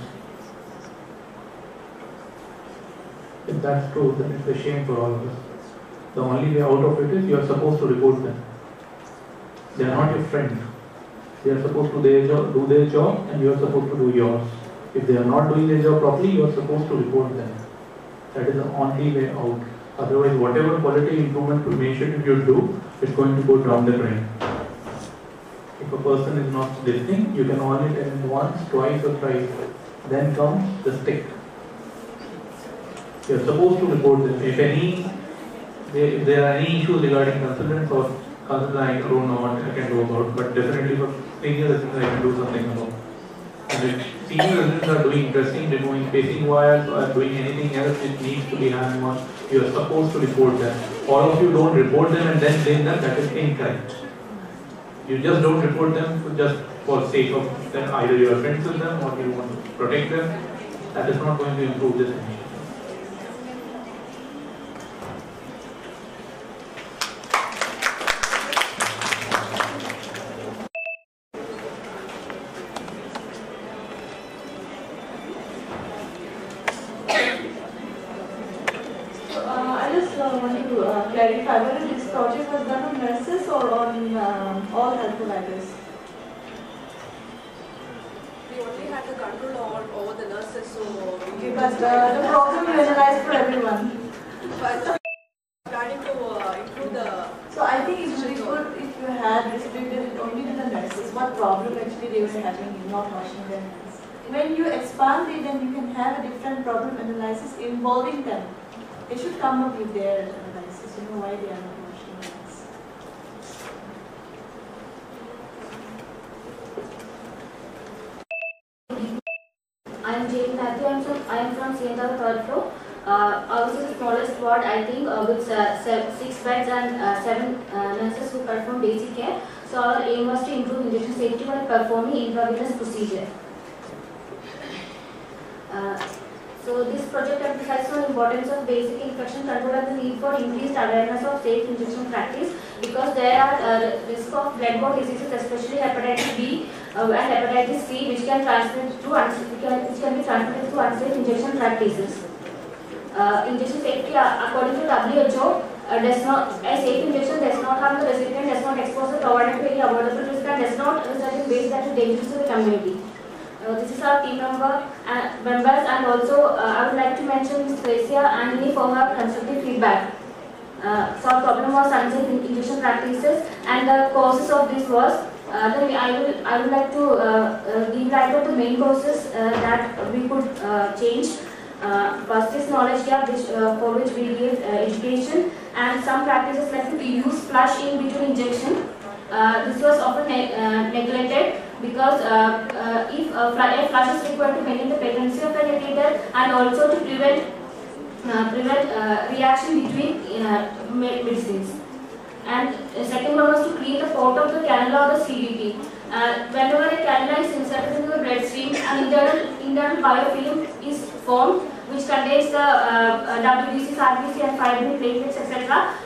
If that's true, then it's a shame for all of us. The only way out of it is you are supposed to report them. They are not your friend. They are supposed to do their job, and you are supposed to do yours. If they are not doing their job properly, you are supposed to report them. That is the only way out. Otherwise, whatever quality improvement initiative you do, it's going to go down the drain. If a person is not listening, you can only tell him once, twice or thrice. Then comes the stick. You are supposed to report them. If there are any issues regarding consultants or consultants, I don't know what I can do about, but definitely for senior residents I can do something about. And if senior residents are doing dressing, they're doing pacing wires, or doing anything else which needs to be hand washed, you are supposed to report them. All of you don't report them and then blame them, that is incorrect. You just don't report them just for sake of them, either you are friends with them or you want to protect them, that is not going to improve this initiative. Clarify whether this project was done on nurses or on all health providers. We only had the control over the nurses, so But the problem you analyze for everyone. but starting to improve the. So I think it would be good if you had restricted it only to the nurses. What problem actually they were having in not washing their hands. When you expand it, then you can have a different problem analysis involving them. They should come up with their analysis, you know, why they are not washing their hands. I am Jane Matthew. I am from CNR third floor. Ours is the smallest ward, I think, with 6 beds and 7 nurses who perform basic care. So our aim was to improve injection safety by performing intravenous procedure. So this project emphasizes on the importance of basic infection control and the need for increased awareness of safe injection practice, because there are risk of blood-borne diseases, especially hepatitis B and hepatitis C, which can transmit to which can be transmitted through unsafe injection practices. Injection safety, according to WHO, a safe injection does not harm the recipient, does not expose the provider to any avoidable risk, and does not result in waste that is dangerous to the community. This is our team members, and also I would like to mention Ms. Tracia and me for her constructive feedback. So our problem was unsafe injection practices, and the causes of this was I would like to give light of the main causes that we could change. First is knowledge gap, for which we give education, and some practices like to use flush in between injection. This was often neglected, because if a flush is required to maintain the patency of the catheter and also to prevent reaction between medicines. And second one was to clean the port of the cannula or the CVT. Whenever a cannula is inserted into the bloodstream, an internal biofilm is formed, which contains the WBCs, RBC and fibrin, platelets, etc.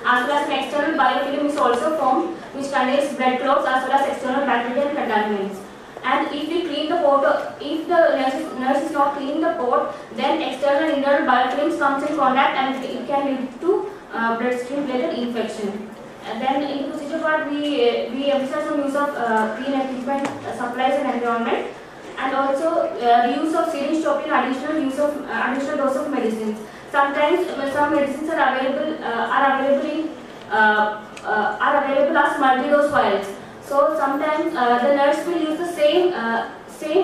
As well as an external biofilm is also formed, which contains blood clots as well as external bacteria and contaminants. And if we clean the port, if the nurse is not cleaning the port, then external and internal biofilms comes in contact, and it can lead to bloodstream related infection. And then in the procedure part, we emphasize on use of clean equipment, supplies and environment, and also the use of syringe stopping, additional dose of medicines. Sometimes some medicines are available as multi-dose vials. So sometimes the nurse will use the same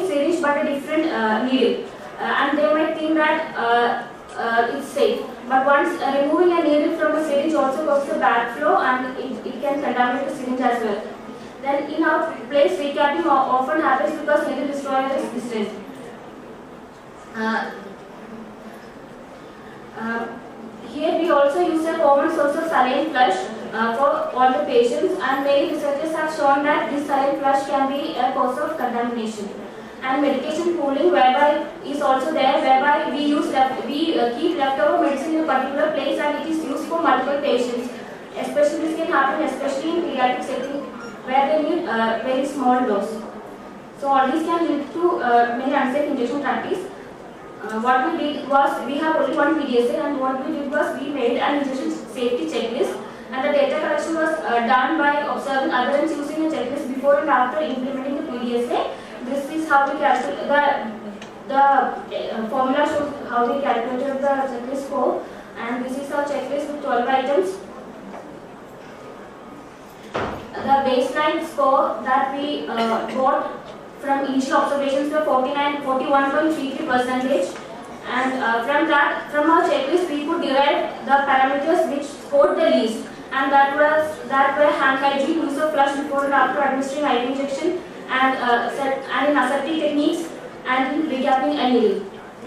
syringe but a different needle, and they might think that it's safe. But once removing a needle from a syringe also causes a backflow, and it can contaminate the syringe as well. Then in our place, recapping often happens because needle destroyer is distant. Here we also use a common source of saline flush for all the patients, and many researchers have shown that this saline flush can be a cause of contamination. And medication pooling, whereby is also there, whereby we keep leftover medicine in a particular place and it is used for multiple patients. Especially this can happen especially in pediatric setting where they need very small dose. So all these can lead to many unsafe injection practice. What we did was, we have only one PDSA, and what we did was we made an injection safety checklist, and the data collection was done by observing adherents using a checklist before and after implementing the PDSA. This is how we calculate the formula shows how we calculated the checklist score, and this is our checklist with 12 items. The baseline score that we got from initial observations were 41.33%, and from our checklist we could derive the parameters which scored the least, and that were hand hygiene, use of flush before and after administering IV injection, and in aseptic techniques, and in recapping a needle.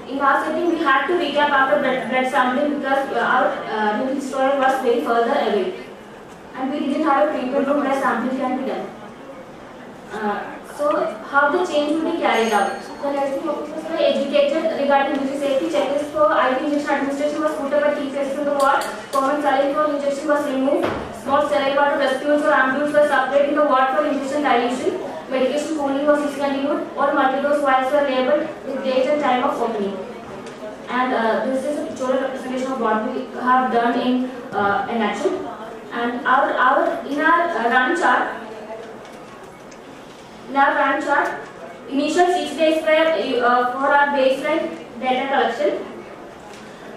In our setting, we had to recap after blood sampling because our needle destroyer was very further away, and we didn't have a treatment room where sampling can be done. So how the change will be carried out? The nursing officers were educated regarding injury safety. Checklist for IV injection administration was put up at key places in the ward. Common saline for injection was removed. Small sterile water rescues or ampules were supplied in the ward for injection dilution. Medication cooling was discontinued. All multi-dose vials were labeled with date and time of opening. And this is a pictorial representation of what we have done in action. And in our run chart, initial 6 days were for our baseline data collection,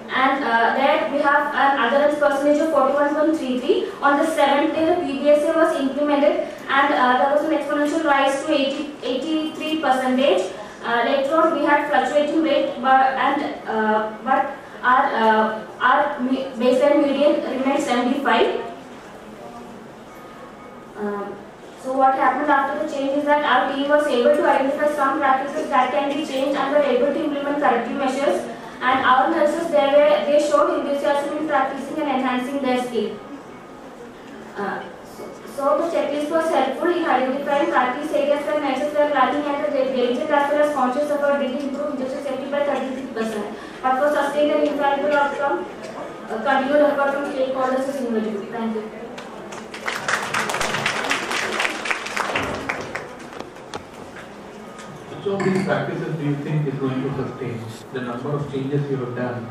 and there we have an adherence percentage of 41.33. On the 7th day, the PDSA was implemented, and there was an exponential rise to 83%. Later on, we had fluctuating rate, but our baseline median remained 75. So what happened after the change is that our team was able to identify some practices that can be changed and were able to implement corrective measures. And our nurses, they showed enthusiasm in practicing and enhancing their skill. So the checklist was helpful in identifying practice areas where nurses were lacking, and the diligent as well as conscious effort did improve injection safety by 33%. But for sustained and infallible outcome, continued effort from stakeholders is invaluable. Thank you. Which of these practices do you think is going to sustain? The number of changes you have done,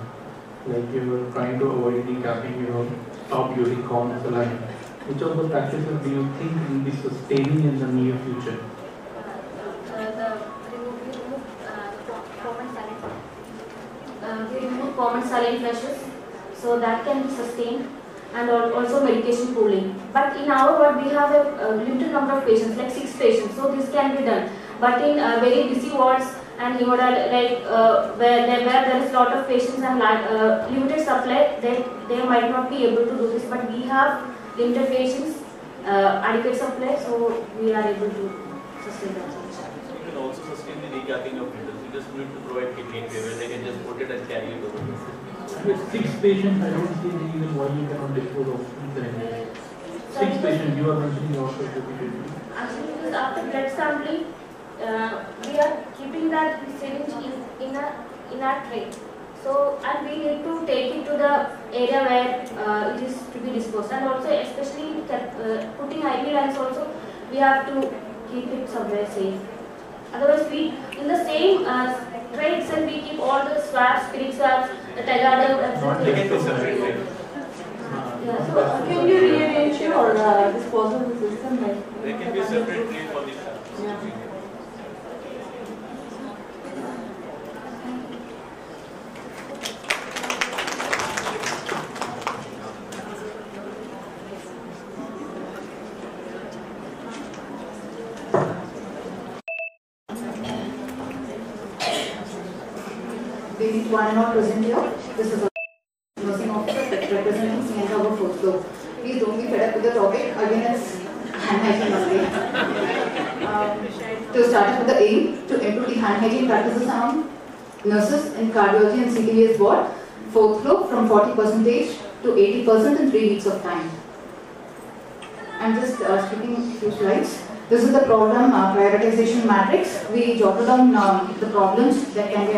like you were trying to avoid decapping, you know, stop using common saline. Which of the practices do you think will be sustaining in the near future? We remove common saline flushes, so that can be sustained, and also medication pooling. But in our ward, we have a limited number of patients, like 6 patients, so this can be done. But in very busy wards and where there is a lot of patients and limited supply, they might not be able to do this. But we have limited patients, adequate supply, so we are able to sustain that. You can also sustain the decapping of needles. You just need to provide kidney where they can just put it and carry it over. With 6 patients, I don't see any reason why you cannot dispose of them. 6 patients, you are mentioning also repeatedly. Actually, because after blood sampling, we are keeping that syringe in a tray. So, and we need to take it to the area where it is to be disposed. And also, especially putting IV lines also, we have to keep it somewhere safe. Otherwise, we in the same tray itself we keep all the swabs, spirit swabs, the tegaderm, etc. Yeah, so can you rearrange your disposal system? There can be a separate tray for the swabs. Yeah. One and all present here. This is a nursing officer representing Singapore Harbour 4th floor. Please don't be fed up with the topic. Again, it's hand hygiene only. To start with the aim to improve the hand hygiene practices among nurses in cardiology and CTVS ward, 4th floor from 40% to 80% in 3 weeks of time. I'm just skipping a few slides. This is the problem prioritization matrix. We jotted down the problems that can be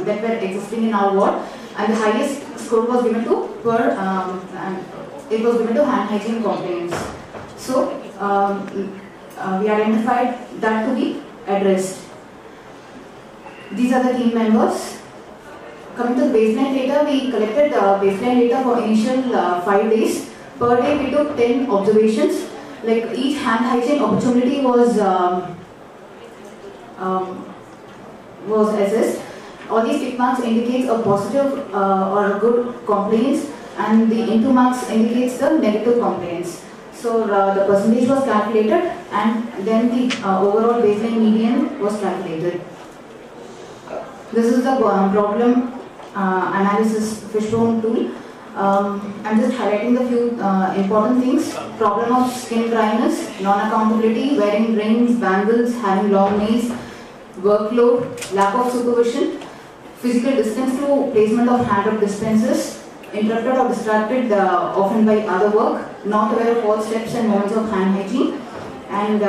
that were existing in our ward, and the highest score was given to hand hygiene complaints. So we identified that to be addressed. These are the team members. Coming to the baseline data, we collected baseline data for initial 5 days. Per day, we took 10 observations. Like each hand hygiene opportunity was assessed. All these tick marks indicates a positive or a good complaints, and the into marks indicates the negative complaints. So the percentage was calculated, and then the overall baseline median was calculated. This is the problem analysis fishbone tool. I'm just highlighting the few important things. Problem of skin dryness, non-accountability, wearing rings, bangles, having long nails, workload, lack of supervision, physical distance to placement of hand-up dispensers, interrupted or distracted often by other work, not aware of all steps and moments of hand hygiene, and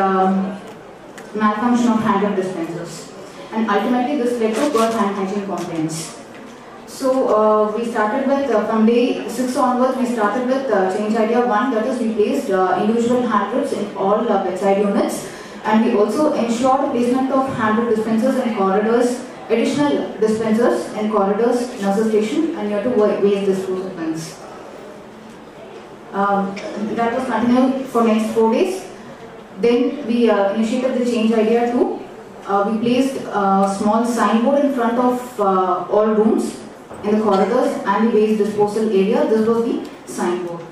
malfunction of hand rub dispensers. And ultimately this led to poor hand hygiene complaints. So we started with, from day 6 onwards, we started with change idea 1, that is we placed individual hand rubs in all bedside units, and we also ensured placement of hand rub dispensers in corridors, additional dispensers in corridors, nurses station, and near to waste disposal bins. That was continued for next 4 days. Then we initiated the change idea 2. We placed a small signboard in front of all rooms in the corridors and the waste disposal area. This was the signboard.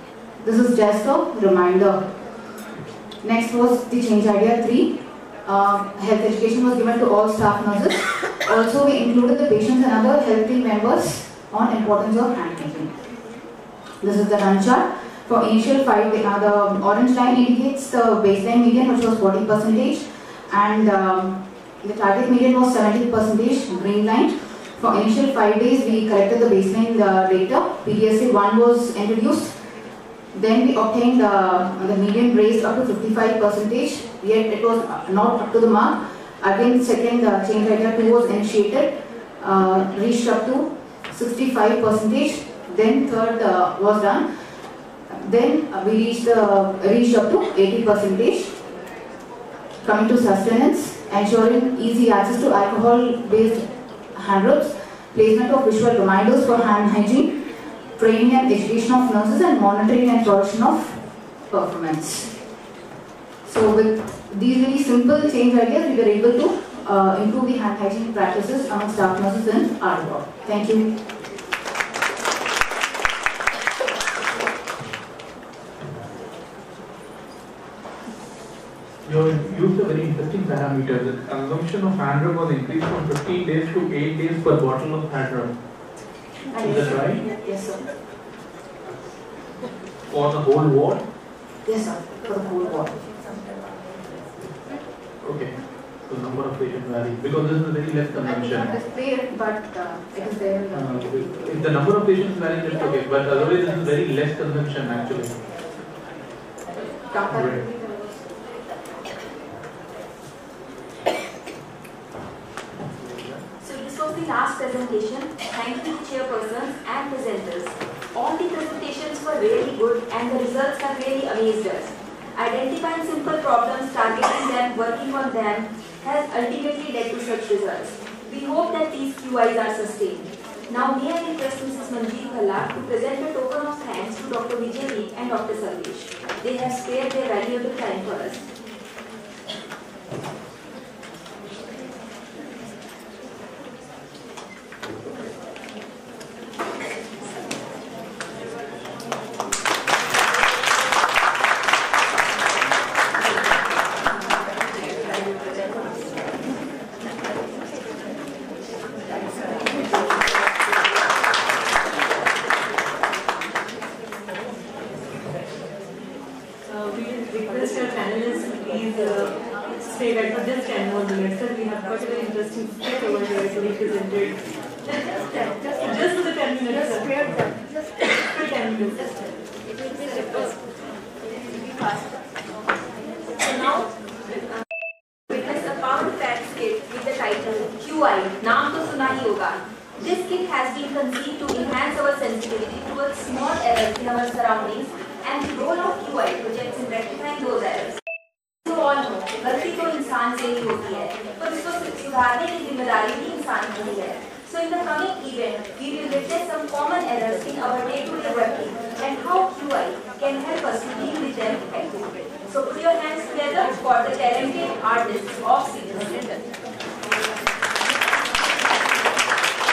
This is just a reminder. Next was the change idea 3. Health education was given to all staff nurses. Also, we included the patients and other health team members on importance of hand hygiene. This is the run chart. For initial 5 days, the orange line indicates the baseline median, which was 40%, and the target median was 70%, green line. For initial 5 days, we collected the baseline data. PDSA 1 was introduced. Then we obtained the median raised up to 55%, yet it was not up to the mark. Again, second change idea 2 was initiated, reached up to 65%. Then third was done. Then we reached up to 80%. Coming to sustenance, ensuring easy access to alcohol-based hand rubs, placement of visual reminders for hand hygiene, training and education of nurses, and monitoring and production of performance. So with these really simple change ideas, we were able to improve the hand hygiene practices among staff nurses in our ward. Thank you. You used a very interesting parameter. The consumption of hand rub was increased from 15 days to 8 days per bottle of hand rub. Is that right? Yes, sir. For the whole ward? Yes, sir. For the whole ward. Okay. So number of patients varies because this is very less consumption. But it is there. If the number of patients varies, it's okay. But otherwise, this is very less consumption actually. Right. The last presentation. Thank you to chairpersons and presenters. All the presentations were really good and the results have really amazed us. Identifying simple problems, targeting them, working on them has ultimately led to such results. We hope that these QIs are sustained. Now may I request Mrs. Manjeet Bhalla to present a token of thanks to Dr. Vijay and Dr. Sarvesh. They have spared their valuable time for us. This kit has been conceived to enhance our sensitivity towards small errors in our surroundings, and the role of QI projects in rectifying those errors. So all know, गलती तो इंसान से ही होती है, पर इसको सुधारने की जिम्मेदारी भी इंसान की है. So in the coming event, we will witness some common errors in our day-to-day working and how QI can help us to deal with them effectively. So put your hands together for the talented artists of Citizen.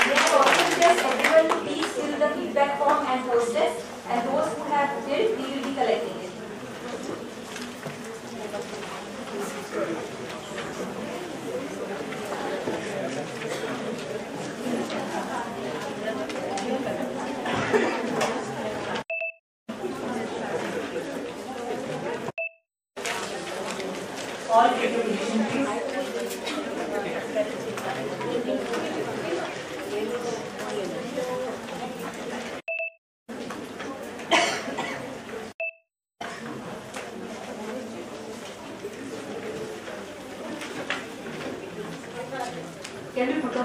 May I also request everyone to please fill the feedback form and post it, and those who have filled, we will be collecting it. All attention, please.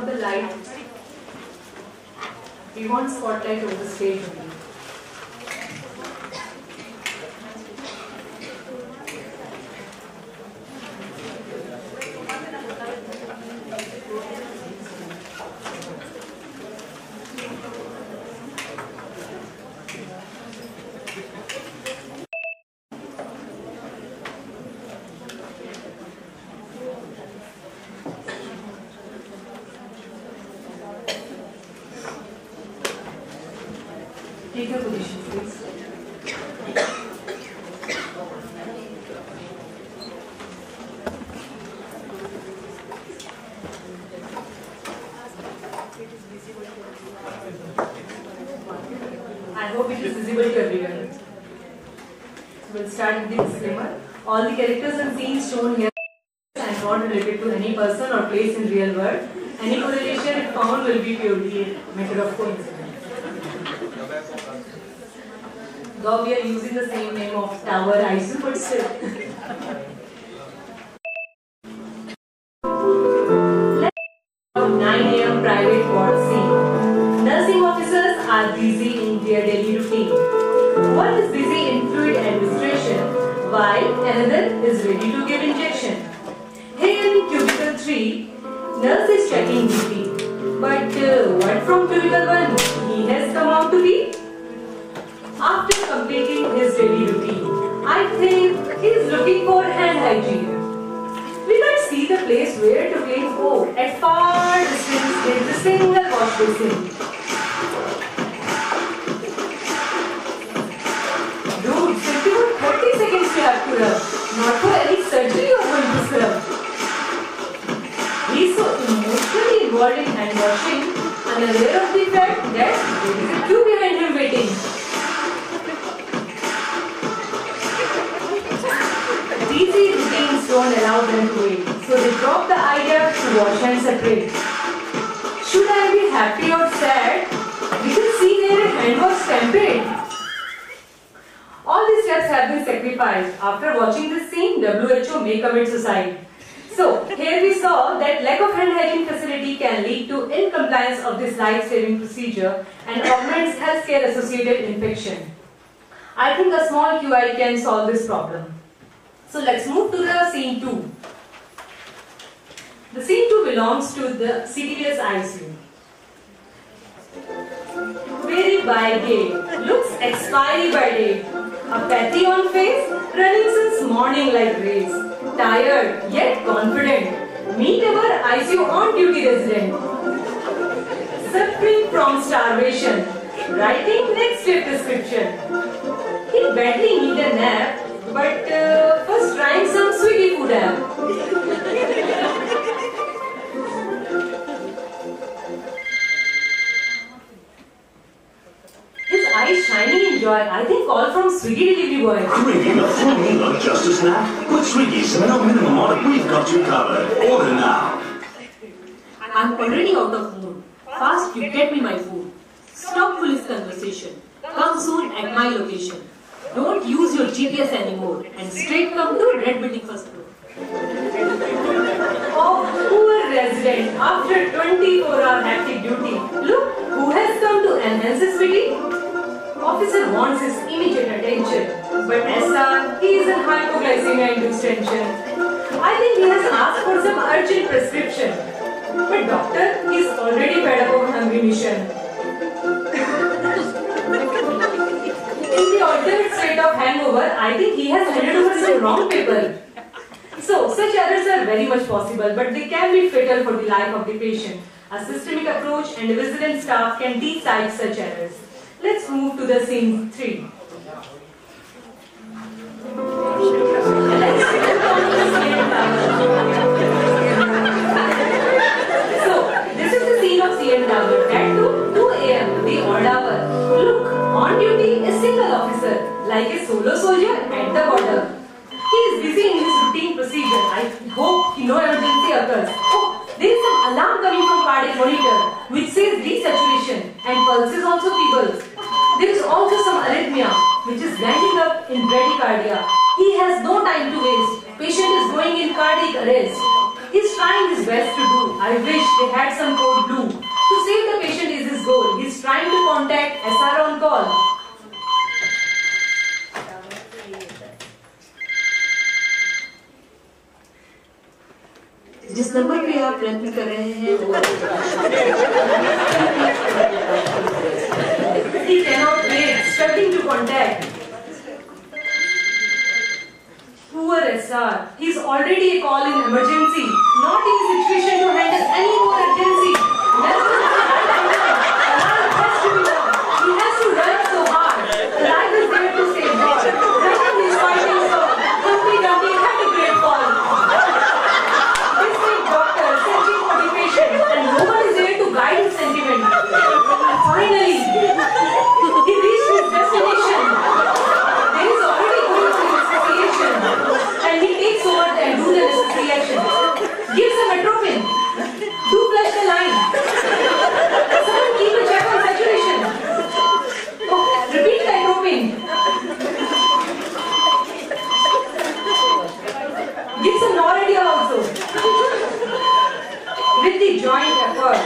the light. We want spotlight over the stage only. Take your position, please. I hope it is visible to everyone. We'll start with the disclaimer. All the characters and scenes shown here are not related to any person or place in real world. Any correlation if found will be purely a matter of coincidence. Though we are using the same name of Tower ICU, but still. Let's start 9 AM private ward scene. Nursing officers are busy in their daily routine. One is busy in fluid administration, while another is ready to give injection. Here in cubicle 3, nurse is checking BP. But what from cubicle 1? He has come out to be? After completing his daily routine, I think he is looking for hand hygiene. We can't see the place where to clean. Oh, at far distance there is a single wash basin. Dude, 30 seconds you have to rub. Not for any surgery you are going to scrub. He is so emotionally involved in hand washing, unaware of the fact that there is a queue behind him waiting. Easy routines don't allow them to wait, so they drop the idea to wash hands separate. Should I be happy or sad? We can see their hand was tempered. All these steps have been sacrificed. After watching this scene, WHO may commit suicide. So, here we saw that lack of hand hygiene facility can lead to incompliance of this life-saving procedure and augments healthcare associated infection. I think a small QI can solve this problem. So let's move to the scene 2. The scene 2 belongs to the CTVS ICU. Very by day, looks expiry by day. A pathy on face, running since morning like race. Tired yet confident. Meet our ICU on-duty resident. Suffering from starvation. Writing next day prescription. He badly need a nap. But first trying some Swiggy food app. His eyes shining in joy. I think call from Swiggy delivery boy. Ringing up from me, not just a snap. With Swiggy 7 minimum order, we've got you covered. Order now. I'm already out of mood. Fast, you get me my food. Stop police conversation. Come soon at my location. Don't use your GPS anymore and straight come to Red Building first floor. Oh, poor resident, after 24-hour hectic duty, look who has come to enhance his pity. Officer wants his immediate attention, but SR, he is in hypoglycemia induced tension. I think he has asked for some urgent prescription. But doctor, he is already fed up of hungry mission. In the alternate state of hangover, I think he has handed over some wrong paper. So, such errors are very much possible, but they can be fatal for the life of the patient. A systemic approach and a resident staff can decide such errors. Let's move to the scene 3. So, this is the scene of CN Tower. At 2 AM, the odd hour. Look, on duty, a single officer, like a solo soldier at the border. He is busy in his routine procedure. I hope no emergency occurs. Oh, there is some alarm coming from cardiac monitor, which says desaturation and pulses also feeble. There is also some arrhythmia, which is landing up in bradycardia. He has no time to waste. Patient is going in cardiac arrest. He's trying his best to do. I wish they had some code blue. To save the patient is his goal. He's trying to contact SR on call. जिस number पे आप प्रयत्न कर रहे हैं वो He cannot wait, struggling to contact. Poor SR. He's already a call in emergency, not in a situation to handle any more urgency. Alarm has to be on. He has to run so hard. Life is there to save God. Run is fighting so. Humpty Dumpty had a great fall. Doctor searching for the patient and no one is there to guide his sentiment. Finally, he reached his destination. There is already going through asphyxiation and he takes over and do the necessary action. Gives a metropin. Do flush the line. Someone keep a check on saturation. Oh, repeat the metropin. Give some Noradia also. With the joint effort,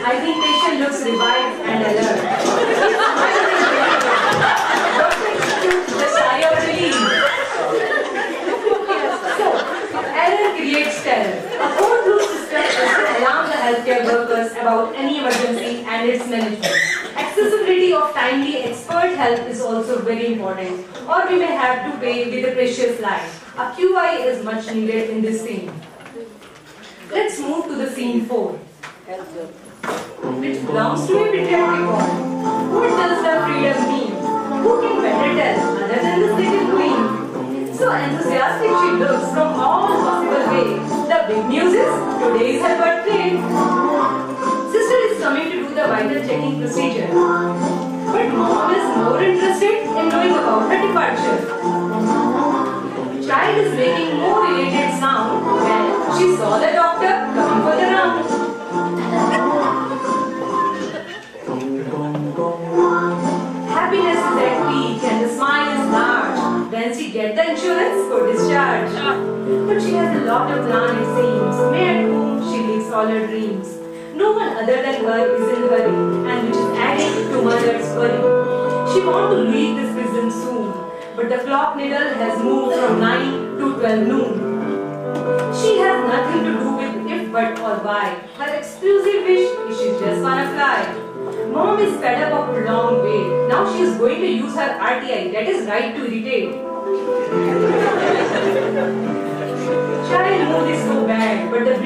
I think patient looks revived and alert. Doctor executes the sigh of relief. So, error creates terror. A code blue system is to alarm the healthcare workers about any emergency and its management. Accessibility of timely expert help is also very important, or we may have to pay with a precious life. A QI is much needed in this scene. Let's move to the scene 4, which belongs to a pediatric ward. What does the freedom mean? Who can better tell other than the second queen? So enthusiastic she looks from all possible ways. The big news is, today is her birthday. Sister is coming to do the vital checking procedure. But mom is more interested in knowing about her departure. Child is making more related sound when she saw the doctor coming for the round. Happiness is at peak and the smile is large when she gets the insurance for discharge. But she has a lot of plan it seems. May at home she lives all her dreams. No one other than her is in hurry and which is adding to mother's worry. She wants to leave this prison soon. But the clock needle has moved from 9 to 12 noon. She has nothing to do with if, but or why. Her exclusive wish is she just wanna fly. Mom is fed up of prolonged wait. Now she is going to use her RTI, that is right to irritate. Child mood is so bad, but this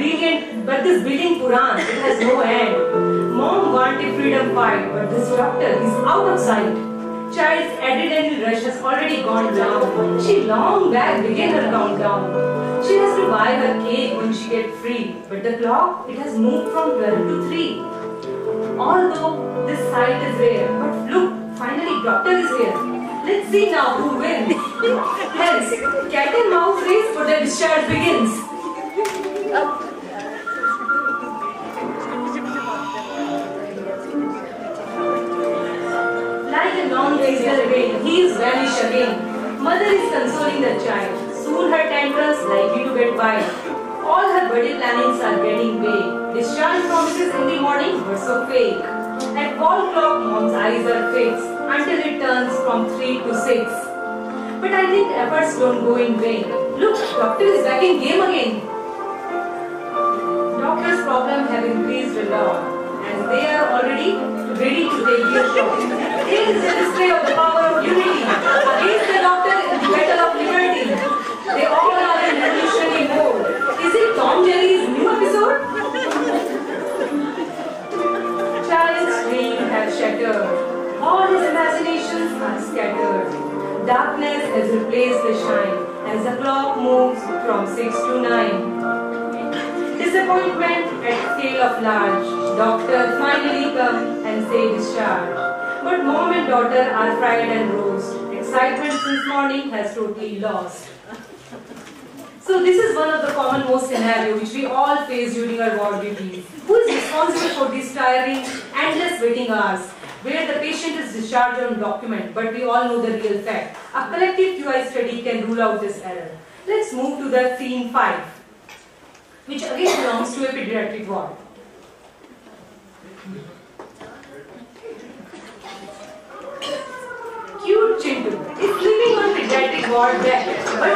bleeding Quran, it has no end. Mom wanted freedom fight, but this doctor is out of sight. Child's adrenaline rush has already gone down. She long back began her countdown. She has to buy her cake when she gets free. But the clock, it has moved from 12 to 3. Although this sight is rare, but look, finally doctor is here. Let's see now who wins. Hence, cat and mouse race for the discharge begins. Like a long razor vein, he is vanished again. Mother is consoling the child. Soon her tantrums likely to get wild. All her body plannings are getting vague. Discharge promises in the morning were so fake. At wall clock, mom's eyes are fixed until it turns from 3 to 6. But I think efforts don't go in vain. Look, doctor is back in game again. Doctor's problems have increased a lot, as they are already ready to take their shot. Here is a display of the power of unity against the doctor in the battle of liberty. They all are in revolutionary mode. Is it Tom Jerry's new episode? Child's dream has shattered. All his imaginations are scattered. Darkness has replaced the shine as the clock moves from 6 to 9. Disappointment at scale of large. Doctor finally come and say discharge. But mom and daughter are fried and roast. Excitement since morning has totally lost. So this is one of the commonmost scenarios which we all face during our ward duties. Who is responsible for these tiring, endless waiting hours, where the patient is discharged on document, but we all know the real fact. A collective QI study can rule out this error. Let's move to the scene 5. which again belongs to a pediatric ward. Cute Chintu is sleeping on pediatric ward bed, but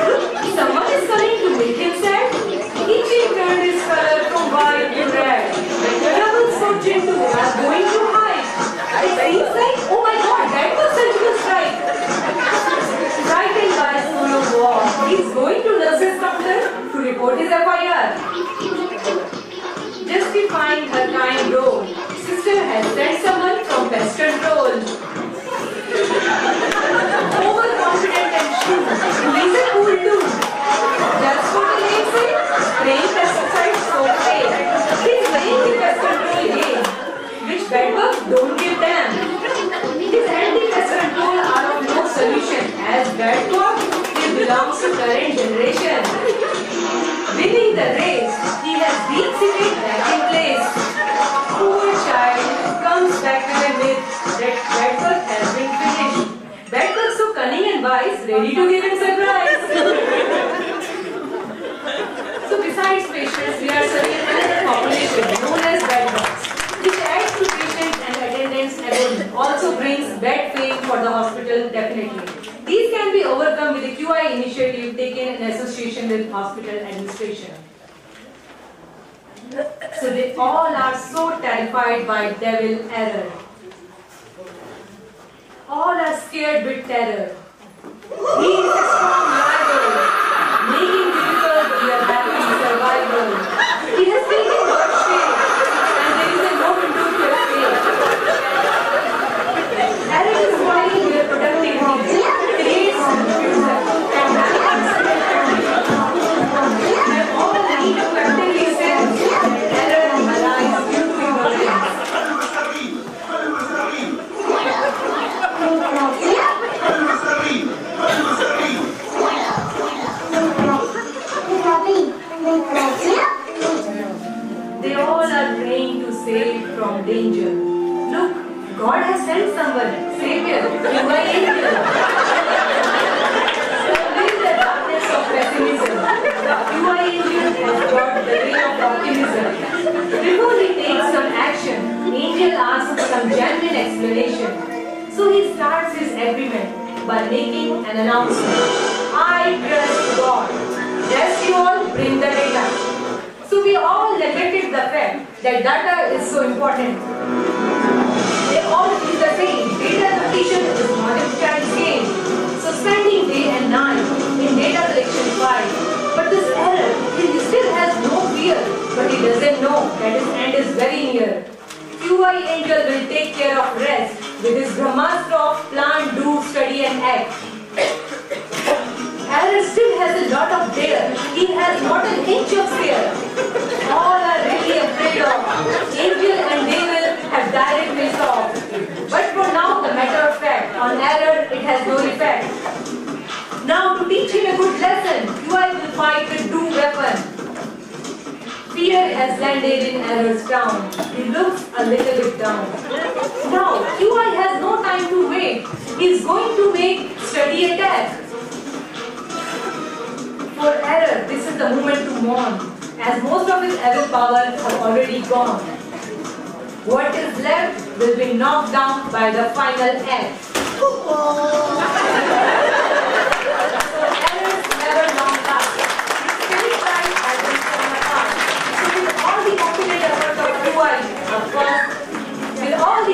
someone is coming to make him sad. He turned his color from white to red. The troubles for Chintu are going to hide. It seems like, oh my god, that was surgical strike. Frightened by his full of war, he's going to nurse's counter to report his FIR. Justifying her kind role, sister has sent someone from pest control. Overconfident and shrewd, he's a cool dude. Just for the name's sake, spraying pesticides so safe. He's laying the pest control game, which bedbugs don't give them. His anti-pest control are of no solution, as bedbug he belongs to current generation. Winning the race, he has deep-seated back in place. Poor child comes back with a myth that bedbug has been finished. Bedbugs so cunning and wise, ready to give him surprise. So besides patients, we are serving another population known as bedbugs, which adds to patients and attendants alone. Also brings bed fame for the hospital definitely. These can be overcome with a QI initiative taken in association with hospital administration. So they all are so terrified by devil error. All are scared with terror. He is a strong rival, making difficult their happy survival. He has taken birth shape, and there is a no window to escape. Error is spoiling their productivity, creates confusion, and and all need to actively sense that error lies due to ignorance. They all are praying to save from danger. Look, God has sent someone, Savior, QI angel. Serving the darkness of pessimism, the QI angel has brought the ray of optimism. Before he takes some action, angel asks some genuine explanation. So he starts his agreement by making an announcement. I trust God. Just you all bring the data. So we all neglected the fact that data is so important. They all do the same. Data collection is not a child's game. So spending day and night in data collection fight. But this error, he still has no fear. But he doesn't know that his end is very near. QI angel will take care of rest with his Brahmastra of plan, do, study and act. Error still has a lot of dare. He has not an inch of fear. All are really afraid of. Angel and devil have direct face off. But for now, the matter of fact, on error it has no effect. Now to teach him a good lesson, QI will fight with true weapon. Fear has landed in error's town. He looks a little bit down. Now QI has no time to wait. He is going to make study attack. For error, this is the moment to mourn, as most of his evil powers have already gone. What is left will be knocked down by the final act. So errors never long last. Still tries as they come apart. So with all the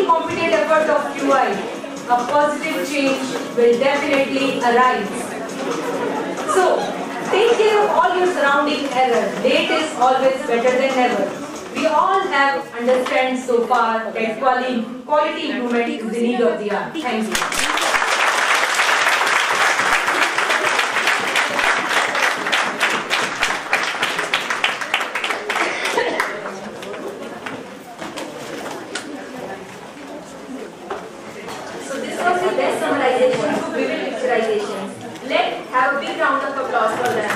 competent efforts of QI, a positive change will definitely arise. So, take care of all your surrounding error. Late is always better than never. We all have understand so far that quality improvement is the need of the hour. Thank you. Let's have a big round of applause for them.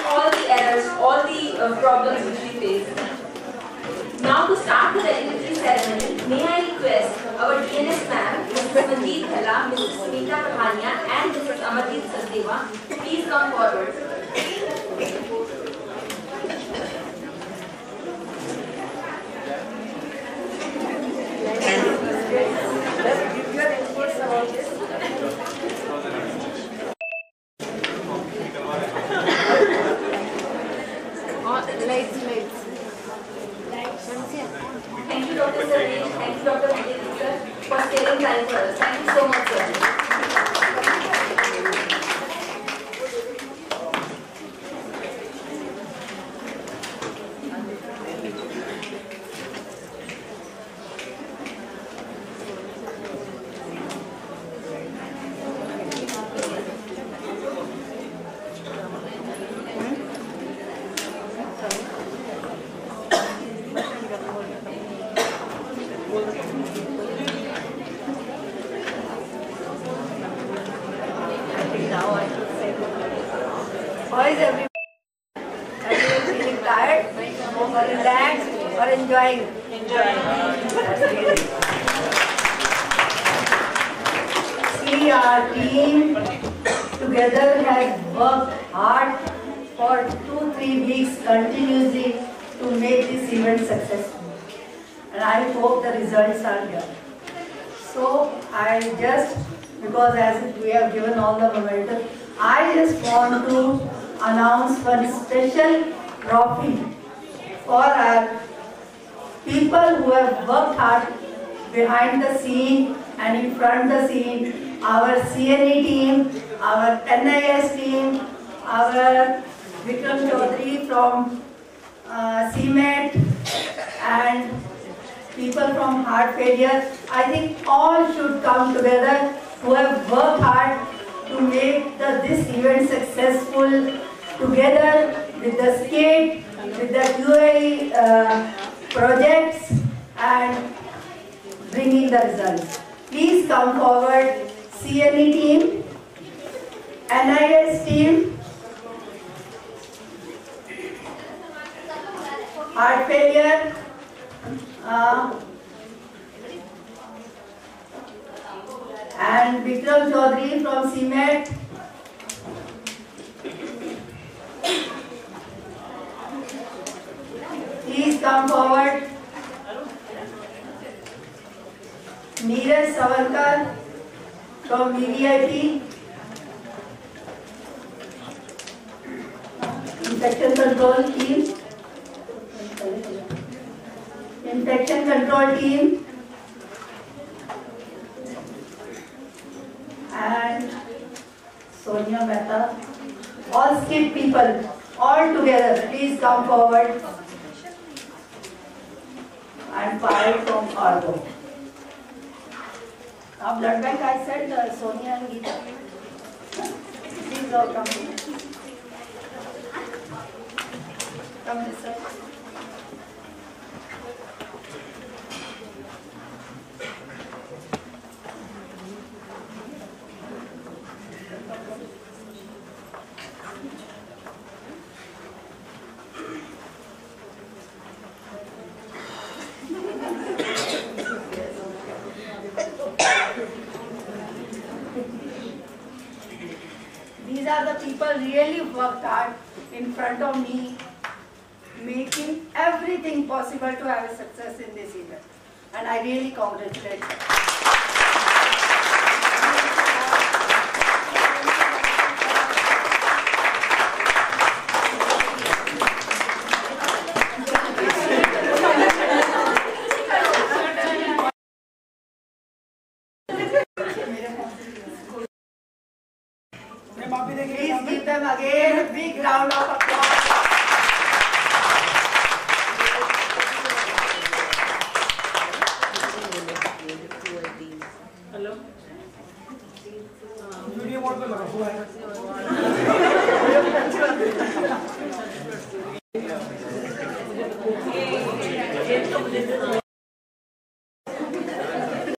All the errors, all the problems which we face. Now to start the recognition ceremony, may I request our DNS ma'am, Mrs. Manjeet Hela, Mrs. Sunita Kahania, and Mrs. Amarjeet Sachdeva. Please come forward. Thank you, Dr. Sareen. Thank you, Dr. Vijay sir, for sparing time for us. Thank you so much, sir. How is everyone? Everyone feeling tired, or relaxed, or enjoying? See, our team together has worked hard for 2-3 weeks continuously to make this event successful. And I hope the results are here. So I just, because as we have given all the momentum, I just want to announce one special trophy for our people who have worked hard behind the scene and in front of the scene, our CNE team, our NIS team, our Vikram Chaudhary from CMET, and people from heart failure. I think all should come together who have worked hard to make this event successful, together with the state, with the UAE projects, and bringing the results. Please come forward, CNE team, NIS team, heart failure, and Vikram Chaudhary from CMET. Please come forward. Neeraj Savarkar from VVIP. Infection control team. Infection control team. And Sonia Mehta. All skilled people, all together, please come forward. And 5 from Argo. Now blood bank I said Sonia and Geeta. Please all come. Come this side. These are the people really worked hard in front of me, making everything possible to have a success in this event. And I really congratulate them. Please give them again a big round of applause. Hello? Video mode पे लगा हुआ है